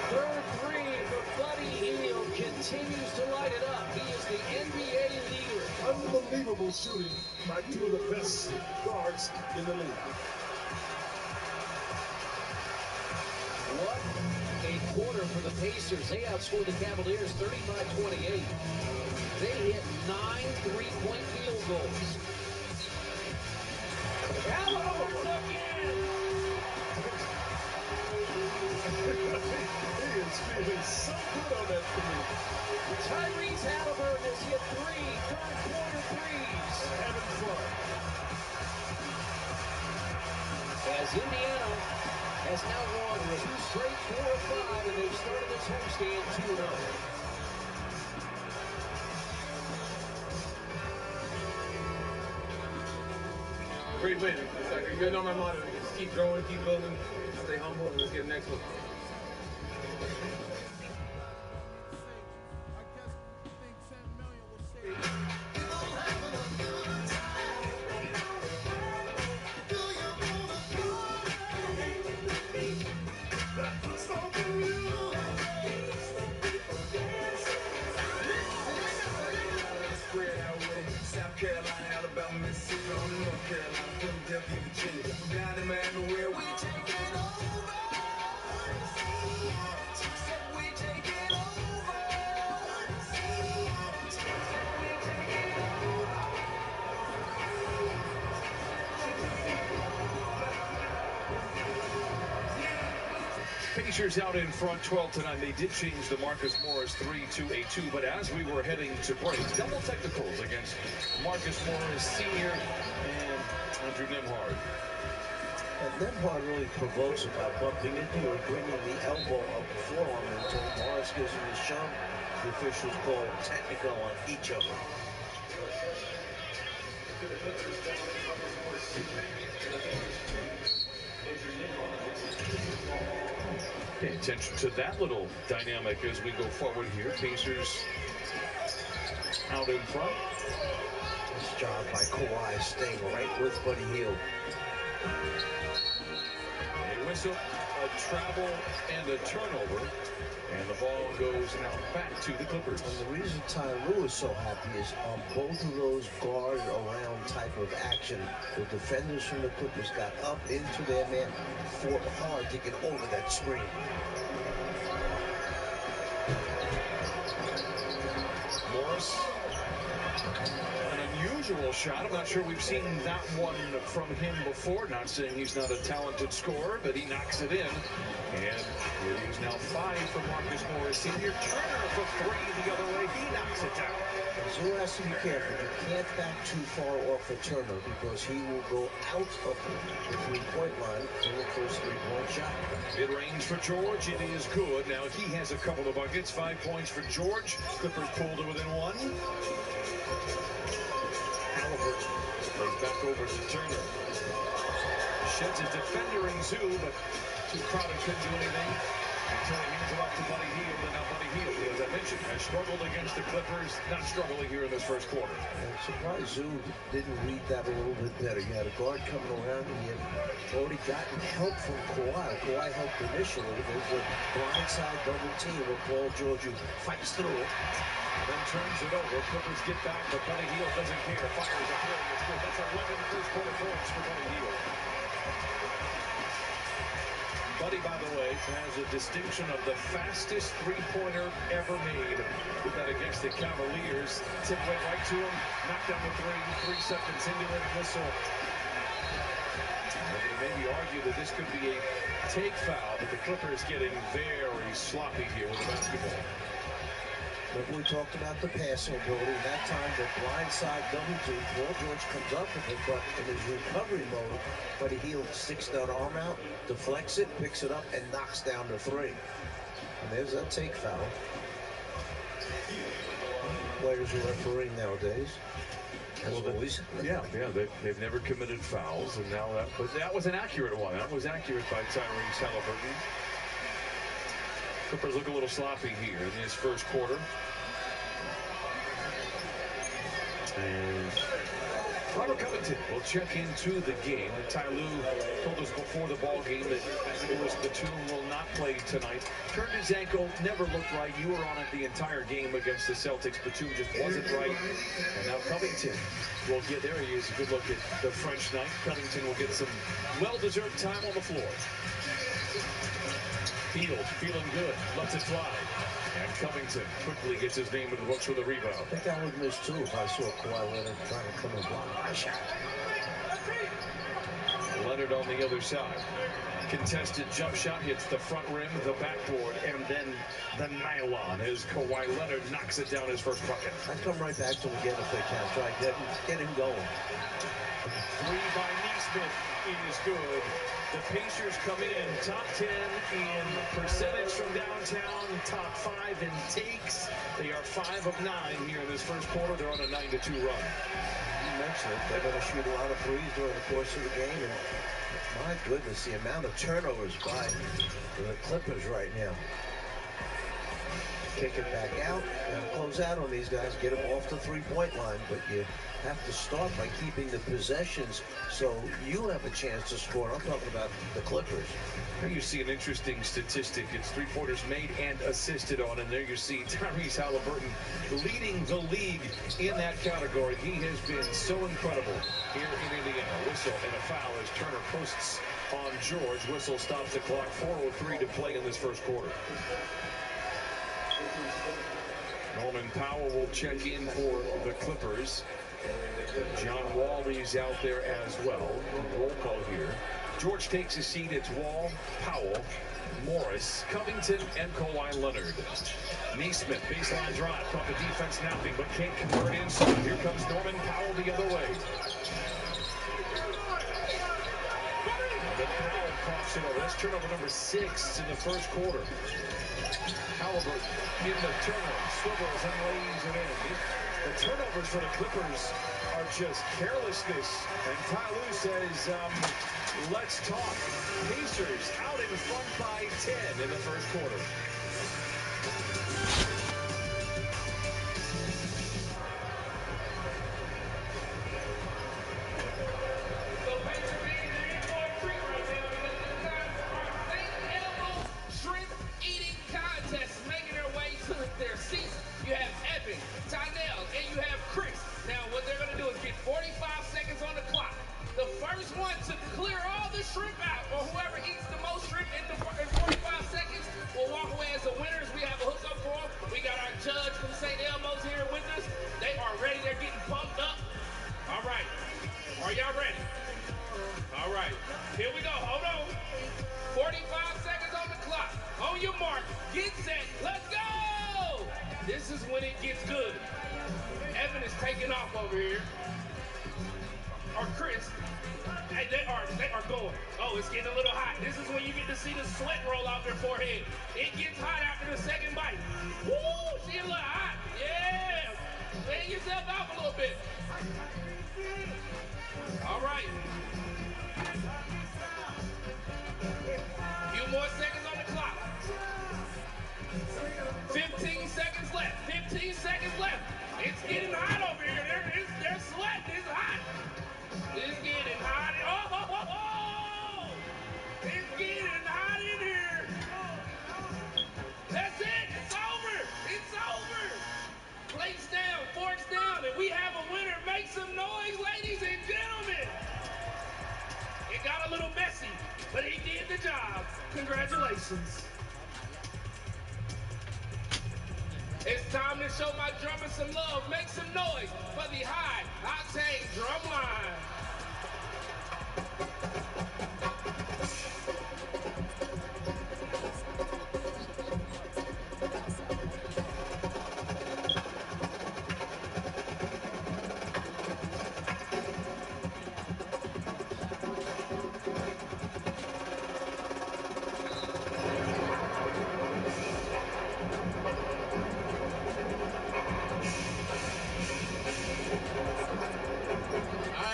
F: Third three for Buddy Hield, continues to light it up. He is the NBA leader.
T: Unbelievable shooting by 2 of the best guards in the league.
F: What a quarter for the Pacers. They outscored the Cavaliers 35-28. They hit 9 3-point field goals. Halliburton again!
T: He is feeling so good on that three.
F: Tyrese Halliburton has hit 3 third-quarter threes.
T: Having fun.
F: As Indiana has now won 2 straight 4 of 5, and they've started this homestand 2-0.
W: Great win. It's like, you know my motto. Just keep growing, keep building, stay humble, and let's get the next one.
E: South Carolina, Alabama, Mississippi, on to North Carolina, Philadelphia, Virginia. From down there, man, where we taking over. We taking
B: Pacers out in front 12-9. They did change the Marcus Morris 3 to a 2, but as we were heading to break, double technicals against Marcus Morris Sr. and Andrew Nembhard.
U: And Nembhard really provokes him by bumping into him, bringing the elbow up the forearm until Morris gives him his shove. The officials call technical on each of them.
B: Pay attention to that little dynamic as we go forward here. Pacers out in front.
U: Nice job by Kawhi, staying right with Buddy Hield.
B: A whistle, a travel, and a turnover. And the ball goes now back to the Clippers.
U: And the reason Ty Lue is so happy is on both of those guard-around type of action, the defenders from the Clippers got up into their man, fought hard to get over that screen.
B: Morris, an unusual shot. I'm not sure we've seen that one from him before. Not saying he's not a talented scorer, but he knocks it in. And it is now 5 for Marcus Morris Sr. Turner for 3 the other way. He knocks it down.
U: So has to be careful. You can't back too far off for Turner because he will go out of the 3-point line in the first 3-point shot.
B: It rains for George. It is good. Now he has a couple of buckets. 5 points for George. Clippers pulled to within 1. Halliburton plays back over to Turner. Sheds his defender in Zoo, but too crowded, couldn't do anything. Until he hands it off to Buddy Hield, and now Buddy Hield, as I mentioned, has struggled against the Clippers, not struggling here in this first quarter.
U: I'm surprised Zoo didn't read that a little bit better. You had a guard coming around, and you had already gotten help from Kawhi. Kawhi helped initially. There's a blindside double team with Paul George, who fights through it.
B: Then turns it over. Clippers get back, but Buddy Hield doesn't care. Fires a three. It's good. That's 11 first quarter points for Buddy Hield. Buddy, by the way, tonight has a distinction of the fastest three-pointer ever made. Did that against the Cavaliers. Tip went right to him, knocked down the three. 3 seconds into it, whistle. And you maybe argue that this could be a take foul, but the Clippers getting very sloppy here with the basketball.
C: But we talked about the passing ability. That time, the blind side double team. Paul George comes up with it, but in his recovery mode, Buddy Hield sticks that arm out, deflects it, picks it up, and knocks down the 3. And there's that take foul. Players are refereeing nowadays. As always.
B: Yeah, they've never committed fouls, and now that was an accurate one. That was accurate by Tyrese Halliburton. Clippers look a little sloppy here in this first quarter. And Robert Covington will check into the game. Ty Lue told us before the ball game that Nicholas Batum will not play tonight. Turned his ankle, never looked right. You were on it the entire game against the Celtics. Batum just wasn't right. And now Covington will get there. He is a good look at the French night. Covington will get some well-deserved time on the floor. Hield feeling good, lets it fly. And Covington quickly gets his name in the books with a rebound.
C: I think I would miss too if I saw Kawhi Leonard trying to come and block my shot.
B: Leonard on the other side. Contested jump shot hits the front rim, the backboard, and then the nylon as Kawhi Leonard knocks it down his first bucket.
C: I come right back to him again if they can. Try to get him going.
B: 3 by Nesmith is good. The Pacers come in top 10 in percentage from downtown, top 5 in takes. They are 5 of 9 here in this first quarter. They're on a 9-2 run.
C: You mentioned it. They're going to shoot a lot of threes during the course of the game. And my goodness, the amount of turnovers by the Clippers right now. Kick it back out and close out on these guys, get them off the three-point line, but you have to start by keeping the possessions so you have a chance to score. I'm talking about the Clippers.
B: Here you see an interesting statistic. It's three-pointers made and assisted on, and there you see Tyrese Halliburton leading the league in that category. He has been so incredible here in Indiana. Whistle and a foul as Turner posts on George. Whistle stops the clock. 4:03 to play in this first quarter. Norman Powell will check in for the Clippers. John Wall is out there as well. Roll call here. George takes his seat. It's Wall, Powell, Morris, Covington, and Kawhi Leonard. Nesmith, baseline drive, caught the defense napping, but can't convert inside. Here comes Norman Powell the other way. Then Powell coughs it over. That's turnover number 6 in the first quarter. Halliburton in the turnover, swivels and lays it in. The turnovers for the Clippers are just carelessness. And Ty Lue says, let's talk. Pacers out in front by 10 in the first quarter.
K: Their seats. You have Evan, Tynell, and you have Chris. Now, what they're going to do is get 45 seconds on the clock. The first one to clear all the shrimp out, or whoever eats the most shrimp in 45 seconds, will walk away as the winners. We have a hookup for them. We got our judge from St. Elmo's here with us. They are ready. They're getting pumped up. All right. Are y'all ready? All right. Here we go. Hold on. 45 seconds on the clock. On your mark. Get set. Let's go. This is when it gets good. Evan is taking off over here. Or Chris. Hey, they are going. Oh, it's getting a little hot. This is when you get to see the sweat roll off their forehead. It gets hot after the second bite. Woo! She a little hot. Yeah. Clean yourself off a little bit. All right. Few more seconds on the clock. 15 seconds left. 15 seconds left. It's getting hot over here. They're sweating. It's hot. It's getting hot. Oh! It's getting hot in here. That's it. It's over. It's over. Plates down. Forks down. And we have a winner. Make some noise, ladies and gentlemen. It got a little messy, but he did the job.
W: Congratulations.
K: It's time to show my drummers some love. Make some noise for the High Octane Drum Line.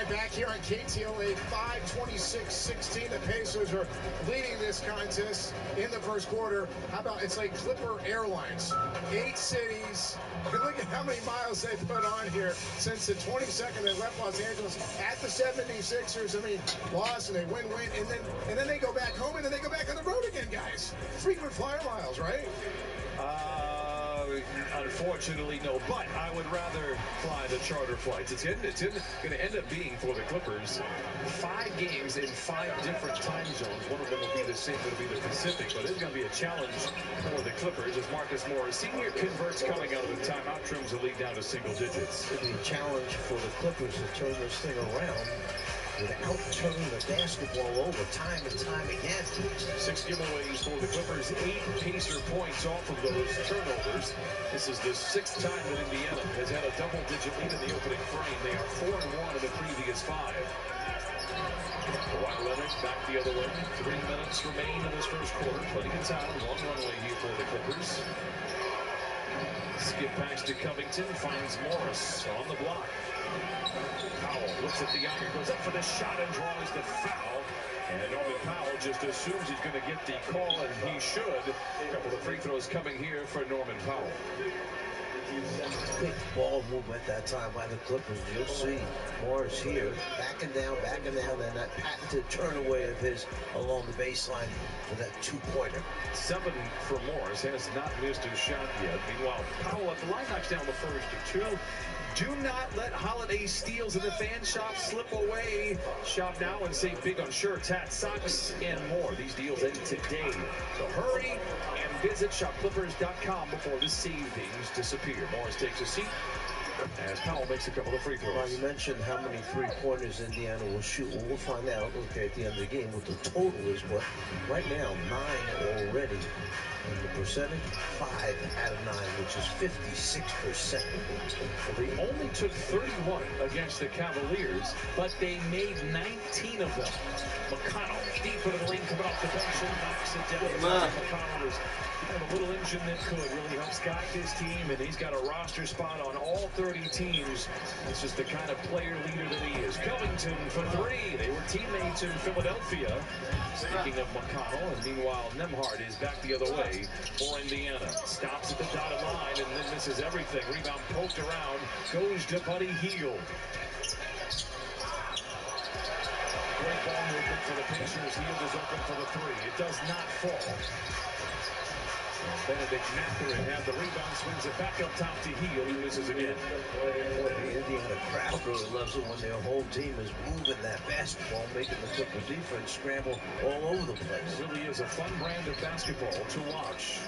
D: Back here on KTLA 5:26-16. The Pacers are leading this contest in the first quarter. How about, it's like Clipper Airlines. 8 cities. You look at how many miles they put on here since the 22nd they left Los Angeles at the 76ers. I mean, lost and they win, and then they go back home and then they go back on the road again, guys. Frequent flyer miles, right?
B: Unfortunately, no. But I would rather fly the charter flights. It's going to end up being for the Clippers 5 games in 5 different time zones. One of them will be the same. It'll be the Pacific. But it's going to be a challenge for the Clippers as Marcus Morris Sr. converts coming out of the timeout, trims the lead down to single digits.
C: It'll be a challenge for the Clippers to turn this thing around without turning the basketball over time and time again.
B: 6 giveaways for the Clippers, 8 Pacer points off of those turnovers. This is the 6th time that Indiana has had a double-digit lead in the opening frame. They are 4-1 in the previous 5. Kawhi Leonard back the other way. 3 minutes remain in this first quarter. Plenty of time, long runway here for the Clippers. Skip packs to Covington, finds Morris on the block. Powell looks at the iron, goes up for the shot and draws the foul. And Norman Powell just assumes he's going to get the call, and he should. A couple of free throws coming here for Norman Powell.
C: Quick ball movement that time by the Clippers. You'll see Morris here backing down, and that patented turn away of his along the baseline with that 2-pointer.
B: 7 for Morris, has not missed a shot yet. Meanwhile, Powell at the line knocks down the first 2. Do not let holiday steals in the fan shop slip away. Shop now and save big on shirts, hats, socks, and more. These deals end today. So hurry and visit shopclippers.com before the savings disappear. Morris takes a seat as Powell makes a couple of free throws.
C: Well, you mentioned how many 3-pointers Indiana will shoot. Well, we'll find out, okay, at the end of the game what the total is. But right now, 9 already. And the percentage, 5 out of 9, which is 56%.
B: Well, they only took 31 against the Cavaliers, but they made 19 of them. McConnell, deep into the lane, coming off the bench and knocks it down. McConnell is a little engine that could really help guide his team, and he's got a roster spot on all 30 teams. This is the kind of player leader that he is. Covington for 3. They were teammates in Philadelphia. Speaking of McConnell, and meanwhile Nembhard is back the other way for Indiana. Stops at the dotted line and then misses everything. Rebound poked around, goes to Buddy Hield. Great ball movement for the Pacers. Hield is open for the 3. It does not fall. Benedict Mathurin had the rebound, swings it back up top to Hield, who misses again.
C: The Indiana crowd really loves it when their whole team is moving that basketball, making the Clipper defense scramble all over the place.
B: It really is a fun brand of basketball to watch.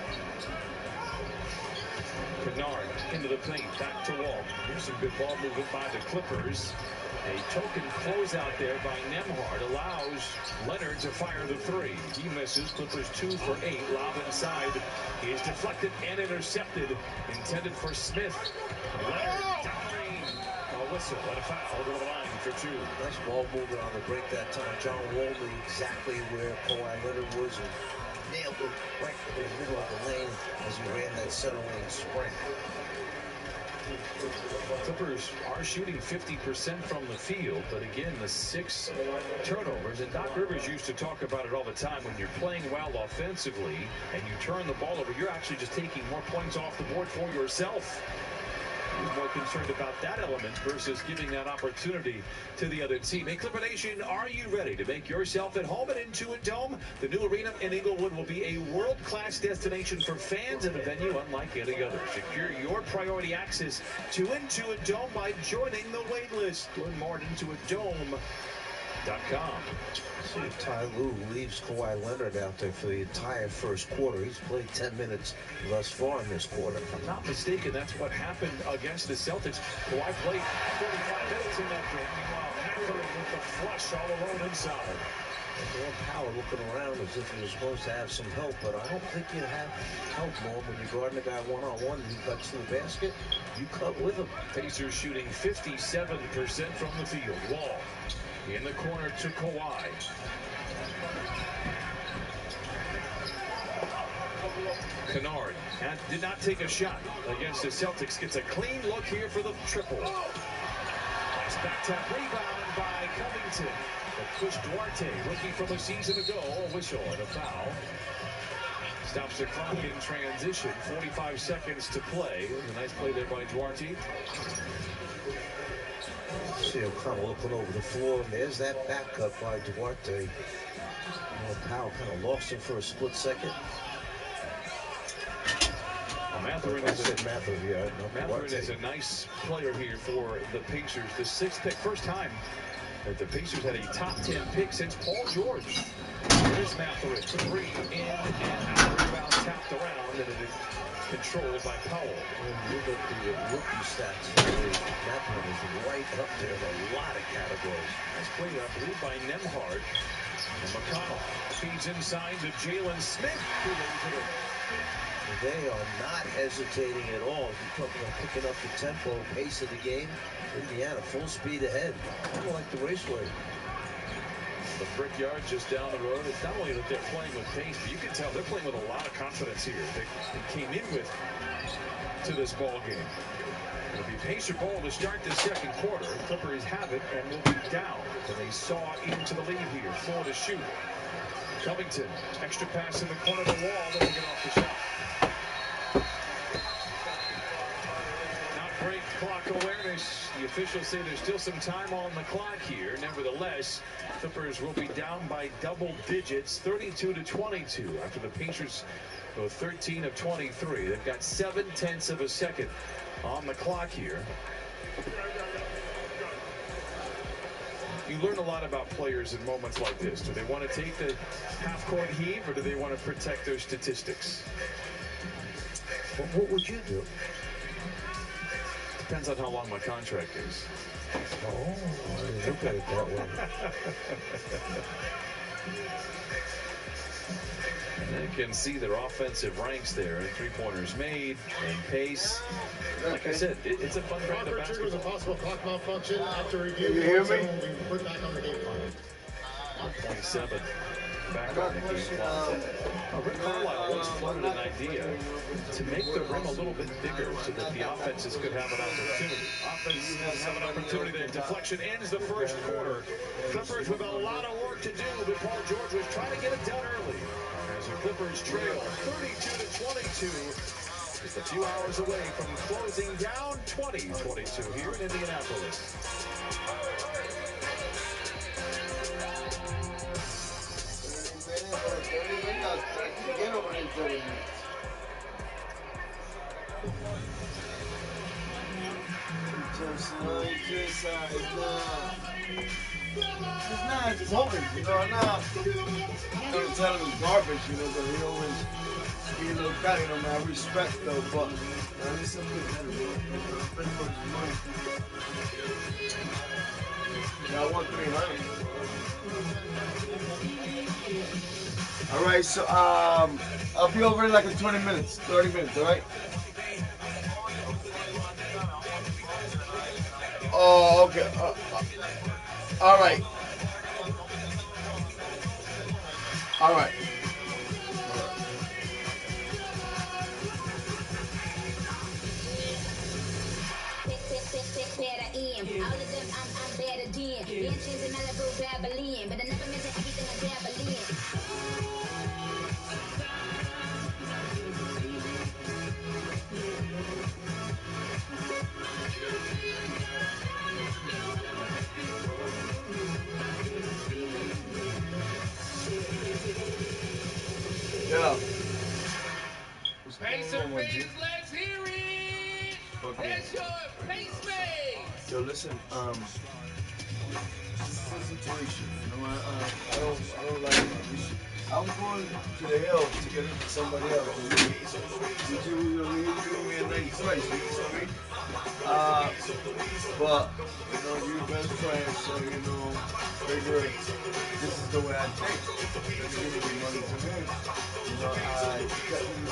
B: Kennard into the paint, back to Walt. Here's some good ball movement by the Clippers. A token closeout there by Nembhard allows Leonard to fire the 3. He misses. Clippers 2 for 8. Lob inside. He is deflected and intercepted. Intended for Smith. Leonard down. A whistle and a foul. Over the line for 2.
C: Nice ball movement on the break that time. John Wall knew exactly where Kawhi Leonard was and nailed it right in the middle of the lane as he ran that center lane sprint.
B: Clippers are shooting 50% from the field, but again, the 6 turnovers. And Doc Rivers used to talk about it all the time. When you're playing well offensively and you turn the ball over, you're actually just taking more points off the board for yourself. He's more concerned about that element versus giving that opportunity to the other team. Hey, Clipper Nation, are you ready to make yourself at home at Intuit Dome? The new arena in Inglewood will be a world-class destination for fans and a venue unlike any other. Secure your priority access to Intuit Dome by joining the wait list. Learn more at intuitdome.com. NBA.com.
C: See if Ty Lue leaves Kawhi Leonard out there for the entire first quarter. He's played 10 minutes thus far in this quarter.
B: If I'm not mistaken, that's what happened against the Celtics. Kawhi played 45 minutes in that game. Meanwhile, Mathurin with the flush all alone inside.
C: Norm Powell looking around as if he was supposed to have some help, but I don't think you have help, Norm, when you're guarding a guy one-on-one and he cuts to the basket. You cut with him.
B: Pacers shooting 57% from the field. Wall in the corner to Kawhi. Kennard did not take a shot against the Celtics. Gets a clean look here for the triple. Nice back tap rebound by Covington. But Chris Duarte, rookie from a season ago, a whistle and a foul. Stops the clock in transition. 45 seconds to play. A nice play there by Duarte.
C: See O'Connell looking over the floor, and there's that back cut by Duarte. Powell kind of lost him for a split second.
B: Mathurin is a nice player here for the Pacers. The 6th pick, first time that the Pacers had a top 10 pick since Paul George. Here's Mathurin, 3 in and out. Rebound tapped around, and it is controlled by Powell.
C: When you look at the rookie stats, Mathurin is right up there in a lot of categories.
B: Nice play, I believe, by Nembhard. And McConnell feeds inside to Jalen Smith, who lays it in.
C: They are not hesitating at all. You're talking about picking up the tempo, pace of the game. Indiana full speed ahead. Kind of like the Raceway.
B: The Brickyard just down the road. It's not only that they're playing with pace, but you can tell they're playing with a lot of confidence here. They came in with to this ball game. It'll be Pacer ball to start the second quarter. Clippers have it and will be down. And they saw into the lead here. 4 to shoot. Covington, extra pass in the corner of the wall. Then we get off the shot. Break clock awareness. The officials say there's still some time on the clock here. Nevertheless, Clippers will be down by double digits, 32-22, after the Pacers go 13 of 23. They've got 0.7 of a second on the clock here. You learn a lot about players in moments like this. Do they want to take the half-court heave, or do they want to protect their statistics?
C: What would you do?
B: Depends on how long my contract is.
C: Oh, I didn't look at it that way.
B: And you can see their offensive ranks there, and 3-pointers made, and pace. Like I said, it's a fun brand of basketball.
D: Triggers a possible clock malfunction after review.
A: Can you hear me?
D: Put back on the game clock.
B: 1.7 back on the game clock. Rick Carlisle once floated an idea to make the rim a little bit bigger so that the offenses could have an opportunity. Offenses have an opportunity there. Deflection ends the first quarter. Clippers with a lot of work to do, but Paul George was trying to get it done early. As the Clippers trail 32-22, just a few hours away from closing down 20-22 here in Indianapolis.
A: Get over in 30 minutes. It's just holding, you know, now. I'm gonna tell him it's garbage, you know, but he always be a little guy, you know, man. I respect though, but there's something better, you know. Spend for his money. Yeah, I want 300. All right, so I'll be over in like in 20 minutes, 30 minutes, all right? Oh, okay. All right. All right.
L: All of them, I'm better than. Mansions in Malibu, Babylon, but I never meant everything I dabble in.
A: Yeah.
K: Pacer fans, let's hear it.
A: Okay.
K: That's your pace man.
A: Yo, listen, this is situation. You know, I don't like it. I was going to the hills to get it for somebody else. He's doing me a nice price. But you know, you're best friends, so you know, figure this is the way I think. Let's give me money to me. You know,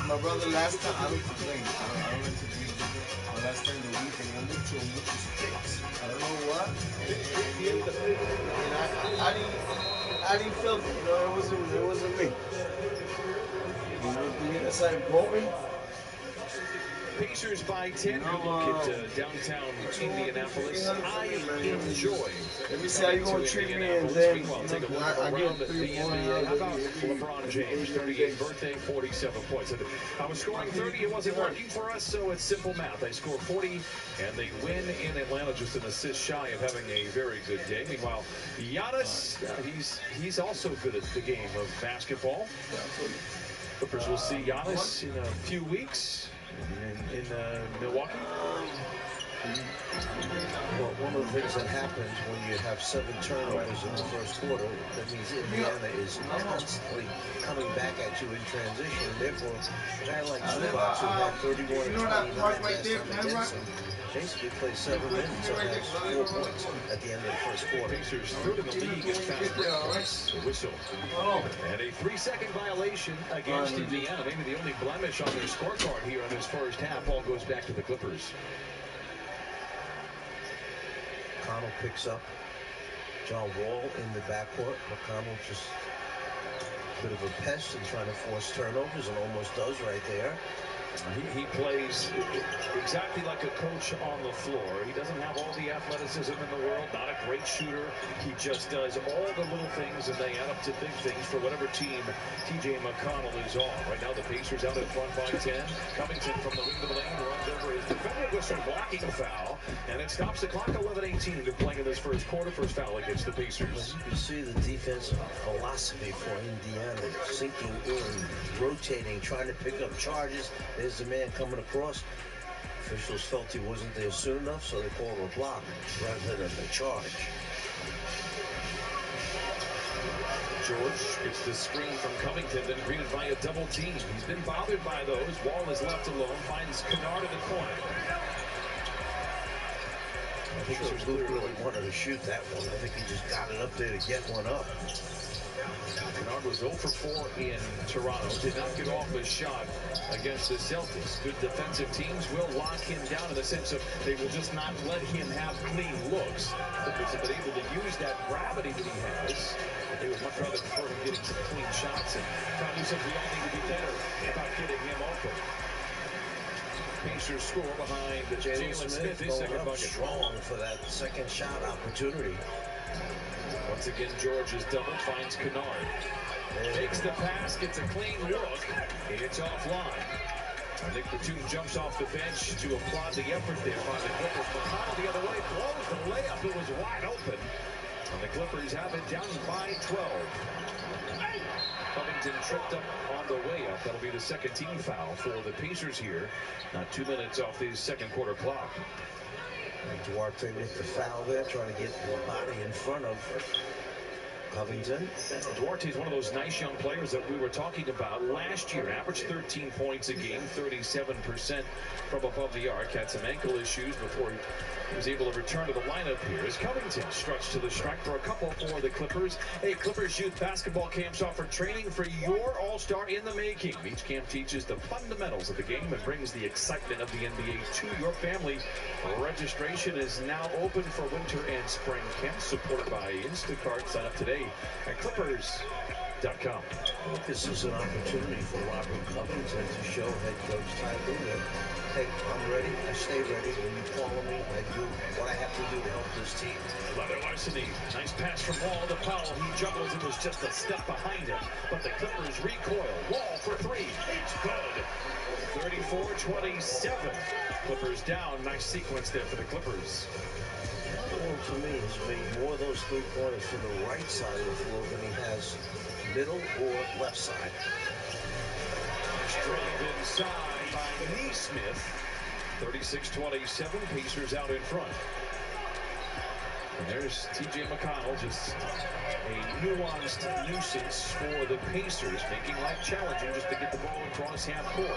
A: my brother last time I don't complain. I don't like to be. My last time the weekend I went to muchos sticks. I don't know what. And I didn't feel it. You know, it wasn't me. You know, being inside Bowman.
B: Pacers by 10. You look at downtown Indianapolis. I enjoy.
A: Let me see how you gonna treat me, and then
B: I get the NBA. How about LeBron James? 38th birthday, 47 points. I was scoring 30. It wasn't working for us, so it's simple math. I score 40, and they win in Atlanta, just an assist shy of having a very good day. Meanwhile, Giannis, he's also good at the game of basketball. Clippers will see Giannis in a few weeks. In Milwaukee?
C: Well, one of the things that happens when you have 7 turnovers in the first quarter, that means Indiana is constantly coming back at you in transition. Therefore, a guy like Zubac, who had 31 and 29 last time against him, basically played 7 minutes and has 4 points at the end of the first quarter.
B: Pacers third in the league in fast break points. Whistle. And a 3-second violation against Indiana. Maybe the only blemish on their scorecard here in this first half. Ball goes back to the Clippers.
C: McConnell picks up John Wall in the backcourt. McConnell just a bit of a pest and trying to force turnovers, and almost does right there.
B: He plays exactly like a coach on the floor. He doesn't have all the athleticism in the world, not a great shooter. He just does all the little things, and they add up to big things for whatever team T.J. McConnell is on. Right now, the Pacers out in front by 10. Covington from the wing to the lane runs over his defender with some blocking foul, and it stops the clock. 11:18 to play in this first quarter. First foul against the Pacers.
C: You can see the defensive philosophy for Indiana, sinking in, rotating, trying to pick up charges. There's the man coming across. Officials felt he wasn't there soon enough, so they called a block rather than a charge.
B: George gets the screen from Covington, then greeted by a double team. He's been bothered by those. Wall is left alone, finds Kennard in the corner.
C: I think Luke really wanted to shoot that one. I think he just got it up there to get one up.
B: Kennard was 0 for 4 in Toronto. Did not get off his shot against the Celtics. Good defensive teams will lock him down in the sense of they will just not let him have clean looks. Clippers have been able to use that gravity that he has. They would much rather prefer him getting some clean shots. And probably said we all need to be better about getting him open. Pacers score behind Jalen Smith. His second bucket.
C: Strong for that second shot opportunity.
B: Once again, George is doubled, finds Kennard. Takes the pass, gets a clean look. It's offline. Nick Batum jumps off the bench to applaud the effort there by the Clippers. McConnell the other way, blows the layup. It was wide open. And the Clippers have it down by 12. Covington tripped up on the way up. That'll be the second team foul for the Pacers here. Not 2 minutes off the second quarter clock.
C: Duarte with the foul there, trying to get the body in front of Covington.
B: Duarte is one of those nice young players that we were talking about last year. Averaged 13 points a game, 37% from above the arc. Had some ankle issues before he was able to return to the lineup here. As Covington struts to the strike for a couple for the Clippers. Hey, Clippers youth basketball camps offer training for your all-star in the making. Each camp teaches the fundamentals of the game and brings the excitement of the NBA to your family. Registration is now open for winter and spring camps, supported by Instacart. Sign up today at Clippers.com.
C: This is an opportunity for Robert Covington to show head coach Ty Lue that, hey, I'm ready, I stay ready. When you call me, I do what I have to do to help this team.
B: Leather Larceny, nice pass from Wall to Powell. He juggles and was just a step behind him. But the Clippers recoil. Wall for 3. It's good. 34-27. Clippers down. Nice sequence there for the Clippers.
C: Well, to me, he's made more of those 3-pointers from the right side of the floor than he has middle or left side.
B: Drive inside by Nesmith. 36-27. Pacers out in front. And there's T.J. McConnell, just a nuanced nuisance for the Pacers, making life challenging just to get the ball across half court.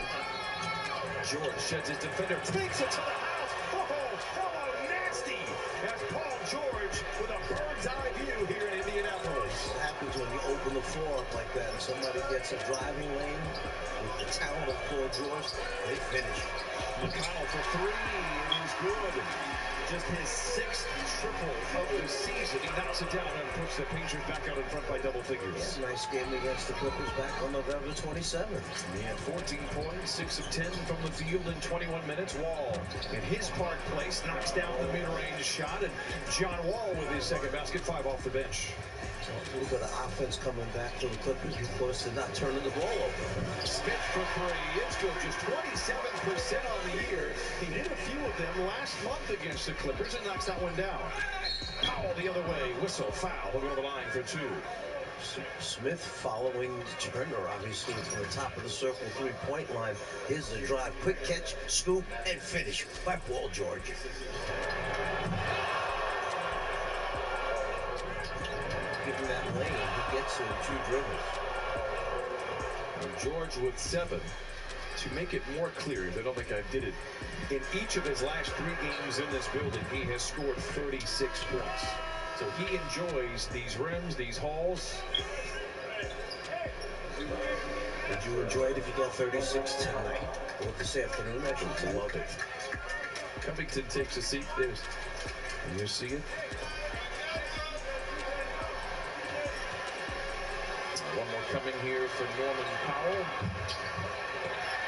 B: George sheds his defender, takes it to the house. Oh, nasty! As Paul George with a bird's eye view here in Indianapolis.
C: What happens when you open the floor up like that and somebody gets a driving lane with the talent of Paul George, they finish.
B: McConnell for three, it is good. Just his 6th triple of the season. He knocks it down and puts the Pacers back out in front by double figures.
C: Yeah, nice game against the Clippers back on November 27th.
B: He had 14 points, 6 of 10 from the field in 21 minutes. Wall in his Park Place knocks down the mid-range shot, and John Wall with his second basket, 5 off the bench.
C: So a little bit of offense coming back for the Clippers because they're not turning the ball over.
B: Smith for three. It's good. Just 27% on the year. He hit a few of them last month against the Clippers and knocks that one down. Powell the other way. Whistle. Foul. We'll go to the line for 2.
C: Smith following Turner, obviously, from the top of the circle, 3-point line. Here's the drive. Quick catch, scoop, and finish by Paul George. Give him that lane. He gets it in 2 dribbles.
B: George with 7. To make it more clear, I don't think I did it. In each of his last 3 games in this building, he has scored 36 points. So he enjoys these rims, these hauls.
C: Did you enjoy it if you got 36 tonight or this afternoon? I should
B: love it. Covington takes a seat. There's, you see it? One more coming here for Norman Powell.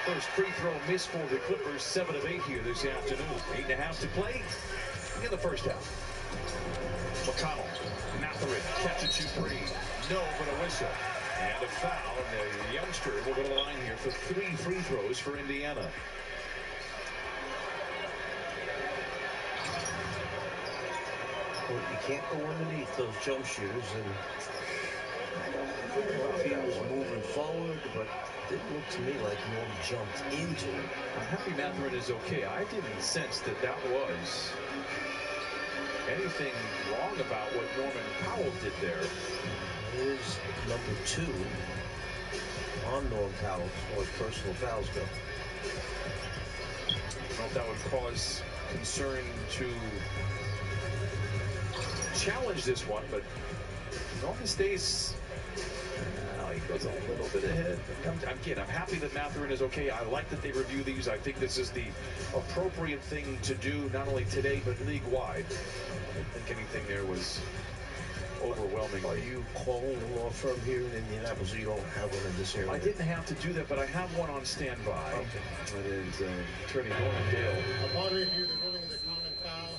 B: First free throw miss for the Clippers, 7 of 8 here this afternoon. 8.5 to play in the first half. McConnell, Mathurin, catch and shoot 3. No, but a whistle. And a foul, and the youngster will go to the line here for 3 free throws for Indiana.
C: Well, you can't go underneath those jump shooters, and I don't know if he was moving forward, but it didn't look to me like Norm jumped into it.
B: I'm happy Mathurin is okay. I didn't sense that that was anything wrong about what Norman Powell did there.
C: Here's number 2 on Norm Powell as far as personal fouls go.
B: I don't know if that would cause concern to challenge this one, but Norman stays. He goes a little bit ahead. Again, I'm happy that Mathurin is okay. I like that they review these. I think this is the appropriate thing to do, not only today, but league-wide. I don't think anything there was overwhelming.
C: Are you calling a law firm here in Indianapolis? You don't have one in this area?
B: I didn't have to do that, but I have one on standby.
C: Okay.
B: That is Attorney Norman Dale.
D: Upon review, the ruling is a common foul,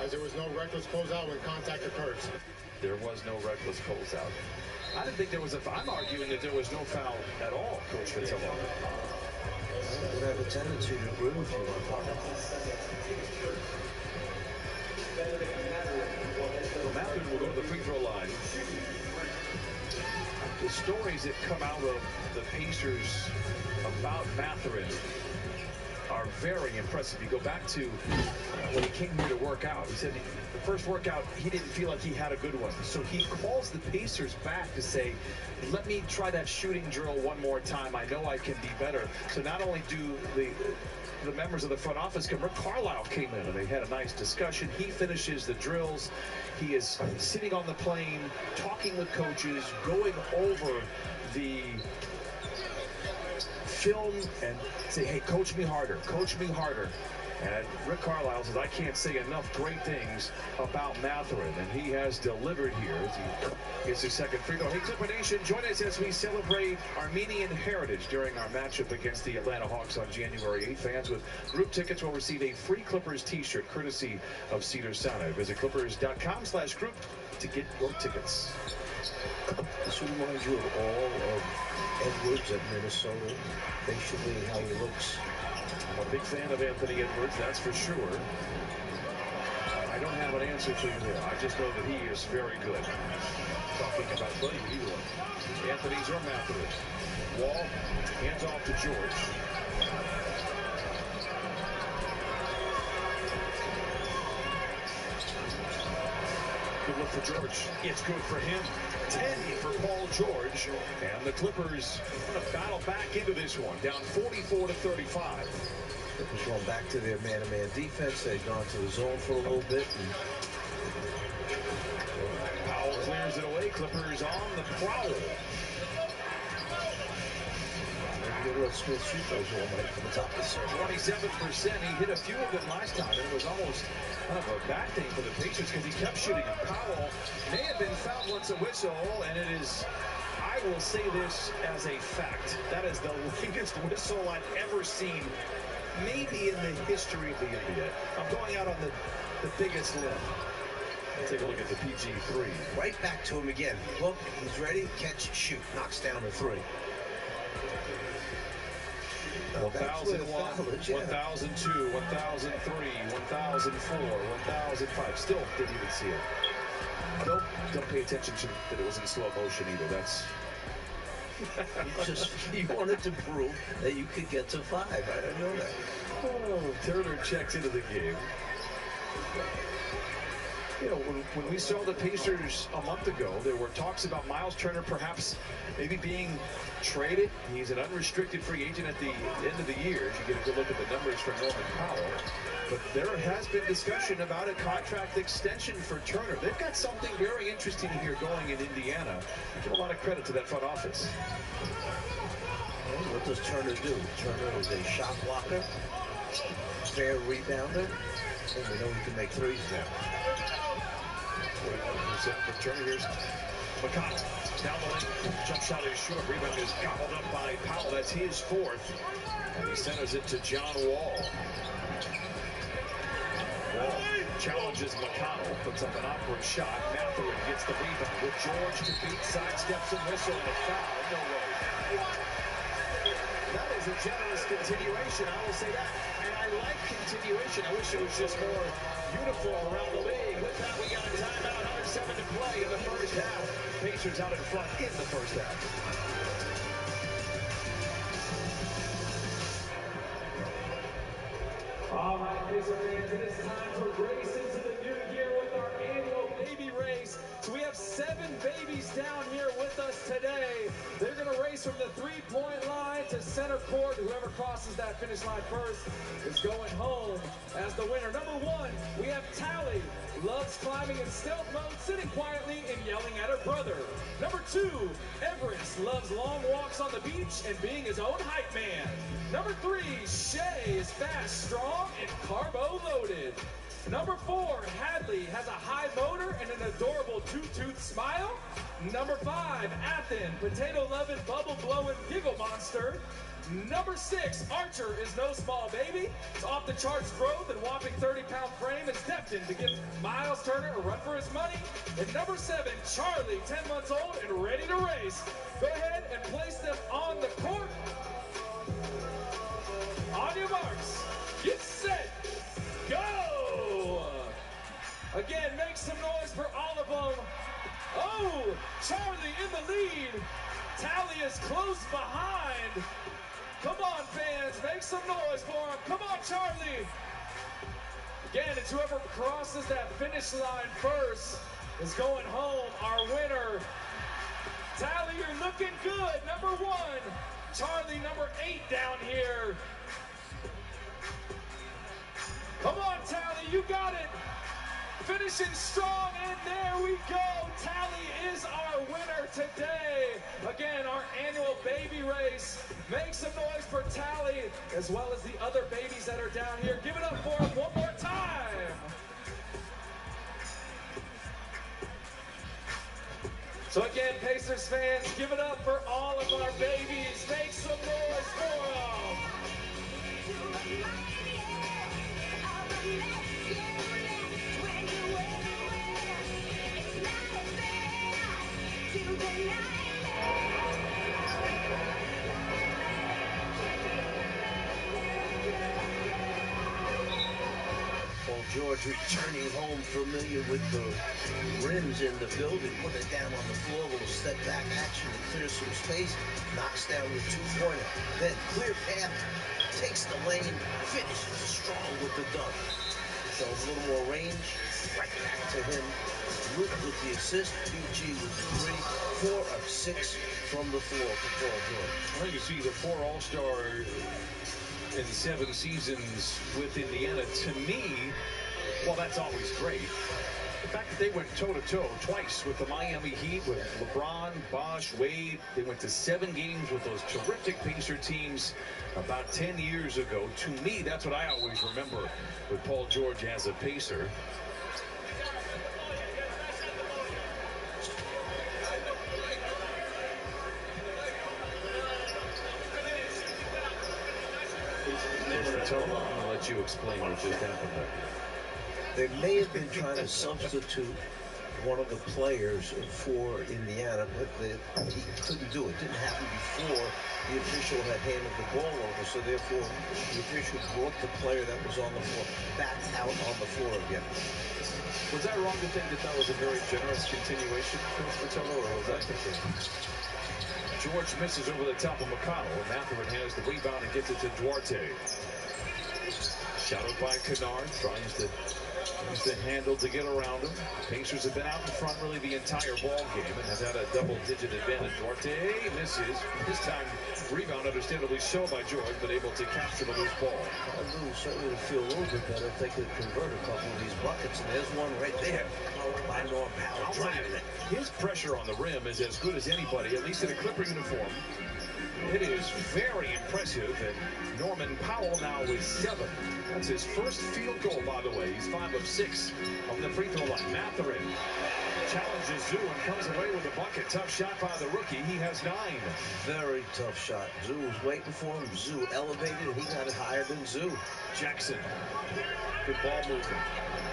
D: as there was no reckless closeout when contact occurs.
B: There was no reckless closeout. I didn't think there was a foul. I'm arguing that there was no foul at all, Coach Fitzgerald.
C: I would have a tendency to agree with you on that.
B: Mathurin will go to the free throw line. The stories that come out of the Pacers about Mathurin are very impressive. You go back to when he came here to work out. He said the first workout, he didn't feel like he had a good one. So he calls the Pacers back to say, let me try that shooting drill one more time. I know I can be better. So not only do the members of the front office come, Rick Carlisle came in and they had a nice discussion. He finishes the drills. He is sitting on the plane, talking with coaches, going over the film and say, hey, coach me harder, coach me harder. And Rick Carlisle says, I can't say enough great things about Mathurin, and he has delivered here as he gets his second free throw. Hey, Clipper Nation, join us as we celebrate Armenian heritage during our matchup against the Atlanta Hawks on January 8th. Fans with group tickets will receive a free Clippers t-shirt courtesy of Cedars-Sinai. Visit clippers.com/group to get your tickets.
C: This reminds you of all of Edwards at Minnesota, basically how he looks.
B: I'm a big fan of Anthony Edwards, that's for sure. I don't have an answer for you there. I just know that he is very good. Talking about Buddy Hield. Anthony's or Mathurin. Wall, hands off to George. Good look for George. It's good for him. 10 for Paul George. And the Clippers going to battle back into this one. Down 44-35.
C: Clippers going back to their man-to-man defense. They've gone to the zone for a little bit.
B: Powell clears it away. Clippers on the prowl.
C: Smith shoot those all night from the top of the circle.
B: 27%. He hit a few of them last time. It was almost kind of a bad thing for the Pacers because he kept shooting them. Powell may have been fouled once a whistle, and it is, I will say this as a fact, that is the latest whistle I've ever seen, maybe in the history of the NBA. I'm going out on the biggest limb. Take a look at the PG3.
C: Right back to him again. Look, he's ready, catch, shoot, knocks down the three.
B: 1001, 1002, 1003, 1004, 1005. Still didn't even see it. Don't pay attention to that it was in slow motion either. That's
C: he wanted to prove that you could get to 5. I didn't know that.
B: Oh, Turner checks into the game. You know, when we saw the Pacers a month ago, there were talks about Miles Turner perhaps maybe being traded. He's an unrestricted free agent at the end of the year. You get a good look at the numbers for Norman Powell. But there has been discussion about a contract extension for Turner. They've got something very interesting here going in Indiana. Give a lot of credit to that front office.
C: What does Turner do? Turner is a shot blocker, fair rebounder, and we know he can make threes now.
B: 41% for Turner. Here's McConnell down the lane. Jump shot is short. Rebound is gobbled up by Powell. That's his 4th. And he centers it to John Wall. Wall challenges McConnell. Puts up an awkward shot. Mathurin gets the rebound with George to beat. Sidesteps and whistle and a foul. No way. That is a generous continuation. I will say that. And I like continuation. I wish it was just more uniform around the league. With that, we got a timeout. 107 to play in the first half. Pacers out in front in the first half.
I: All right, Pacer fans, it is time to race into the new year with our annual baby race. So we have 7 babies down here with us today. They're going to race from the 3-point line to center court. Whoever crosses that finish line first is going home as the winner. Number 1, we have Tally. Loves climbing in stealth mode, sitting quietly and yelling at her brother. Number 2, Everest loves long walks on the beach and being his own hype man. Number 3, Shay is fast, strong, and carbo-loaded. Number 4, Hadley has a high motor and an adorable two-tooth smile. Number 5, Athen, potato-loving, bubble-blowing giggle monster. Number 6, Archer is no small baby. It's off the charts growth and whopping 30-pound frame is destined to give Miles Turner a run for his money. And number 7, Charlie, 10 months old and ready to race. Go ahead and place them on the court. On your marks, get set, go! Again, make some noise for all of them. Oh, Charlie in the lead. Tally is close behind. Come on, fans, make some noise for him. Come on, Charlie. Again, it's whoever crosses that finish line first is going home, our winner. Tally, you're looking good. Number 1. Charlie, number 8 down here. Come on, Tally, you got it. Finishing strong, and there we go. Tally is our winner today. Again, our annual baby race. Make some noise for Tally, as well as the other babies that are down here. Give it up for them one more time. So again, Pacers fans, give it up for all of our babies. Make some noise for them.
C: Paul George returning home, familiar with the rims in the building, putting it down on the floor, a little step back action to clear some space, knocks down the 2-pointer. Then clear path, takes the lane, finishes strong with the dunk. Shows a little more range, right back to him. Luke with the assist, PG with the 3, 4 of 6 from the floor for Paul George.
B: Well, you see the 4 All-Star in 7 seasons with Indiana. To me, well, that's always great. The fact that they went toe-to-toe twice with the Miami Heat, with LeBron, Bosh, Wade. They went to 7 games with those terrific Pacer teams about 10 years ago. To me, that's what I always remember with Paul George as a Pacer. I'm going to let you explain what just happened there.
C: They may have been trying to substitute one of the players for Indiana, but he couldn't do it. It didn't happen before the official had handed the ball over, so therefore the official brought the player that was on the floor back out on the floor again.
B: Was I wrong to think that that was a very generous continuation, Chris Vitello, or was that the thing? George misses over the top of McConnell. Mathurin has the rebound and gets it to Duarte. Shadowed by Kennard, tries to use the handle to get around him. Pacers have been out in front really the entire ball game and have had a double-digit advantage. Duarte misses. This time, rebound understandably so by George, but able to capture the loose ball.
C: Lou certainly would feel a little bit better if they could convert a couple of these buckets, and there's one right there by Norm Powell driving it.
B: His pressure on the rim is as good as anybody, at least in a Clipper uniform. It is very impressive, and Norman Powell now with 7. That's his first field goal, by the way. He's 5 of 6 on the free throw line. Mathurin challenges Zoo and comes away with a bucket. Tough shot by the rookie. He has 9.
C: Very tough shot. Zoo was waiting for him. Zoo elevated, and he got it higher than Zoo.
B: Jackson. Good ball movement.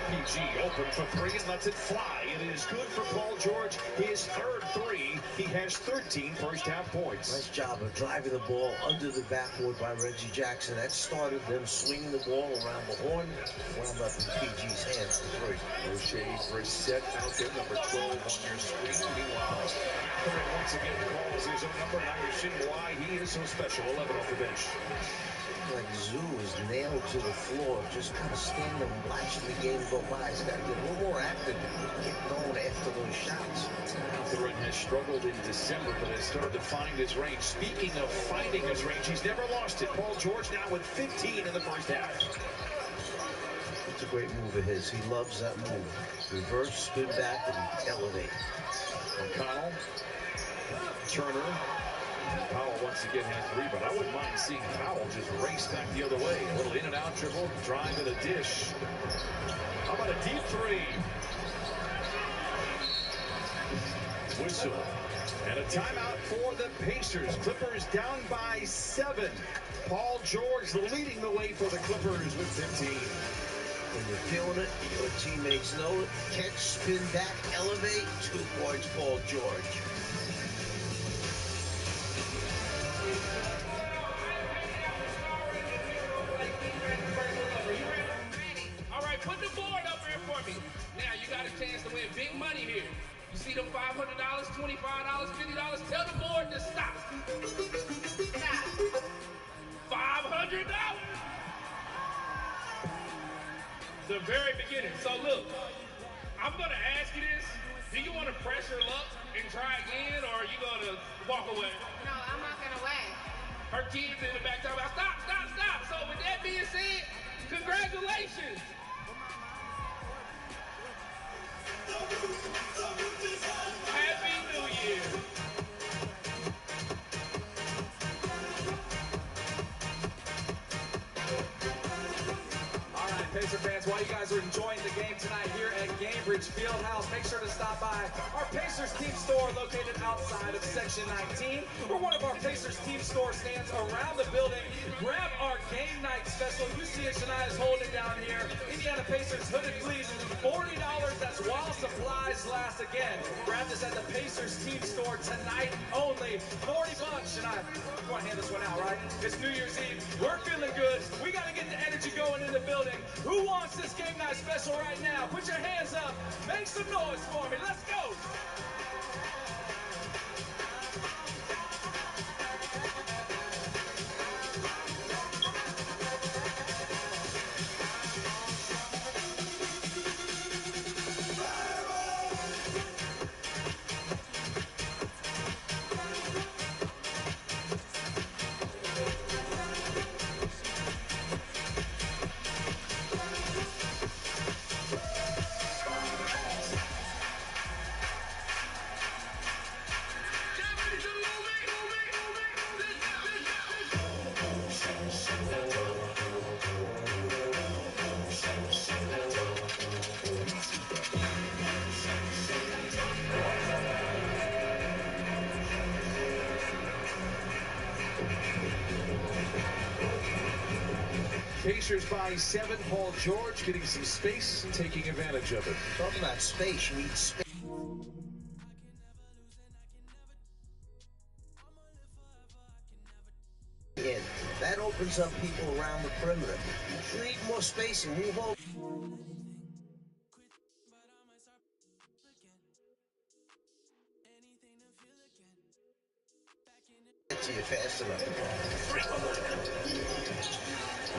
B: PG open for 3 and lets it fly. It is good for Paul George. His third 3. He has 13 first-half points.
C: Nice job of driving the ball under the backboard by Reggie Jackson. That started them swinging the ball around the horn. Wound up in PG's hands for 3.
B: Rocher Brissett out there, number 12 on your screen. Meanwhile, Mathurin once again calls his own number. Now you're seeing why he is so special. 11 off the bench.
C: Like Zoo is nailed to the floor, just kind of standing and watching the game go by. He's got to get a little more active and get going after those shots.
B: Mathurin has struggled in December, but has started to find his range. Speaking of finding his range, he's never lost it. Paul George now with 15 in the first half.
C: It's a great move of his. He loves that move. Reverse, spin back, and elevate.
B: McConnell, Turner. Powell once again has the rebound. I wouldn't mind seeing Powell just race back the other way. A little in and out dribble, drive to the dish. How about a deep 3? Whistle. And a timeout for the Pacers. Clippers down by 7. Paul George leading the way for the Clippers with 15.
C: When you're feeling it, your teammates know it. Catch, spin back, elevate. 2 points, Paul George.
K: Put the board up here for me. Now you got a chance to win big money here. You see them $500, $25, $50, tell the board to stop. $500. The very beginning. So look, I'm gonna ask you this. Do you want to press your luck and try again, or are you gonna walk away?
J: No, I'm walking away.
K: Her kids in the back talking about stop, stop, stop. So with that being said, congratulations. Happy New Year.
I: All right, Pacer fans, while you guys are enjoying the game tonight here at Gainbridge Fieldhouse, make sure to stop by our Pacers team store located outside of Section 19 or one of our Pacers team store stands around the building. Grab our game night special. You see it, Shania's holding it down here. Indiana Pacers hooded fleece, $40. That's while supplies last. Again, grab this at the Pacers team store tonight only. $40. Shania, you want to hand this one out, right? It's New Year's Eve. We're feeling good. We got to get the energy going in the building. Who wants this game night special right now? Put your hands up. Make some noise for me. Let's go.
B: Pacers by 7. Paul George getting some space and taking advantage of it.
C: Talking about space, you need space. In. That opens up people around the perimeter. You need more space and move over. To you fast enough.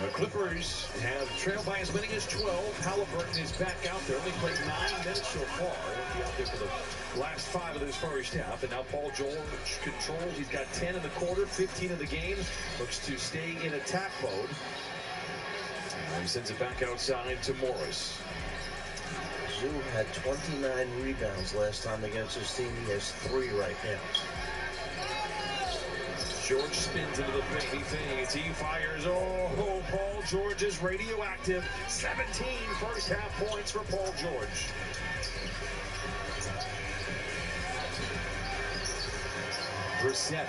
B: The Clippers have trailed by as many as 12. Halliburton is back out there. Only played 9 minutes so far. He'll be out there for the last 5 of this first half. And now Paul George controls. He's got 10 in the quarter, 15 in the game. Looks to stay in attack mode. And he sends it back outside to Morris.
C: Zoo had 29 rebounds last time against his team. He has 3 right now.
B: George spins into the paint. He fades. He fires. Oh, Paul George is radioactive. 17 first half points for Paul George. Brissett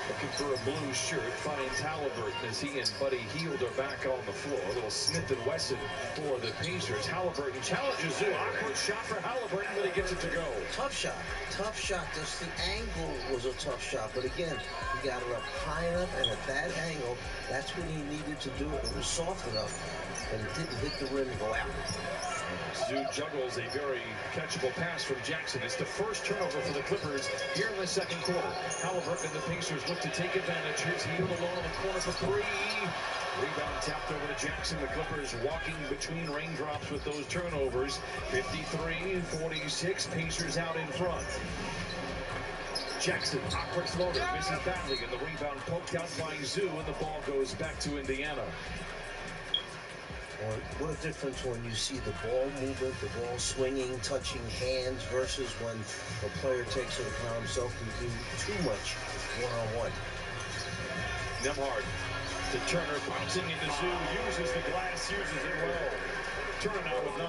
B: looking for a blue shirt. Finds Halliburton as he and Buddy Hield are back on the floor. A little Smith & Wesson for the Pacers. Halliburton challenges Zoo. Awkward shot for Halliburton, but he gets it to go.
C: Tough shot. Tough shot. Just the angle was a tough shot. But again, he got it up high enough and at that angle, that's what he needed to do. It was soft enough, and it didn't hit the rim and go out.
B: Zoo juggles a very catchable pass from Jackson. It's the first turnover for the Clippers here in the second quarter. Halliburton and the Pacers look to take advantage. Here's Hield alone in the corner for 3. Rebound tapped over to Jackson. The Clippers walking between raindrops with those turnovers. 53-46. Pacers out in front. Jackson, awkward floater, misses badly, and the rebound poked out by Zoo, and the ball goes back to Indiana.
C: What a difference when you see the ball movement, the ball swinging, touching hands, versus when a player takes it upon himself to do too much one-on-one.
B: Nembhard to Turner, bouncing into Zoo, uses the glass, uses it well. Turner now with 9.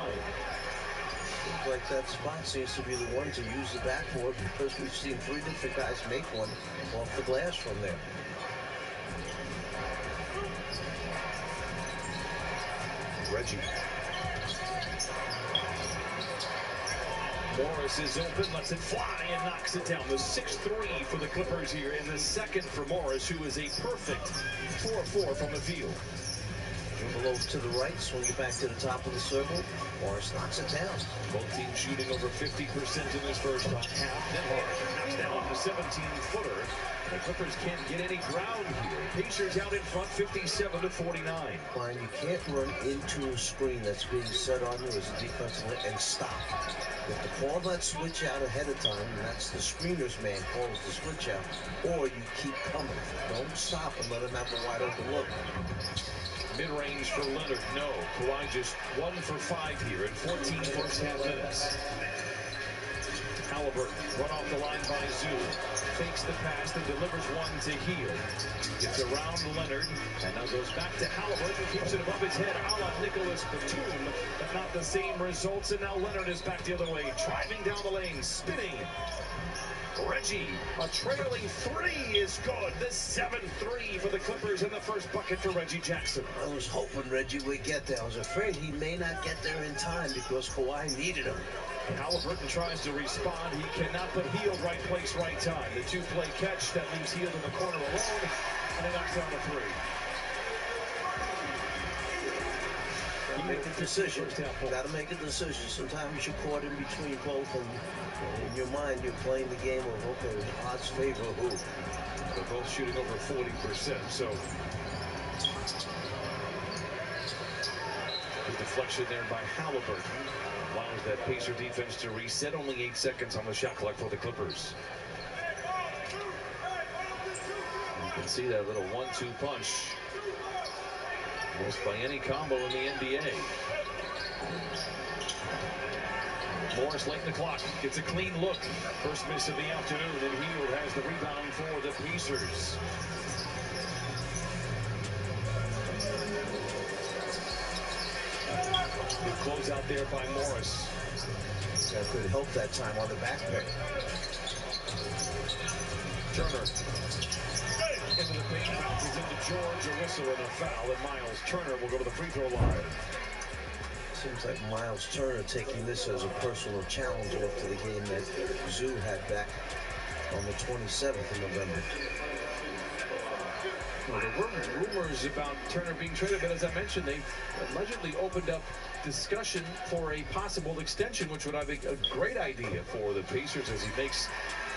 C: Looks like that spot seems to be the one to use the backboard, because we've seen 3 different guys make one off the glass from there.
B: Reggie. Morris is open, lets it fly, and knocks it down. The 6-3 for the Clippers here in the second for Morris, who is a perfect 4-4 from the field.
C: Below to the right, swing it back to the top of the circle. Morris knocks it down.
B: Both teams shooting over 50% in this first half. Nembhard knocks down the 17-footer. The Clippers can't get any ground here. Pacers out in front, 57-49.
C: Fine, you can't run into a screen that's being set on you as a defensive and stop. You have to call that switch out ahead of time, and that's the screener's man calls the switch out, or you keep coming. Don't stop and let him have a wide open look.
B: Mid-range for Leonard, no. Kawhi just 1 for 5 here in 14 first half minutes. Halliburton run off the line by Zoo. Fakes the pass and delivers one to Hield. Gets around Leonard and now goes back to Halliburton. Keeps it above his head a la Nicholas Batum, but not the same results. And now Leonard is back the other way, driving down the lane, spinning. Reggie, a trailing 3 is good. The 7-3 for the Clippers and the first bucket for Reggie Jackson.
C: I was hoping Reggie would get there. I was afraid he may not get there in time because Kawhi needed him.
B: Halliburton tries to respond. He cannot put Hield right place, right time. The 2-play catch that leaves Hield in the corner alone, and he knocks down the 3.
C: You make a decision. Got to make a decision. Sometimes you're caught in between both, and in your mind you're playing the game of, okay, odds favor who?
B: They're both shooting over 40%, so the deflection there by Halliburton allows that Pacer defense to reset. Only 8 seconds on the shot clock for the Clippers. You can see that little 1-2 punch. Most by any combo in the NBA. Morris late in the clock. Gets a clean look. First miss of the afternoon, and Hield has the rebound for the Pacers. Good close out there by Morris.
C: That could help that time on the back pick.
B: Turner into the paint, bounces into George, a whistle and a foul, and Miles Turner will go to the free throw line.
C: Seems like Miles Turner taking this as a personal challenge after the game that Zoo had back on the 27th of November.
B: Well, there were rumors about Turner being traded, but as I mentioned, they allegedly opened up discussion for a possible extension, which would, I think, a great idea for the Pacers as he makes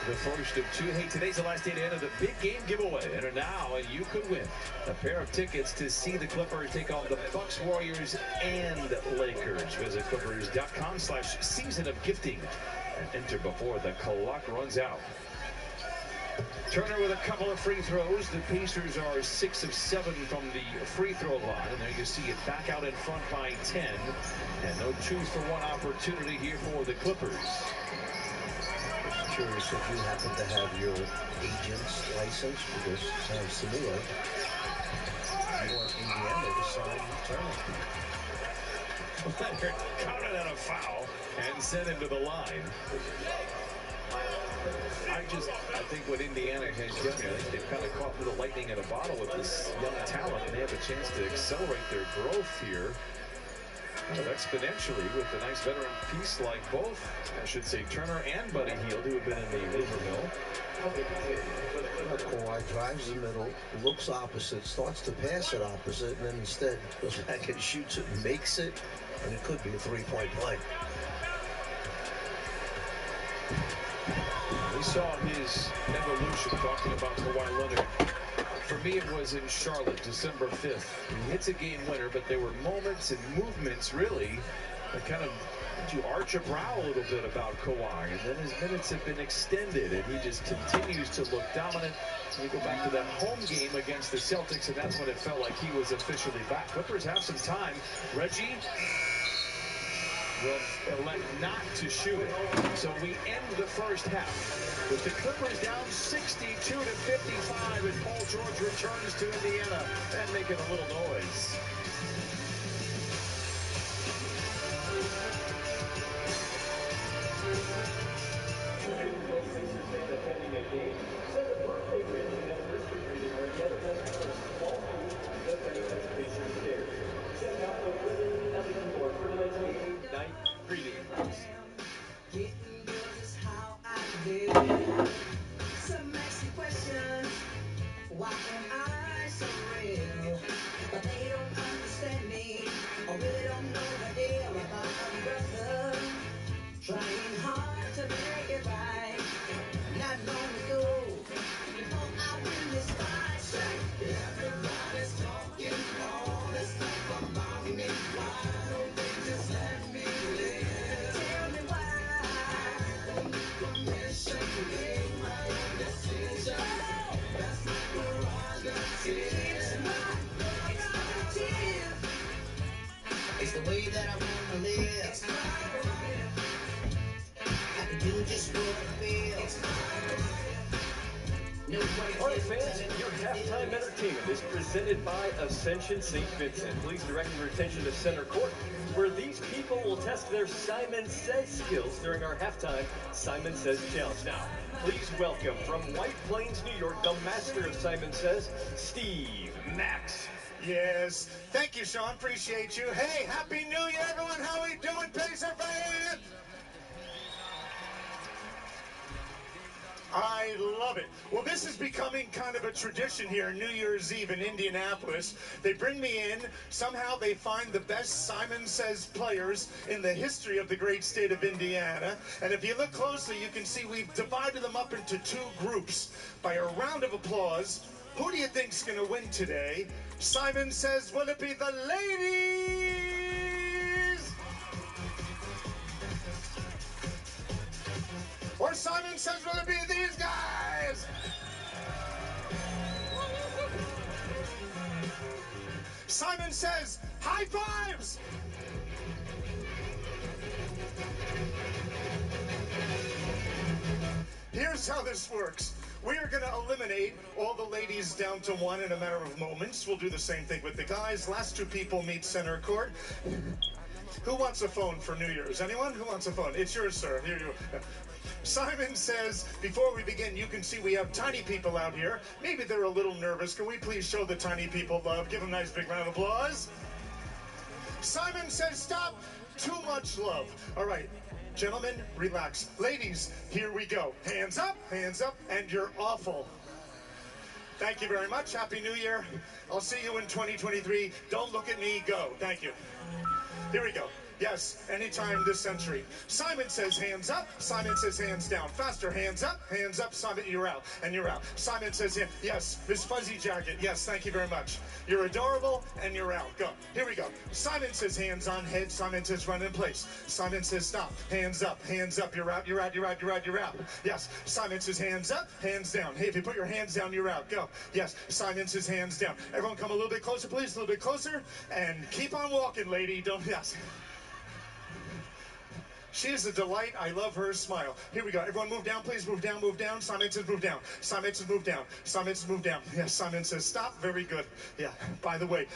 B: the first of two. Hey, today's the last day to enter the big game giveaway. Enter now and you could win a pair of tickets to see the Clippers take on the Bucks, Warriors, and Lakers. Visit clippers.com/season of gifting and enter before the clock runs out. Turner with a couple of free throws. The Pacers are 6 of 7 from the free throw line. And there you see it back out in front by 10. And no 2-for-1 opportunity here for the Clippers.
C: Curious if you happen to have your agent's license, because it sounds to me like you want Indiana to sign Turner.
B: Leonard counted on a foul and sent him to the line. I think what Indiana has done, they've kind of caught the lightning in a bottle with this young talent, and they have a chance to accelerate their growth here exponentially with a nice veteran piece like both, I should say, Turner and Buddy Hield, who have been in the rumor mill.
C: Kawhi drives the middle, looks opposite, starts to pass it opposite, and then instead goes back and shoots it and makes it, and it could be a three-point play.
B: We saw his evolution talking about Kawhi Leonard. For me, it was in Charlotte, December 5th. He hits a game winner, but there were moments and movements, really, that kind of made you arch a brow a little bit about Kawhi. And then his minutes have been extended, and he just continues to look dominant. We go back to that home game against the Celtics, and that's when it felt like he was officially back. Clippers have some time. Reggie will elect not to shoot it. So we end the first half with the Clippers down 62-55 as Paul George returns to Indiana and making a little noise.
F: Some messy questions. Why am I so real? But they don't understand me. I really don't know the deal about my brother. Trying hard to make it right. Not long ago, before I win this fight, everybody's talking all this stuff about me. Why don't they just let me live? Tell me why. Permission to make my own decision. That's my prerogative. It's the way that I wanna live. It's my prerogative. I can do just what I feel. It's my prerogative.
G: All right, fans, your halftime entertainment is presented by Ascension St. Vincent. Please direct your attention to center court, where these people will test their Simon Says skills during our halftime Simon Says challenge. Now, please welcome from White Plains, New York, the master of Simon Says, Steve Max.
M: Yes, thank you, Sean. Appreciate you. Hey, Happy New Year, everyone. How we doing, Pacer fans? I love it. Well, this is becoming kind of a tradition here, New Year's Eve in Indianapolis. They bring me in. Somehow they find the best Simon Says players in the history of the great state of Indiana. And if you look closely, you can see we've divided them up into two groups. By a round of applause, who do you think's going to win today? Simon Says, will it be the ladies? Or Simon Says, will it be these guys? Simon Says, high fives! Here's how this works. We are going to eliminate all the ladies down to one in a matter of moments. We'll do the same thing with the guys. Last two people meet center court. Who wants a phone for New Year's? Anyone? Who wants a phone? It's yours, sir. Here you go. Simon says, before we begin, you can see we have tiny people out here. Maybe they're a little nervous. Can we please show the tiny people love? Give them a nice big round of applause. Simon says, stop. Too much love. All right. Gentlemen, relax. Ladies, here we go. Hands up, and you're awful. Thank you very much. Happy New Year. I'll see you in 2023. Don't look at me. Go. Thank you. Here we go. Yes, anytime this century. Simon says hands up. Simon says hands down. Faster, hands up. Simon, you're out, and you're out. Simon says yes, Miss Fuzzy Jacket. Yes, thank you very much. You're adorable, and you're out. Go. Here we go. Simon says hands on head. Simon says run in place. Simon says stop. Hands up. You're out. You're out. Yes. Simon says hands up, hands down. Hey, if you put your hands down, you're out. Go. Yes. Simon says hands down. Everyone come a little bit closer, please. A little bit closer. And keep on walking, lady. Don't, yes. She is a delight. I love her smile. Here we go. Everyone move down, please. Move down. Simon says move down. Simon says move down. Simon says move down. Yes, Simon says stop. Very good. Yeah. By the way,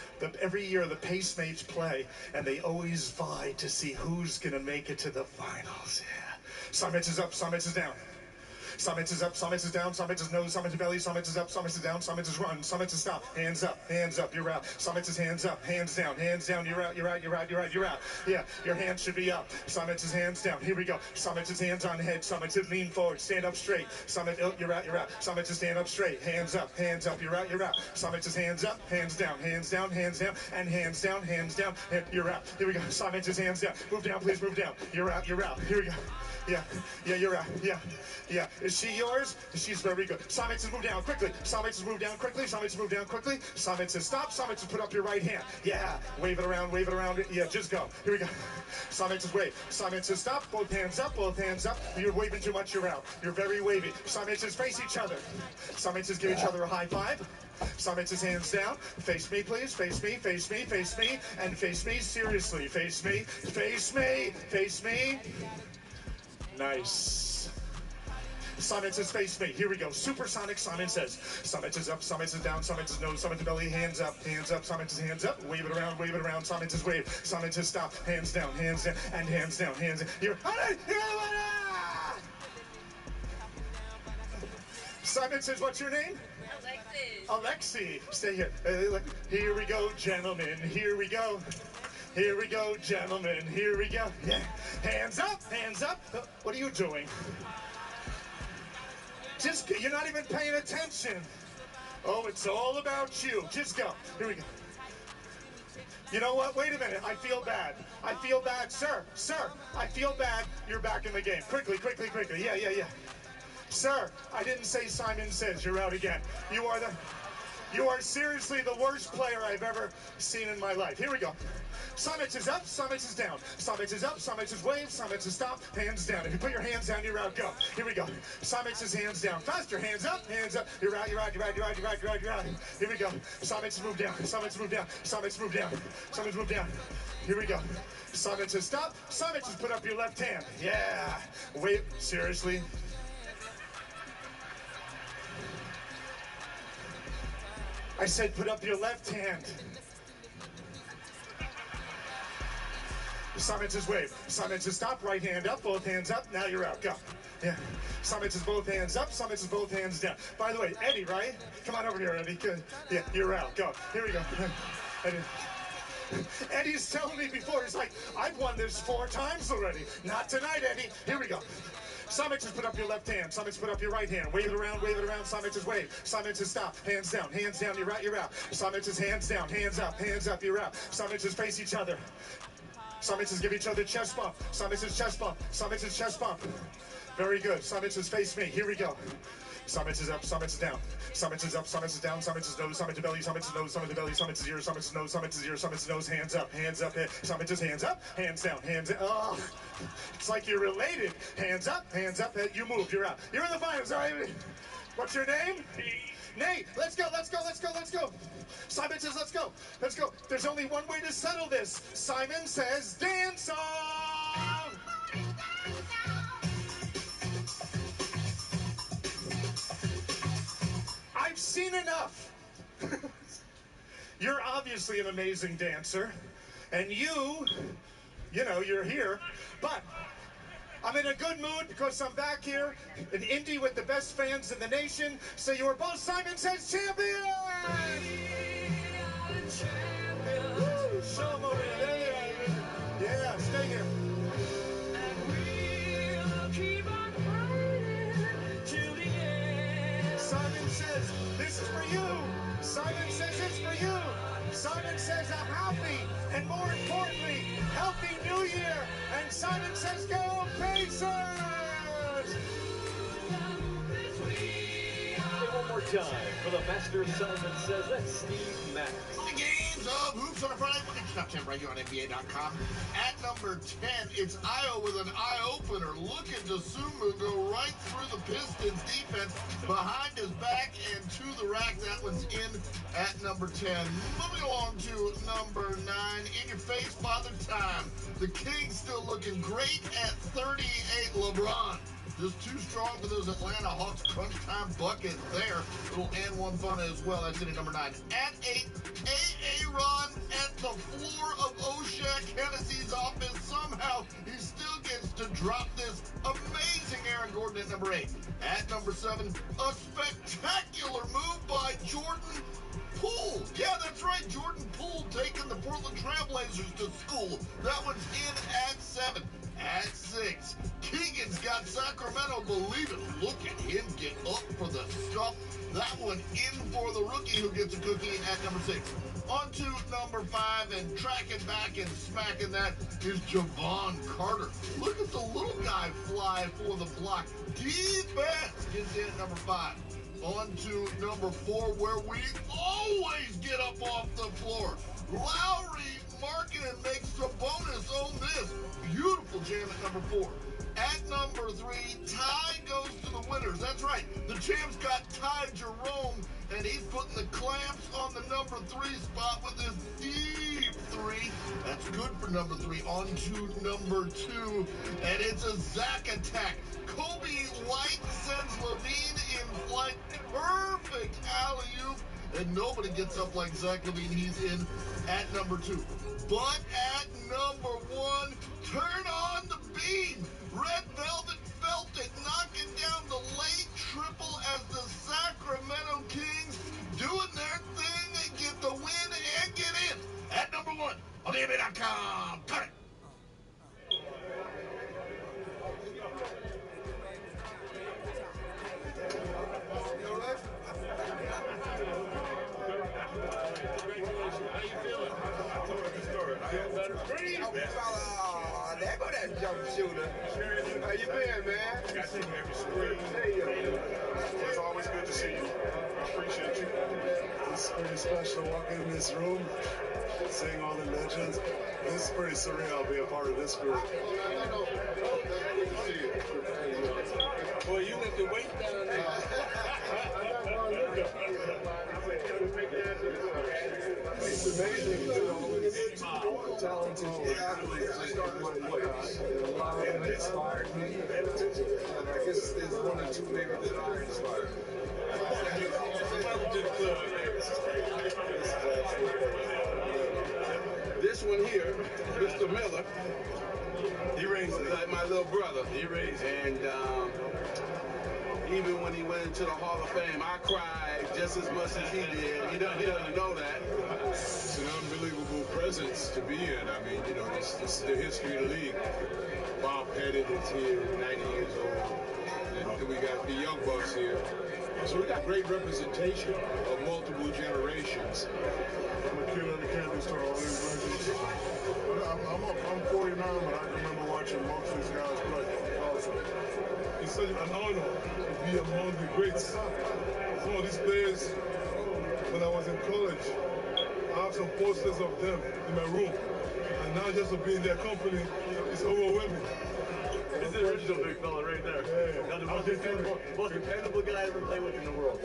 M: every year the Pacemates play, and they always vie to see who's going to make it to the finals. Yeah. Simon says up. Simon says down. Simon says up, Simon says down, Simon says nose, Simon says belly, Simon says up, Simon says down, Simon says run, Simon says stop, hands up, you're out. Simon says hands up, hands down, you're out. Yeah, your hands should be up. Simon says hands down, here we go. Simon says hands on head, Simon says lean forward, stand up straight. Simon, oh, you're out. Simon says stand up straight, hands up, you're out. Simon says hands up, hands down, and hands down, you're out. Here we go. Simon says hands down, move down, please, move down. You're out. Here we go. Yeah, you're out. Yeah. Is she yours? She's very good. Simon says move down quickly. Simon says move down quickly. Simon says stop. Simon says put up your right hand. Yeah, wave it around. Yeah, just go. Here we go. Simon says wave. Simon says stop. Both hands up. You're waving too much. You're out. You're very wavy. Simon says face each other. Simon says give each other a high five. Simon says hands down. Face me, please. Face me. And face me seriously. Face me. Nice. Simon says face me. Here we go. Supersonic. Simon says up. Simon says down. Simon says nose. Simon says belly. Hands up. Simon says hands up. Wave it around. Simon says wave. Simon says stop. Hands down. And hands down. You're Simon says what's your name? Alexi. Stay here. Here we go, gentlemen. Here we go, gentlemen. Here we go. Yeah. Hands up. What are you doing? You're not even paying attention. Oh, it's all about you. Just go. Here we go. You know what? Wait a minute. I feel bad. Sir. I feel bad. You're back in the game. Quickly. Yeah. Sir, I didn't say Simon says. You're out again. You are seriously the worst player I've ever seen in my life. Here we go. Simon says up, Simon says down. Simon says up, Simon says wave, Simon says stop, hands down. If you put your hands down, you're out. Go. Here we go. Simon says hands down. Faster, hands up. You're out. Here we go. Simon says move down. Here we go. Simon says stop. Simon says put up your left hand. Yeah. Wait, seriously? I said put up your left hand. Simon says wave. Simon says stop. Right hand up. Both hands up. Now you're out. Go. Yeah. Simon says both hands up. Simon says both hands down. By the way, Eddie, right? Come on over here, Eddie. Good. Yeah, you're out. Go. Here we go. Eddie's telling me before. He's like, I've won this 4 times already. Not tonight, Eddie. Here we go. Simon says put up your left hand. Simon says put up your right hand. Wave it around. Simon says wave. Simon says stop. Hands down. You're out. Simon says hands down. Hands up. You're out. Simon says face each other. Simon says give each other chest bump. Simon says chest bump. Very good. Simon says face me. Here we go. Simon says up, Simon says down. Simon says up, Simon says down. Simon says nose, Simon says belly, Simon says nose, Simon says belly, Simon says ear, Simon says nose, Simon says ear, Simon says nose, hands up, head. Simon says hands up, hands down, Oh, it's like you're related. Hands up, head. You moved, you're out. You're in the finals, all right? What's your name? Nate. Let's go. Simon says let's go. There's only one way to settle this. Simon says dance on. I've seen enough. You're obviously an amazing dancer, and you know, you're here, but I'm in a good mood because I'm back here in Indy with the best fans in the nation. So you are both Simon Says champions! Woo! Show 'em over there. Yeah, stay here. Simon Says, this is for you. Simon Says it's for you. Simon Says a happy and more importantly, healthy New Year. And Simon Says go Pacers!
G: One more time for the master Simon Says, that's Steve Max.
N: The games of Hoops on a Friday. Look at top 10 right here on NBA.com. At number 10, it's Io with an eye-opener. Look at Dosunmu go right through the Pistons defense, behind his back and to the rack. That one's in at number 10. Moving along to number 9, in your face, Father Time. The Kings still looking great at 38. LeBron. Just too strong for those Atlanta Hawks crunch time bucket there. Little and one fun as well. That's in at number 9. At 8, Aaron at the floor of O'Shea Hennessy's office. Somehow he still gets to drop this amazing Aaron Gordon at number 8. At number 7, a spectacular move by Jordan Poole. Yeah, that's right. Jordan Poole taking the Portland Trailblazers to school. That one's in at 7. At 6, Keegan's got Sacramento, believe it. Look at him get up for the stuff. That one in for the rookie who gets a cookie at number 6. On to number 5 and tracking back and smacking that is Javon Carter. Look at the little guy fly for the block. Defense gets in at number 5. On to number 4 where we always get up off the floor. Lowry Markkanen makes the bonus on this. Beautiful jam at number 4. At number 3, Ty goes to the winners. That's right. The champ's got Ty Jerome, and he's putting the clamps on the number 3 spot with this deep 3. That's good for number 3. On to number 2, and it's a Zach attack. Kobe White sends Levine in flight. Perfect alley-oop. And nobody gets up like Zach Levine. He's in at number 2. But at number 1, turn on the beam. Red Velvet felt it, knocking down the late triple as the Sacramento Kings doing their thing, get the win and get in. At number 1 on the NBA.com. Cut it.
O: There go that jump shooter. How you been, man?
P: I see you every screen. It's always good to see you. I appreciate you. It's pretty special walking in this room, seeing all the legends. This is pretty surreal being a part of this group.
O: Boy, you let the weight down there.
P: It's amazing, you know, talented athletes start my place. A lot of them inspired me, and I guess there's 1 or 2 maybe that are inspired.
O: This one here, Mr. Miller, he raised like my little brother. He raised, and even when he went into the Hall of Fame, I cried just as much as he did. He doesn't know that.
P: It's an unbelievable presence to be in. I mean, you know, this is the history of the league. Bob Pettit is here, 90 years old. And we got the Young Bucks here. So we got great representation of multiple generations. I'm a kid on the campus to all these legends. I'm 49, but I remember watching most of these guys play. Also, it's such an honor to be among the greats. Some of these players, when I was in college, I have some posters of them in my room. And now just to be in their company, it's overwhelming.
G: This is the original big fella right there. Yeah. Now, the most dependable guy I ever played with in the world.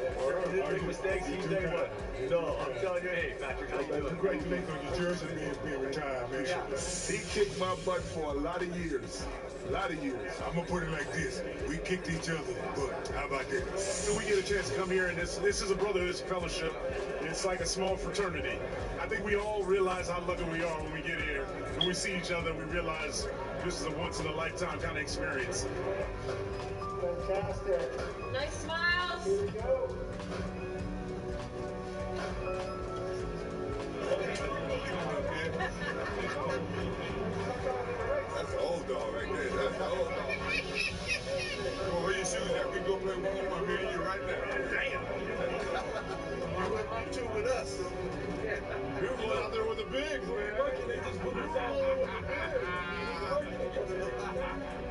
G: He didn't make mistakes. He's saying what? No, I'm telling you, hey, Patrick, how you doing?
P: Congratulations on your jersey being retired, man. Yeah. He kicked my butt for a lot of years. A lot of years. I'm going to put it like this. We kicked each other, but how about that?
B: So we get a chance to come here, and this is a brotherhood fellowship. It's like a small fraternity. I think we all realize how lucky we are when we get here. When we see each other, we realize This is a once-in-a-lifetime kind of experience.
I: Fantastic.
J: Nice smiles.
I: Here we go.
P: That's an old dog right there. That's an old dog. Well, where your shoes at? We go play with me and you right now. Damn. You went up two with us.
B: We were going out there with the bigs, man.
P: They just put us all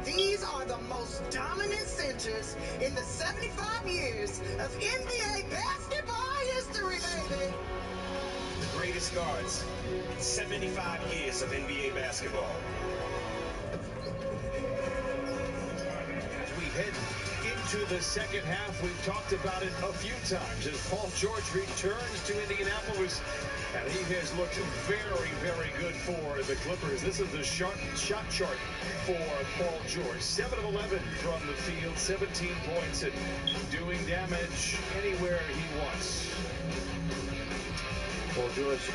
H: These are the most dominant centers in the 75 years of NBA basketball history, baby.
R: The greatest guards in 75 years of NBA basketball.
B: As we head into the second half, we've talked about it a few times as Paul George returns to Indianapolis, and he has looked very, very good for the Clippers. This is the shot chart for Paul George. 7 of 11 from the field, 17 points, and doing damage anywhere he wants.
V: Paul George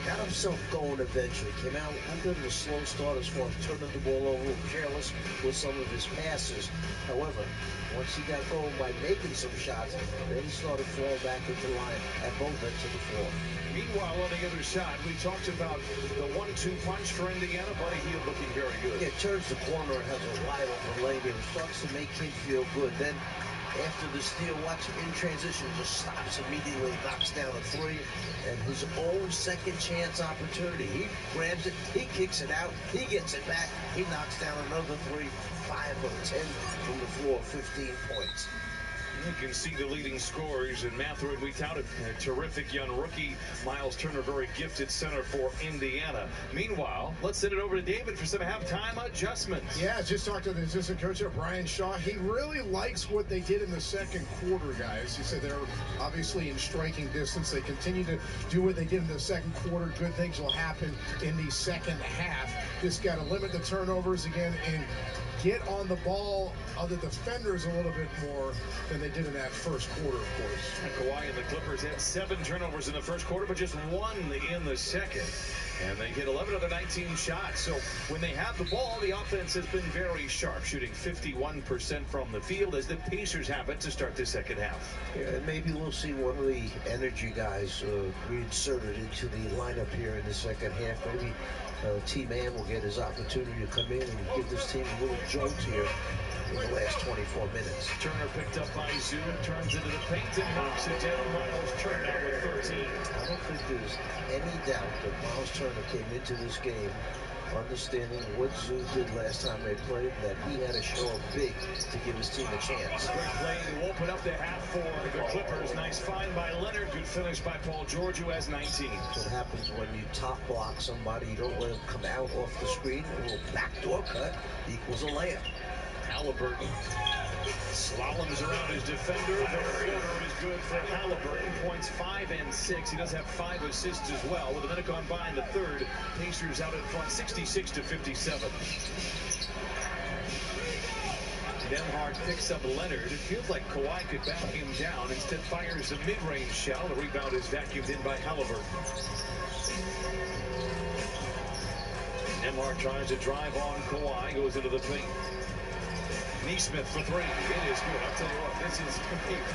V: got himself going eventually. Came out a little bit of a slow start as far as turning the ball over, a little careless with some of his passes. However, once he got going by making some shots, then he started falling back into line at both ends of the floor.
B: Meanwhile, on the other side, we talked about the 1-2 punch for Indiana. Buddy Hield looking very good.
V: Yeah, turns the corner and has a wide open lane here. Starts to make him feel good. Then after the steal, watch him in transition, just stops immediately, knocks down a three, and his own second chance opportunity. He grabs it, he kicks it out, he gets it back, he knocks down another three, 5 of 10 from the floor, 15 points.
B: You can see the leading scorers, and Mathurin, we touted a terrific young rookie. Miles Turner, very gifted center for Indiana. Meanwhile, let's send it over to David for some halftime adjustments.
D: Yeah, just talked to the assistant coach there, Brian Shaw. He really likes what they did in the second quarter, guys. He said they're obviously in striking distance. They continue to do what they did in the second quarter. Good things will happen in the second half. Just got to limit the turnovers again and get on the ball of the defenders a little bit more than they did in that first quarter, of course.
B: And Kawhi and the Clippers had 7 turnovers in the first quarter, but just 1 in the second. And they hit 11 of their 19 shots. So when they have the ball, the offense has been very sharp, shooting 51% from the field as the Pacers have it to start the second half.
V: Yeah, and maybe we'll see one of the energy guys reinserted into the lineup here in the second half. Maybe T-Man will get his opportunity to come in and give this team a little jolt here in the last 24 minutes.
B: Turner picked up by Zoom, turns into the paint and knocks it down. Miles Turner with 13.
V: I don't think there's any doubt that Miles Turner came into this game understanding what Zoo did last time they played, that he had to show up big to give his team a chance.
B: Great play to open up the half for the Clippers. Nice find by Leonard. Good finish by Paul George, who has 19.
V: That's what happens when you top block somebody. You don't let him come out off the screen. A little backdoor cut equals a layup.
B: Halliburton slaloms around his defender. The floater is good for Halliburton. Points 5 and 6. He does have 5 assists as well. With a minute gone by in the third, Pacers out in front, 66-57. Nembhard picks up Leonard. It feels like Kawhi could back him down. Instead fires a mid-range shot. The rebound is vacuumed in by Halliburton. Nembhard tries to drive on Kawhi. Goes into the paint. Neesmith for 3. It is good. I'll tell you what, this is a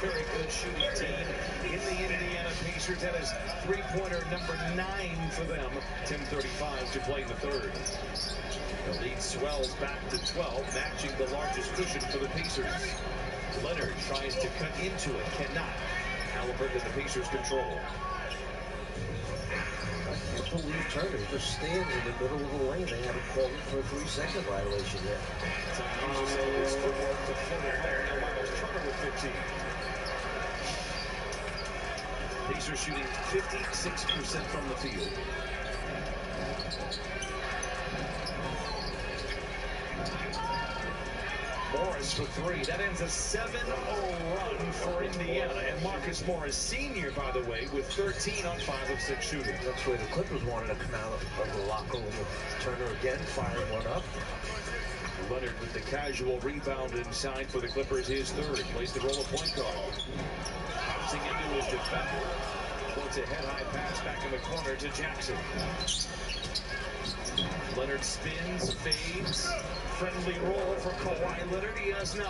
B: very good shooting team in the Indiana Pacers. That is three-pointer number 9 for them. 10:35 to play in the third. The lead swells back to 12, matching the largest cushion for the Pacers. Leonard tries to cut into it, cannot. Halliburton in the Pacers' control.
V: I can't believe Turner just stands in the middle of the lane. They haven't called him for a 3-second violation yet.
B: It's footwork to finish there. Now Miles Turner with 15. Pacers shooting 56% from the field. Morris for 3. That ends a 7-0 run for Indiana. And Marcus Morris, senior, by the way, with 13 on 5 of 6 shooting.
V: That's where the Clippers wanted to come out of the locker room with Turner again, firing one up.
B: Leonard with the casual rebound inside for the Clippers, his third. Plays the role of point guard. Bouncing into his defender. Floats a head-high pass back in the corner to Jackson. Leonard spins, fades. Friendly roll for Kawhi Leonard. He has 9.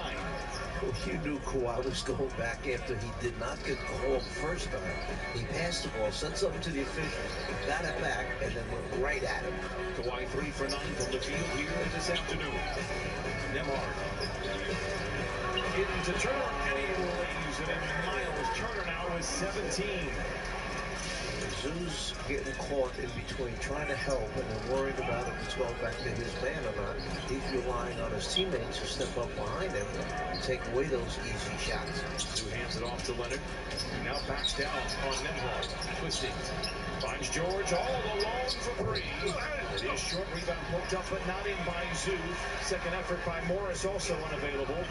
U: You knew Kawhi was going back after he did not get called first time. He passed the ball, sent something to the officials, got it back, and then went right at him.
B: Kawhi 3 for 9 from the field here this afternoon. Nembhard into Turner, and he lays it in. Miles Turner now with 17.
U: Zoo's getting caught in between trying to help and then worried about if it's going back to his man or not. He's relying on his teammates to step up behind him and take away those easy shots.
B: Zoo hands it off to Leonard. Now backs down on Nembhard. Twisting. Finds George all alone for 3. It is short. Rebound poked up but not in by Zoo. Second effort by Morris also unavailable.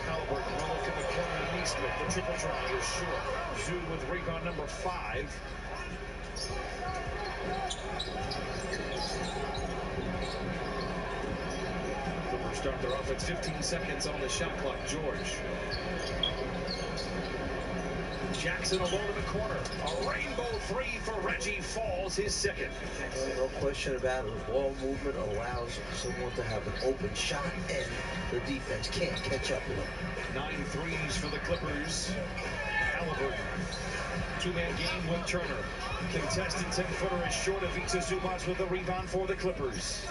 B: Halliburton will look in the corner to Neesmith. The triple try is short. Zoo with rebound number 5. Clippers start their offense. 15 seconds on the shot clock. George. Jackson alone in the corner. A rainbow 3 for Reggie. Falls his second.
U: No question about it. The ball movement allows someone to have an open shot, and the defense can't catch up with them.
B: 9 threes for the Clippers. Halliburton. Two-man game with Turner. Contested 10-footer is short of Ivica Zubac with the rebound for the Clippers.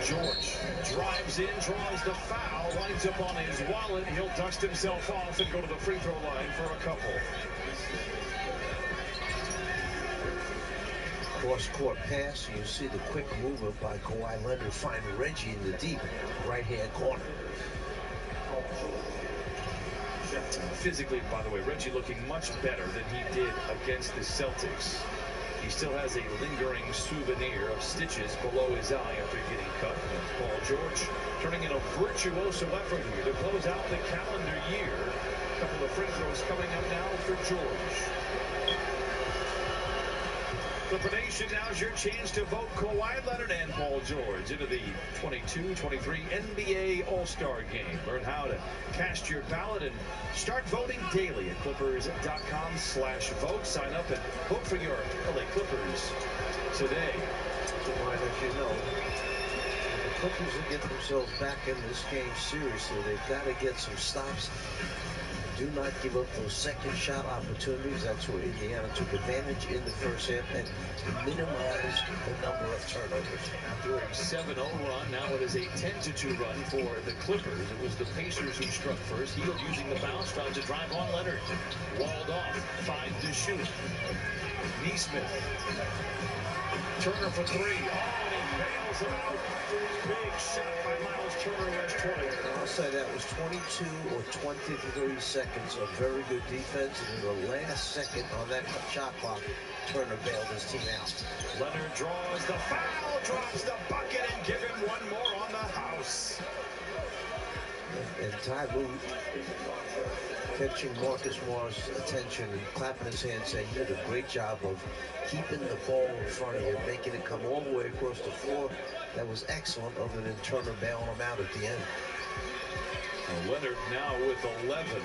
B: George drives in, draws the foul, winds up on his wallet. He'll dust himself off and go to the free throw line for a couple.
U: Cross-court pass. You see the quick movement by Kawhi Leonard, find Reggie in the deep right-hand corner.
B: Physically, by the way, Reggie looking much better than he did against the Celtics. He still has a lingering souvenir of stitches below his eye after getting cut. Paul George turning in a virtuoso effort here to close out the calendar year. A couple of free throws coming up now for George. Clipper Nation, now's your chance to vote Kawhi Leonard and Paul George into the 22-23 NBA All-Star Game. Learn how to cast your ballot and start voting daily at Clippers.com/vote. Sign up and vote for your LA Clippers today.
U: As you know, the Clippers will get themselves back in this game seriously. They've got to get some stops. Do not give up those second shot opportunities. That's where Indiana took advantage in the first half and minimize the number of turnovers.
B: After a 7-0 run, now it is a 10-2 run for the Clippers. It was the Pacers who struck first. Hield using the bounce, trying to drive on Leonard. Walled off, 5 to shoot. Neesmith. Turner for 3. Oh, and he bails him out. Big shot by Miles Turner, that's 20.
U: I'll say that was 22 or 23 seconds of very good defense, and in the last second on that shot clock, Turner bailed his team out.
B: Leonard draws the foul, drops the bucket, and give him one more on the house.
U: And Ty Lue catching Marcus Morris' attention and clapping his hands, saying, you did a great job of keeping the ball in front of you, making it come all the way across the floor. That was excellent, other than Turner bailing him out at the end.
B: Leonard now with 11.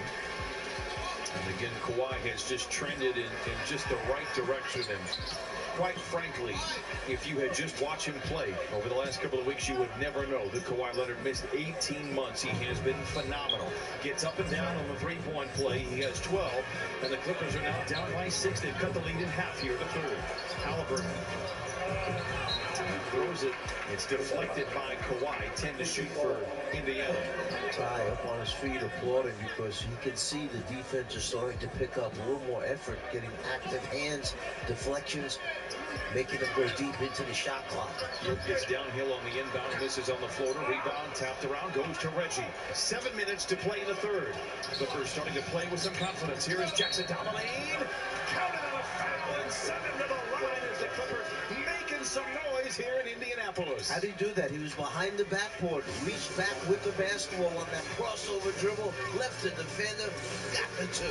B: And again, Kawhi has just trended in just the right direction. And quite frankly, if you had just watched him play over the last couple of weeks, you would never know that Kawhi Leonard missed 18 months. He has been phenomenal. Gets up and down on the three-point play. He has 12, and the Clippers are now down by 6. They've cut the lead in half here, the third. Halliburton throws it. It's deflected by Kawhi. 10 to shoot for Indiana.
U: Ty up on his feet applauding because he can see the defense is starting to pick up a little more effort, getting active hands, deflections, making them go deep into the shot clock.
B: Gets downhill on the inbound, misses on the floater, rebound, tapped around, goes to Reggie. 7 minutes to play in the third. Clippers starting to play with some confidence. Here is Jackson down the lane. Counted on a foul and sent him to the line as the Clippers making some noise here in Indianapolis.
U: How did he do that? He was behind the backboard, reached back with the basketball on that crossover dribble, left the defender, got the 2.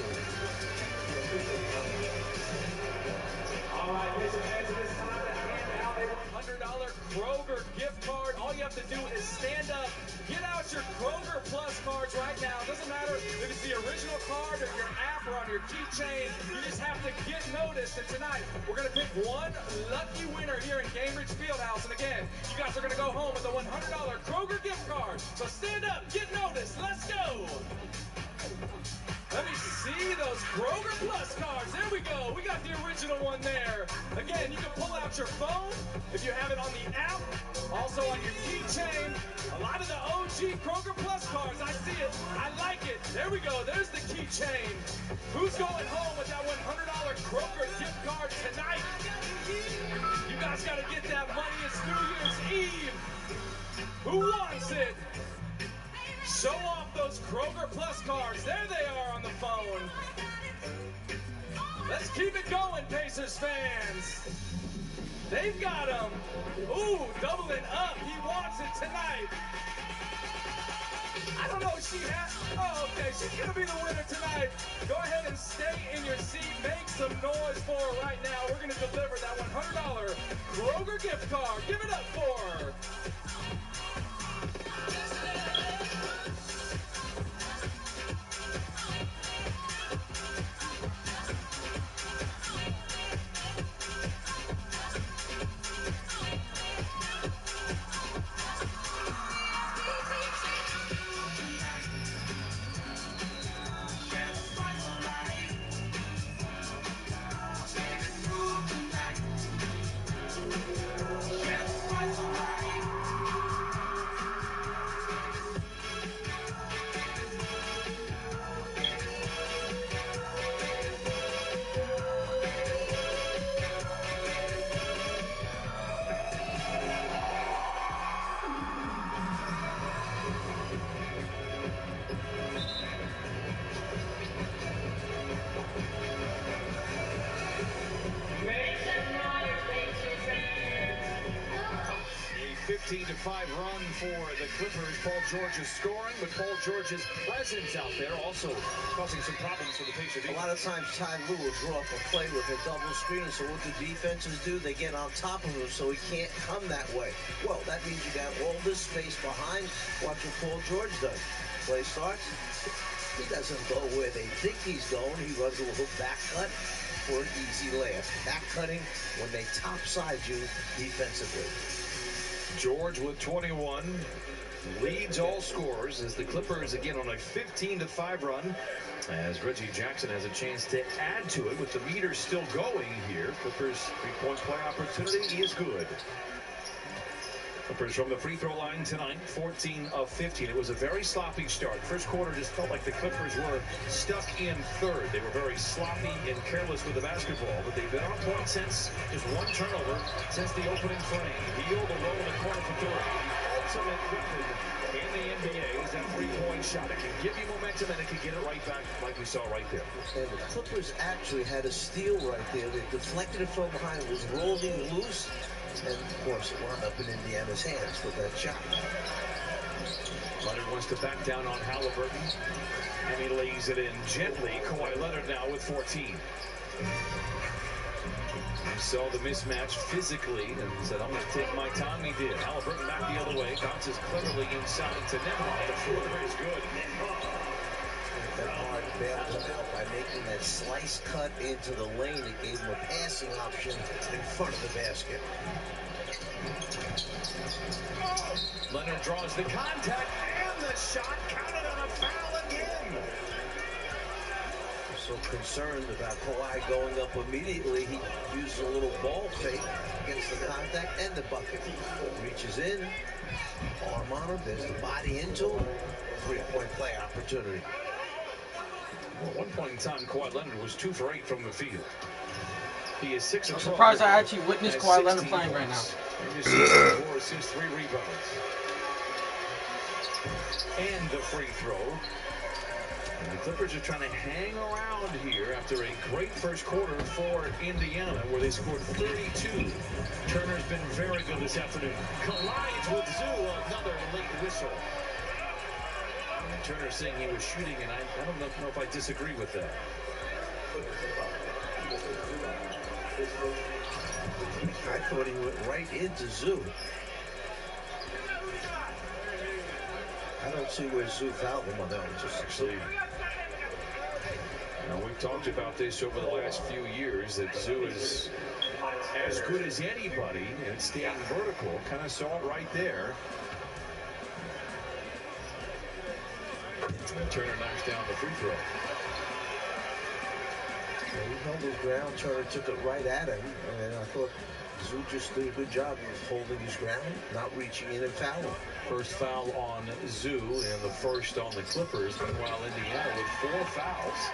I: All right, Mr. Edson, it's time to hand out a $100 Kroger gift card. All you have to do is stand up, get out your Kroger Plus cards right now. Doesn't matter if it's the original card or your app or on your keychain. You just have to get noticed. And tonight, we're going to pick one lucky winner here in Gainbridge Fieldhouse. And again, you guys are going to go home with a $100 Kroger gift card. So stand up, get noticed. Let's go. Let me see those Kroger Plus cards. There we go. We got the original one there. Again, you can pull out your phone if you have it on the app. Also on your keychain. A lot of the OG Kroger Plus cards. I see it. I like it. There we go. There's the keychain. Who's going home with that $100 Kroger gift card tonight? You guys got to get that money. It's New Year's Eve. Who wants it? Show off those Kroger Plus cards. There they are on the phone. Let's keep it going, Pacers fans. They've got him. Ooh, doubling up. He wants it tonight. I don't know if she has. Oh, okay. She's going to be the winner tonight. Go ahead and stay in your seat. Make some noise for her right now. We're going to deliver that $100 Kroger gift card. Give it up for her. A 15-5 run for the Clippers. Paul George is scoring, but Paul George's presence out there also causing some problems for the Pacers.
U: A lot of times Ty Lue will draw up a play with a double screen, so what the defenses do, they get on top of him so he can't come that way. Well, that means you got all this space behind. Watch what Paul George does. Play starts. He doesn't go where they think he's going. He runs a little back cut for an easy layup. Back cutting when they topside you defensively.
B: George with 21 leads all scorers as the Clippers again on a 15-5 run, as Reggie Jackson has a chance to add to it with the meter still going here. Clippers 3-point play opportunity is good. Clippers from the free throw line tonight, 14 of 15. It was a very sloppy start. First quarter just felt like the Clippers were stuck in third. They were very sloppy and careless with the basketball, but they've been on point since just one turnover since the opening frame. Hield alone in the corner for three. The ultimate weapon in the NBA is that three-point shot. It can give you momentum and it can get it right back like we saw right there.
U: And the Clippers actually had a steal right there. They deflected it from behind. It was rolling loose. And, of course, it wound up in Indiana's hands with that shot.
B: Leonard wants to back down on Halliburton. And he lays it in gently. Kawhi Leonard now with 14. He saw the mismatch physically and said, I'm going to take my time. He did. Halliburton back the other way. Bounces cleverly inside to Nembhard. The floor is good.
U: Nembhard bailed him out by making that slice cut into the lane. It gave him a passing option in front of the basket.
B: Leonard draws the contact and the shot counted on a foul again.
U: So concerned about Kawhi going up immediately, he uses a little ball fake against the contact and the bucket. Reaches in, arm on him, there's the body into him. Three-point play opportunity.
B: Well, at one point in time, Kawhi Leonard was 2 for 8 from the field. He is 6 of 12.
Q: I'm surprised I actually witnessed Kawhi Leonard playing right now.
B: He 4 assists, 3 rebounds. And the free throw. And the Clippers are trying to hang around here after a great first quarter for Indiana, where they scored 32. Turner's been very good this afternoon. Collides with Zoo, another late whistle. And Turner saying he was shooting, and I don't know if I disagree with that.
U: I thought he went right into Zoo. I don't see where Zoo fouled him on that one. Just
B: actually, we've talked about this over the last few years, that Zoo is as good as anybody at staying vertical. Kind of saw it right there. And Turner knocks down the free throw.
U: Yeah, he held his ground. Turner took it right at him, and I thought Zoo just did a good job of holding his ground, not reaching in and fouling.
B: First foul on Zoo and the first on the Clippers. Meanwhile, Indiana with 4 fouls.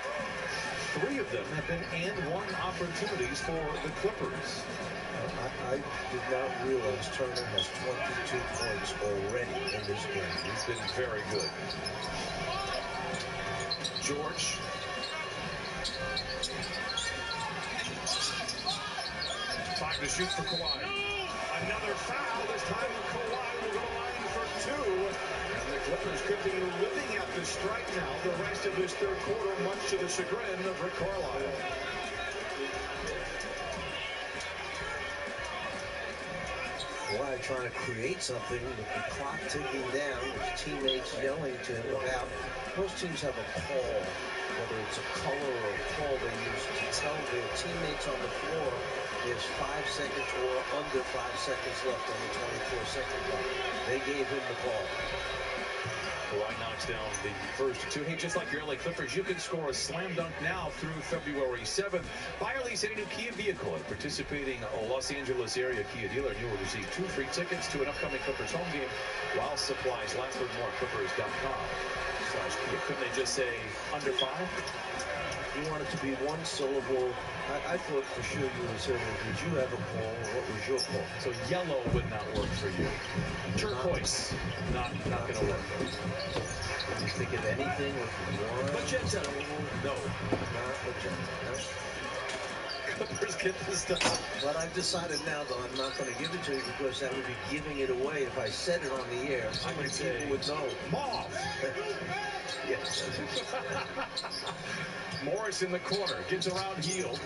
B: 3 of them have been and-one opportunities for the Clippers.
U: I did not realize Turner has 22 points already in this game.
B: He's been very good. George. Time to shoot for Kawhi.
M: Another foul. This time Kawhi will go line for 2.
B: And the Clippers could be living at the strike now the rest of this third quarter, much to the chagrin of Rick Carlisle.
U: Kawhi trying to create something with the clock ticking down, his teammates yelling to him about. Most teams have a call, whether it's a color or a call they use to tell their teammates on the floor there's 5 seconds or under 5 seconds left on the 24-second clock. They gave him the call.
B: Kawhi knocks down the first 2. Hey, just like your LA Clippers, you can score a slam dunk now through February 7th. Buy or lease any new Kia vehicle at participating Los Angeles area Kia dealer, and you will receive 2 free tickets to an upcoming Clippers home game while supplies last. Learn more at Clippers.com/Kia. Couldn't they just say under 5?
U: You want it to be one syllable. I thought for sure you would say, well, did you have a call? What was your call?
B: So yellow would not work for you. Turquoise, not going to work.
U: Can you think of anything with one?
B: Magenta. No.
U: Not magenta.
B: Clippers get this done.
U: But I've decided now, though, I'm not going to give it to you because that would be giving it away if I said it on the air. So many people would know.
B: Mauve.
U: Yes.
B: Morris in the corner, gets around Hield,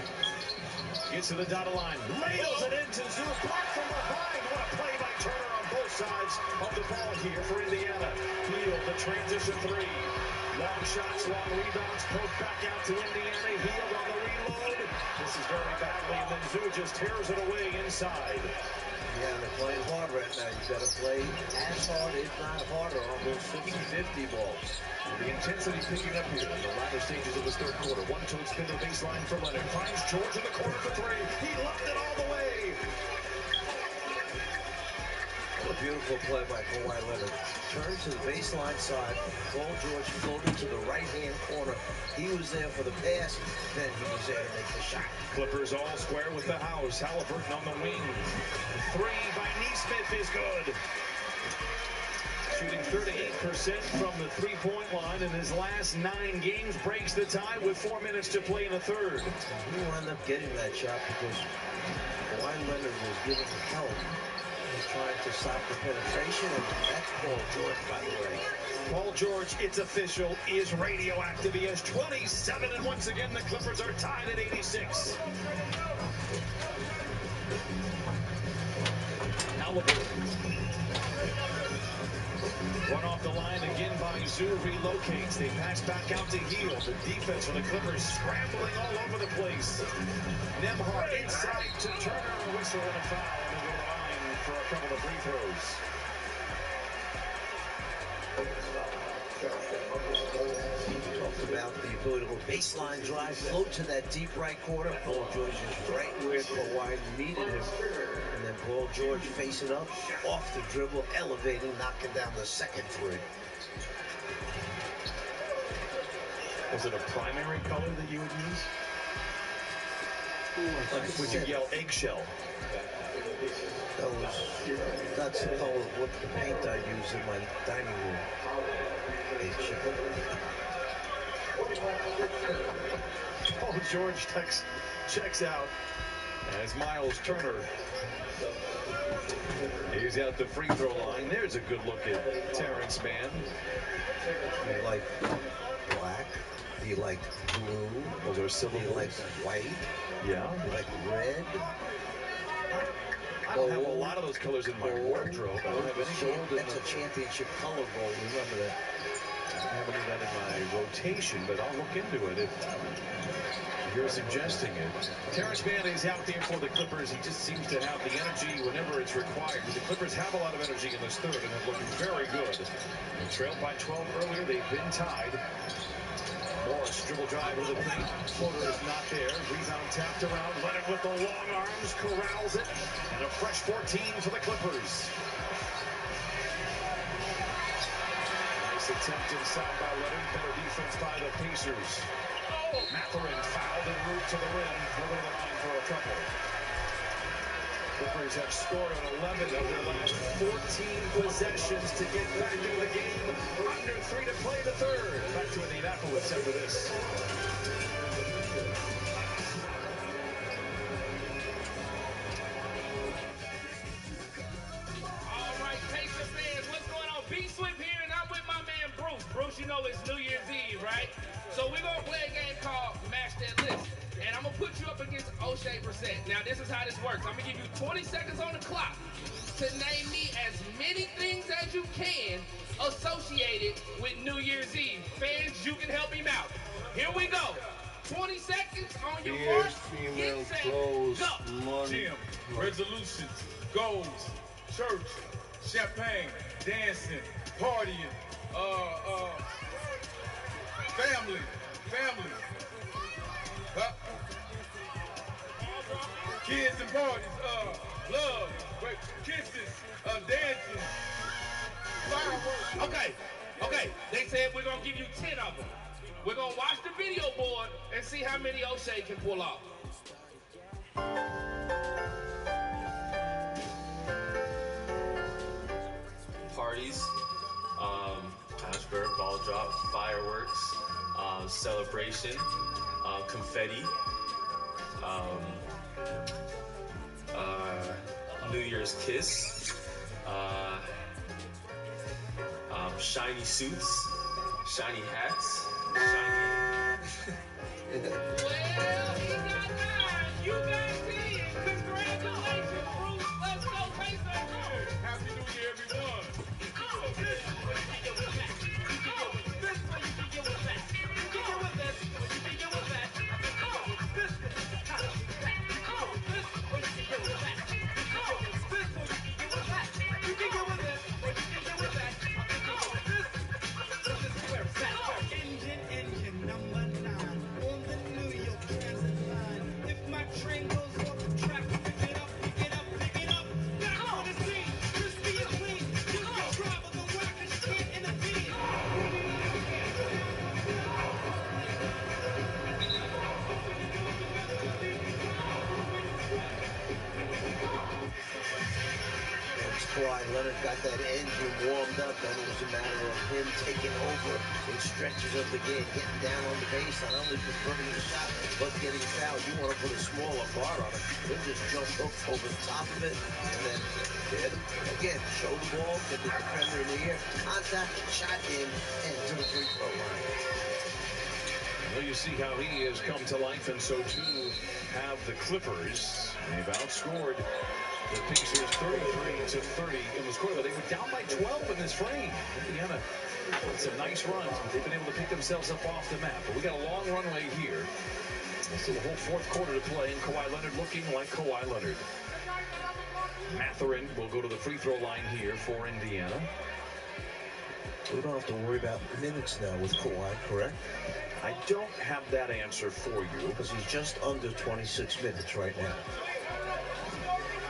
B: gets to the dotted line, ladles it into Zoo, blocked from behind. What a play by Turner on both sides of the ball here for Indiana. Hield, the transition 3. Long shots, long rebounds, poke back out to Indiana. Hield on the reload. This is very badly, and then Zoo just tears it away inside.
U: Yeah, and they're playing hard right now. You've got to play as hard, if not harder, on those 50-50 balls.
B: The intensity picking up here in the latter stages of this third quarter. 1-2 spin to the baseline for Leonard. Finds George in the corner for 3. He left it all the way.
U: What a beautiful play by Kawhi Leonard. Turned to the baseline side. Paul George floated to the right-hand corner. He was there for the pass. Then he was there to make the shot.
B: Clippers all square with the house. Halliburton on the wing. 3 by Nesmith is good. Shooting 38% from the three-point line in his last 9 games, breaks the tie with 4 minutes to play in the third.
U: He wound up getting that shot because Kawhi Leonard was giving him help. He's trying to stop the penetration, and that's Paul George, by the way.
B: Paul George, it's official, is radioactive. He has 27, and once again the Clippers are tied at 86. Halliburton. One off the line again by Zoo, relocates. They pass back out to Hield. The defense for the Clippers scrambling all over the place. Nembhard inside to Turner, a whistle and a foul. And they go to the line for a couple of free throws.
U: Talked about the ability to go baseline drive, float to that deep right corner. Paul George is right where Kawhi needed him. And then Paul George facing up, off the dribble, elevating, knocking down the second 3.
B: Was it a primary color that you would use? Like, would you yell eggshell?
U: That's the color of what the paint I use in my dining room. Eggshell.
B: Paul George checks out as Miles Turner is at the free throw line. There's a good look at Terrence Mann.
U: You like black? Do you like blue?
E: Those are silver.
U: Do you like white?
E: Yeah.
U: Do you like red?
E: I don't have a lot of those colors in my wardrobe. I don't have any gold in
U: That's a championship color gold. Remember that.
E: I haven't even that in my rotation, but I'll look into it if you're suggesting it.
B: Terrence Mann is out there for the Clippers. He just seems to have the energy whenever it's required. The Clippers have a lot of energy in this third and have looked very good. They trailed by 12 earlier. They've been tied. Morris dribble drive to the paint. Floater is not there. Rebound tapped around. Leonard with the long arms corrals it. And a fresh 14 for the Clippers. Nice attempt inside by Leonard. Better defense by the Pacers. Mathurin fouled en route to the rim. Over the line for a couple. Clippers have scored on 11 of their last 14 possessions to get back into the game. Under 3 to play the third. Back to Indianapolis after this.
K: All right, Pacer fans, what's going on? B-Swift here, and I'm with my man Bruce. Bruce, you know it's New Year's Eve, right? So we're going to play a game called Match That List. And I'm going to put you up against O'Shea Brissett. Now, this is how this works. I'm going to give you 20 seconds on the clock to name me as many things as you can associated with New Year's Eve. Fans, you can help him out. Here we go. 20 seconds on your mark.
A: Female,
K: set,
A: clothes,
K: go.
A: money.
I: Gym, resolutions, goals, church, champagne, dancing, partying, family. Kids and parties, love, kisses, dancing, fireworks.
K: Okay. They said we're going to give you 10 of them. We're going to watch the video board and see how many O'Shea can pull off.
S: Parties, Ashburn, ball drop, fireworks, celebration, confetti, New Year's kiss, shiny suits, shiny hats, shiny...
K: Well, he got 9. You got 10. Congratulations, Bruce. Let's go, Pacers.
I: Happy New Year, everyone.
F: Engine number 9 on the New York Transit line. If my train goes off the track, pick it up. Back on the scene, crispy and clean. You can drive on the rock and can't intervene.
U: Once Kawhi Leonard got that engine warmed up, then it was a matter of him taking over in stretches of the game, getting down on the baseline, not only converting the shot, but getting fouled. You want to put a smaller guard on him. He'll just jump over the top of it, and then again, show the ball, get the defender in the air, contact, shot in, and to the free throw line.
B: Well, you see how he has come to life, and so too have the Clippers. They've outscored the Pacers 33-30 in the score, but they were down by 12 in this frame. Indiana had some nice runs, but they've been able to pick themselves up off the map. But we got a long runway here. Still a whole fourth quarter to play, and Kawhi Leonard looking like Kawhi Leonard. Mathurin will go to the free throw line here for Indiana.
U: We don't have to worry about minutes now with Kawhi, correct?
B: I don't have that answer for you.
U: Because he's just under 26 minutes right now.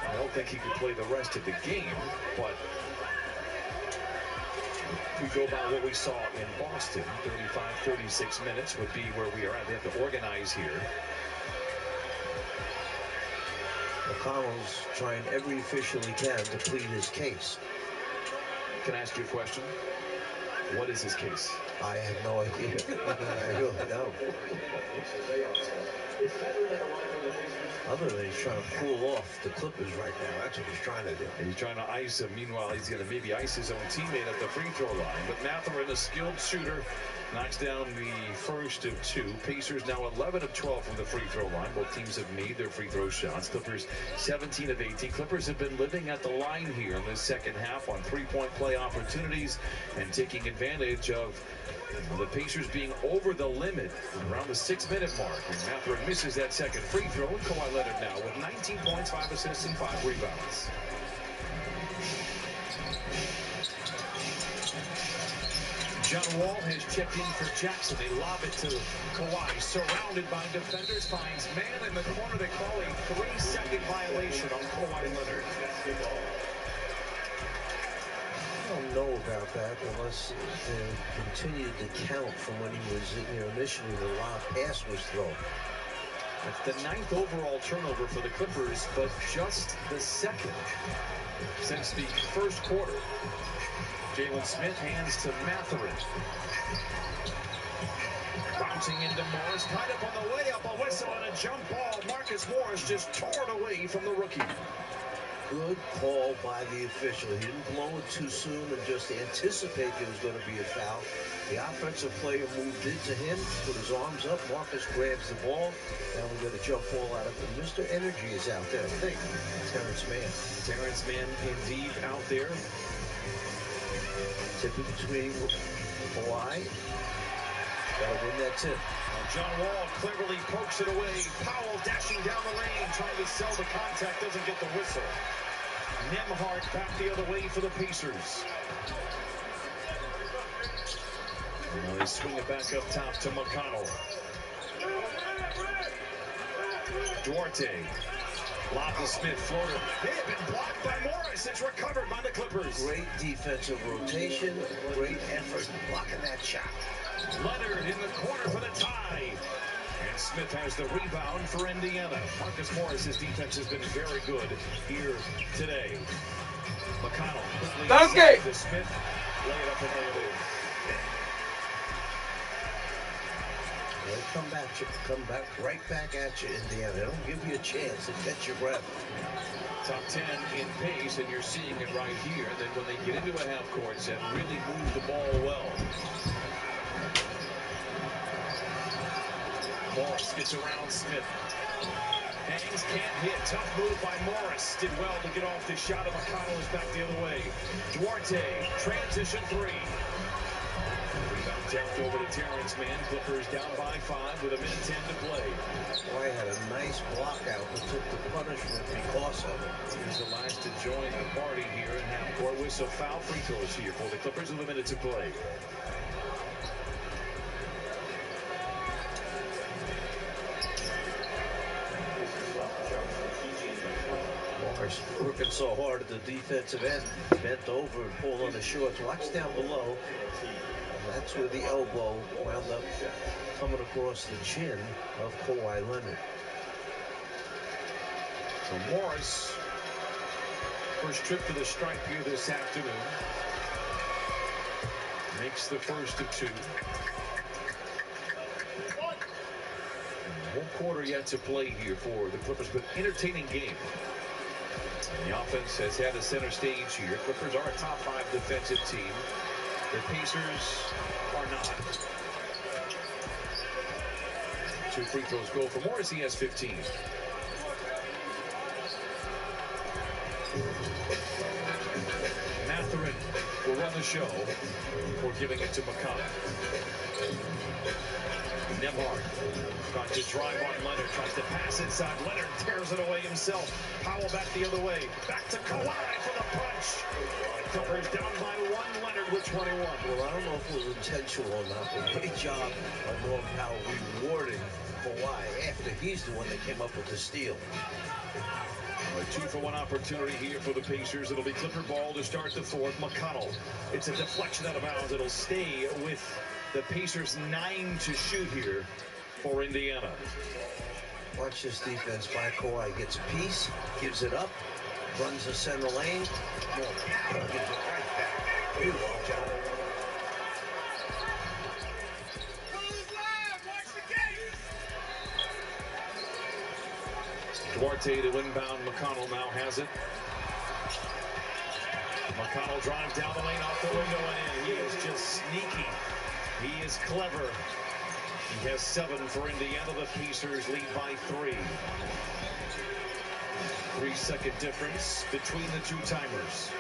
B: I don't think he could play the rest of the game, but if we go by what we saw in Boston, 35, 36 minutes would be where we are at. They have to organize here.
U: McConnell's trying every official he can to plead his case.
B: Can I ask you a question? What is his case?
U: I have no idea. I really don't. Other than he's trying to cool off the Clippers right now. That's what he's trying to do.
B: And he's trying to ice him. Meanwhile, he's going to maybe ice his own teammate at the free throw line. But Mathurin, a skilled shooter, Knocks down the first of two. Pacers now 11 of 12 from the free throw line. Both teams have made their free throw shots. Clippers 17 of 18. Clippers have been living at the line here in this second half on three-point play opportunities and taking advantage of the Pacers being over the limit around the 6-minute mark. And Mathurin misses that second free throw. And Kawhi Leonard now with 19 points, 5 assists, and 5 rebounds. John Wall has checked in for Jackson. They lob it to Kawhi, surrounded by defenders, finds man in the corner. They call a 3-second violation on Kawhi Leonard.
C: I don't know about that unless they continued to count from when he was in there initially. The lob pass was thrown.
B: It's the 9th overall turnover for the Clippers, but just the 2nd since the first quarter. Jalen Smith hands to Mathurin. Bouncing into Morris, tied up on the way up, a whistle and a jump ball. Marcus Morris just tore it away from the rookie.
C: Good call by the official. He didn't blow it too soon and just anticipate there was going to be a foul. The offensive player moved into him, put his arms up. Marcus grabs the ball. Now we got a jump ball out of it. Mr. Energy is out there, I think. Terrence Mann.
B: Terrence Mann indeed out there.
C: Tip it between Kawhi. Gotta win that tip.
B: John Wall cleverly pokes it away. Powell dashing down the lane, trying to sell the contact, doesn't get the whistle. Nembhard back the other way for the Pacers. Now they swing it back up top to McConnell. Duarte. Lob to Smith, floater. They have been blocked by Morris. It's recovered by the Clippers.
C: Great defensive rotation, great effort blocking that shot.
B: Leonard in the corner for the tie. And Smith has the rebound for Indiana. Marcus Morris's defense has been very good here today. McConnell quickly to Smith. Lay it up and lay it in.
C: They'll come back right back at you, Indiana. They don't give you a chance to catch your breath.
B: Top 10 in pace, and you're seeing it right here. And then when they get into a half-court set, really move the ball well. Morris gets around Smith. Hangs, can't hit. Tough move by Morris. Did well to get off this shot, and McConnell is back the other way. Duarte, transition 3. Rebound tapped over to Terrence Mann. Clippers down by 5 with 1:10 to play.
C: Kawhi had a nice block out but took the punishment because of it.
B: He's the last to join the party here in half-court with some foul free throws here for the Clippers with 1 minute to play.
C: Morris working so hard at the defensive end, bent over and pulled on the shorts. Watch down below. And that's where the elbow wound up coming across the chin of Kawhi Leonard.
B: So Morris, first trip to the stripe here this afternoon. Makes the first of 2. Whole quarter yet to play here for the Clippers, but entertaining game. And the offense has had a center stage here. Clippers are a top 5 defensive team. The Pacers are not. 2 free throws go for Morris. He has 15. Mathurin will run the show before giving it to McConnell. Nembhard trying to drive on Leonard, tries to pass inside. Leonard tears it away himself. Powell back the other way. Back to Kawhi for the punch. Clippers down by 1. Leonard with 21.
C: Well, I don't know if it was intentional or not, but great job by Norm Powell rewarding Kawhi after he's the one that came up with the steal.
B: A 2-for-1 opportunity here for the Pacers. It'll be Clipper ball to start the 4th. McConnell. It's a deflection out of bounds. It'll stay with the Pacers 9 to shoot here for Indiana.
C: Watch this defense by Kawhi. Gets a piece, gives it up, runs the center lane. Gives it right back. Beautiful job.
B: Duarte to inbound. McConnell now has it. McConnell drives down the lane off the window and in. He is just sneaky He is clever. He has 7 for Indiana. The Pacers lead by 3. 3-second difference between the two timers.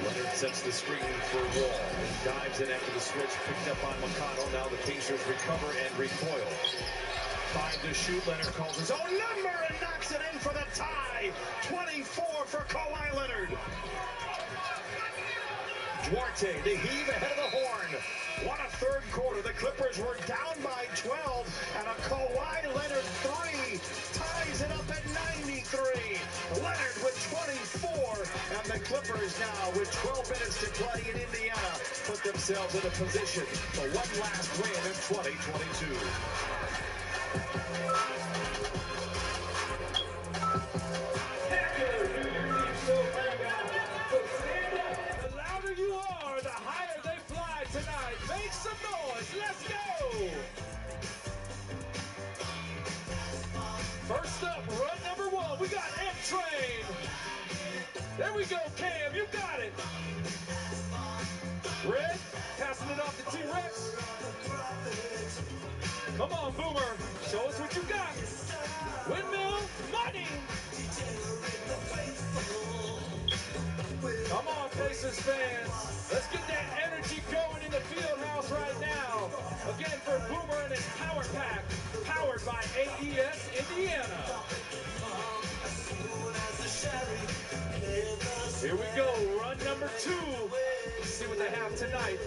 B: Leonard sets the screen for Wall and dives in after the switch, picked up by McConnell. Now the Pacers recover and recoil. 5 to shoot. Leonard calls his own number and knocks it in for the tie. 24 for Kawhi Leonard. Duarte, the heave ahead of the horn. What a third quarter. The Clippers were down by 12, and a Kawhi Leonard 3 ties it up at 93. Leonard with 24, and the Clippers now with 12 minutes to play in Indiana put themselves in a position for one last win in 2022.
I: The louder you are, the higher they fly tonight. Make some noise. Let's go. First up, run number 1. We got M-Train. There we go, Cam. You got it. Red, passing it off to T-Rex. Come on, Boomer. Show us what you got. Windmill, money. Come on, Pacers fans. Let's get that energy going in the field house right now. Again, for Boomer and his Power Pack, powered by AES Indiana. Here we go, run number 2. Let's see what they have tonight.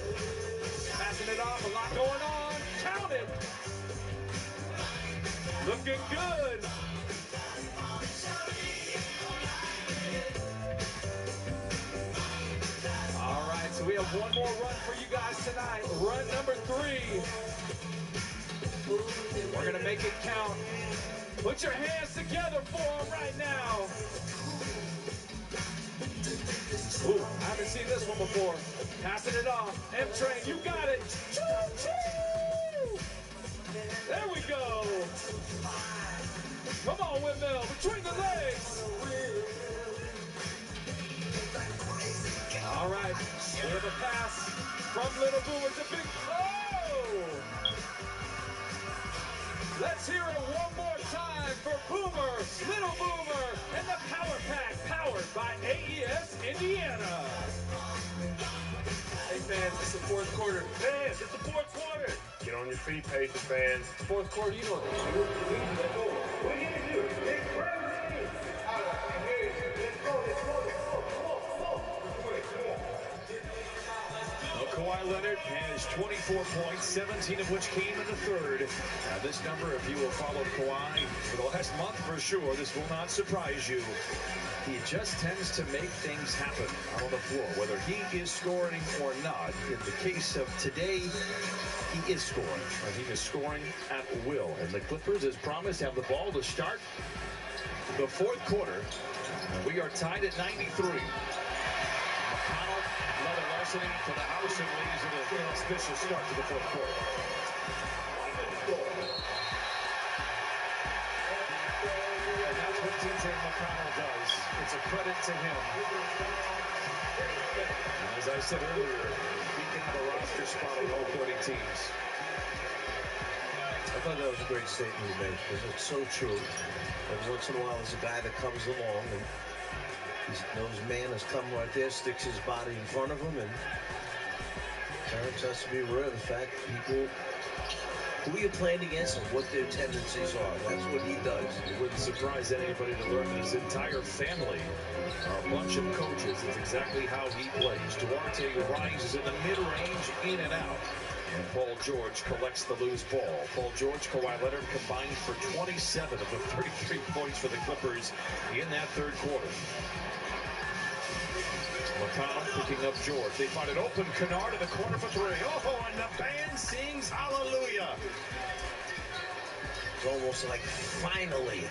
I: Passing it off, a lot going on. Count it. Looking good. All right, so we have one more run for you guys tonight. Run number 3. We're going to make it count. Put your hands together for them right now. Ooh, I haven't seen this one before. Passing it off. M-Train, you got it. Choo-choo! There we go. Come on, Windmill, between the legs. All right, we have a pass from Little Boomer to Big. Oh! Let's hear it one more time for Boomer, Little Boomer, and the Power Pack, powered by AES Indiana.
L: Hey fans, it's the fourth quarter. Fans, it's the fourth quarter. Get on your feet, Pacers fans. Fourth quarter, you know what to do. What do you need to do? Big crazy. Let's go.
B: Kawhi Leonard has 24 points, 17 of which came in the third. Now this number, if you will follow Kawhi for the last month for sure, this will not surprise you. He just tends to make things happen out on the floor, whether he is scoring or not. In the case of today, he is scoring. And he is scoring at will. And the Clippers, as promised, have the ball to start the fourth quarter. And we are tied at 93. Another larceny to the house and leads in an inauspicious start to the fourth quarter. And that's what TJ McConnell does. It's a credit to him. And as I said earlier, he can have a roster spot on all 30 teams.
V: I thought that was a great statement he made, because it's so true. Every once in a while, there's a guy that comes along and he knows man has come right there, sticks his body in front of him, and Terrence has to be aware of the fact that people, who you're playing against and what their tendencies are. That's what he does.
B: It wouldn't surprise anybody to learn that his entire family are a bunch of coaches. It's exactly how he plays. Duarte rises in the mid-range, in and out. And Paul George collects the loose ball. Paul George, Kawhi Leonard combined for 27 of the 33 points for the Clippers in that third quarter. McConnell picking up George. They find it open. Kennard in the corner for 3. Oh, and the band sings hallelujah.
V: It's almost like finally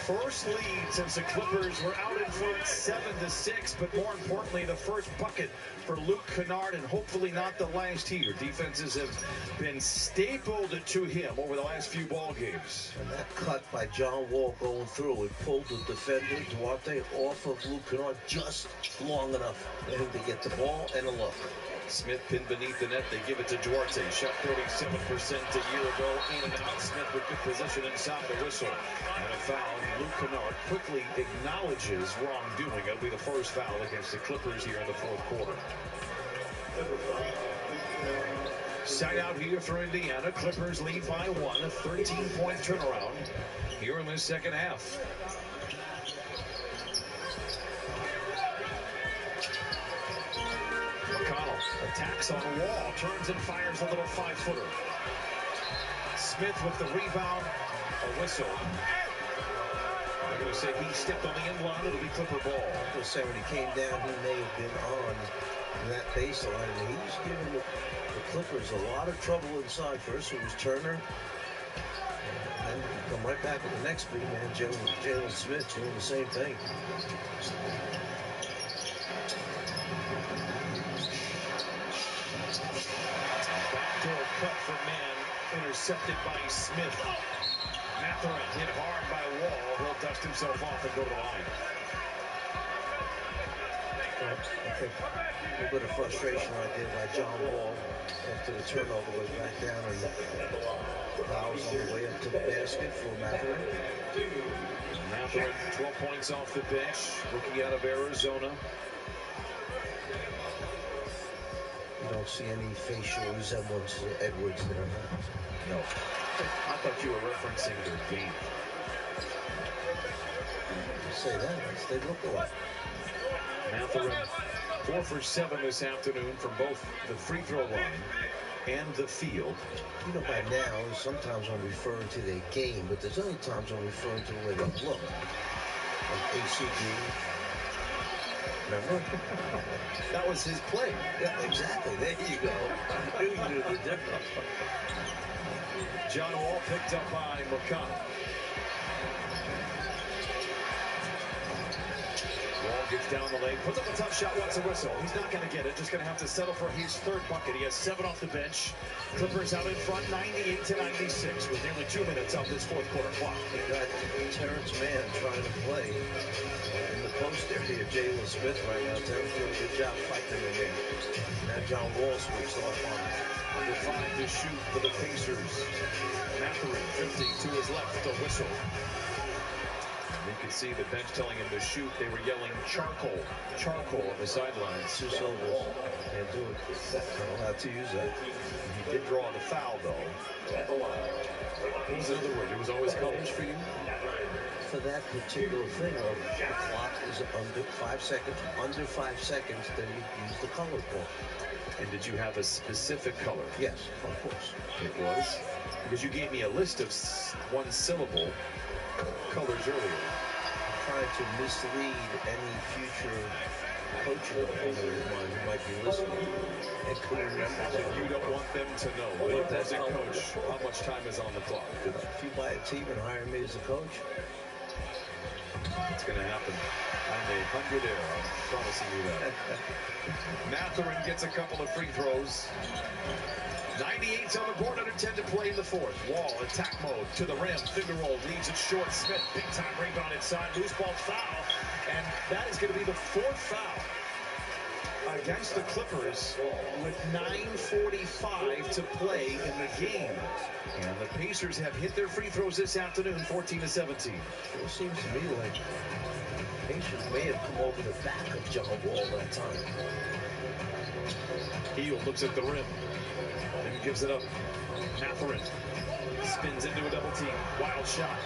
B: First lead since the Clippers were out in front 7-6, but more importantly, the first bucket for Luke Kennard, and hopefully not the last here. Defenses have been stapled to him over the last few ball games.
C: And that cut by John Wall going through, it pulled the defender, Duarte, off of Luke Kennard just long enough for him to get the ball and a look.
B: Smith pinned beneath the net. They give it to Duarte. Shot 37% a year ago. In and out. Smith with good position inside the whistle. And a foul. Luke Kennard quickly acknowledges wrongdoing. It'll be the first foul against the Clippers here in the fourth quarter. Side out here for Indiana. Clippers lead by 1. A 13-point turnaround here in the second half. McConnell attacks on Wall, turns and fires a little 5-footer. Smith with the rebound, a whistle. They're going to say he stepped on the end line. It'll be Clipper ball.
C: I was saying when he came down, he may have been on that baseline, and he's giving the Clippers a lot of trouble inside. First it was Turner, and then come right back with the next big man, Jalen Smith, doing the same thing.
B: Backdoor cut for man, intercepted by Smith. Mathurin hit hard by Wall. He'll dust himself off and go to the line.
C: I think a little bit of frustration right there by John Wall after the turnover was back down, and fouls on the way up to the basket for Mathurin.
B: Mathurin, 12 points off the bench, rookie out of Arizona.
C: You don't see any facial resemblance to Edwards there.
B: No. I thought you were referencing their game.
C: Say that, they look alike.
B: Mathurin, 4 for 7 this afternoon from both the free throw line and the field.
C: You know, by now, sometimes I'm referring to their game, but there's other times I'm referring to the way they look. Like ACG. Remember?
B: That was his play.
C: Yeah, exactly. There you go. You knew the difference.
B: John Wall picked up by McConnell. Wall gets down the lane, puts up a tough shot, wants a whistle. He's not going to get it, just going to have to settle for his third bucket. He has 7 off the bench. Clippers out in front, 98-96, with nearly 2 minutes of this fourth quarter clock.
C: You got Terrence Mann trying to play in the post area. Jalen Smith right now. Terrence doing a good job fighting in there. Now John Wall switched off on him.
B: Under 5 to shoot for the Pacers. Mathurin drifting to his left, a whistle. You can see the bench telling him to shoot. They were yelling charcoal on the sidelines.
C: Two syllables. Can't do it. I don't know how to use that.
B: He did draw the foul, though. What was in other words? It was always colors for you?
C: For that particular thing, the clock is under 5 seconds. Under 5 seconds, then you use the color ball.
B: And did you have a specific color?
C: Yes, of course.
B: It was? Because you gave me a list of 1 syllable colors earlier.
C: Trying to mislead any future coaching opponent of mine who might be listening and couldn't remember.
B: You don't want them to know, the opposing coach, how much time is on the clock.
C: If you buy a team and hire me as a coach,
B: it's going to happen. I'm a 100 error. I'm promising you that. Mathurin gets a couple of free throws. 98's on the board, under 10 to play in the fourth. Wall, attack mode, to the rim, finger roll, leaves it short. Smith, big time rebound inside, loose ball foul, and that is going to be the 4th foul against the Clippers with 9:45 to play in the game. And the Pacers have hit their free throws this afternoon, 14-17.
C: It seems to me like Pacers may have come over the back of John Wall that time.
B: Hield looks at the rim. And gives it up. Mathurin spins into a double team. Wild shot.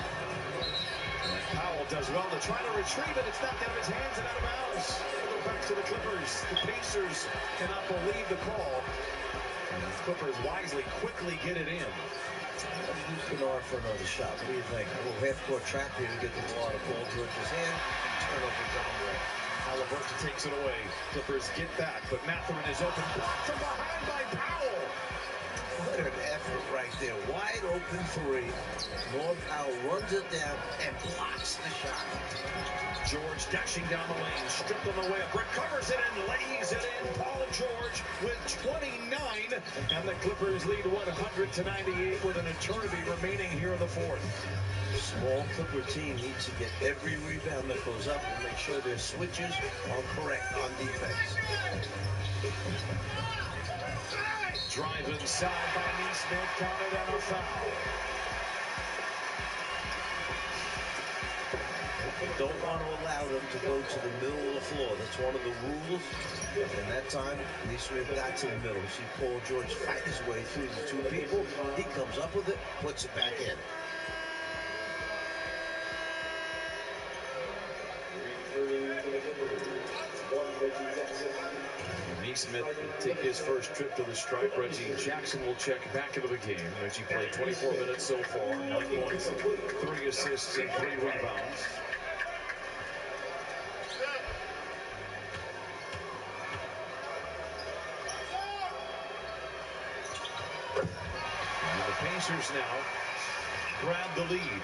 B: And Powell does well to try to retrieve it. It's knocked out of his hands and out of bounds. Go back to the Clippers. The Pacers cannot believe the call. And the Clippers wisely quickly get it in.
C: Luke Kennard for another shot. What do you think? A little half-court trap here to get the ball out of Paul George's hand. Turnover John Wall.
B: Halliburton takes it away. Clippers get back, but Mathurin is open. Blocked from behind by Powell.
C: What an effort right there. Wide open open three. Norm Powell runs it down and blocks the shot.
B: George dashing down the lane, stripped on the way up, recovers it and lays it in. Paul George with 29, and the Clippers lead 100-98 with an eternity remaining here in the fourth.
C: Small Clipper team needs to get every rebound that goes up and make sure their switches are correct on defense.
B: Drive inside by Neesmith, counted and a foul.
C: You don't want to allow them to go to the middle of the floor. That's one of the rules. And that time, Neesmith got to the middle. See Paul George fight his way through the two people. He comes up with it, puts it back in.
B: Neesmith will take his first trip to the stripe. Reggie Jackson will check back into the game. Reggie played 24 minutes so far, 9 points, 3 assists, and 3 rebounds. And the Pacers now grab the lead.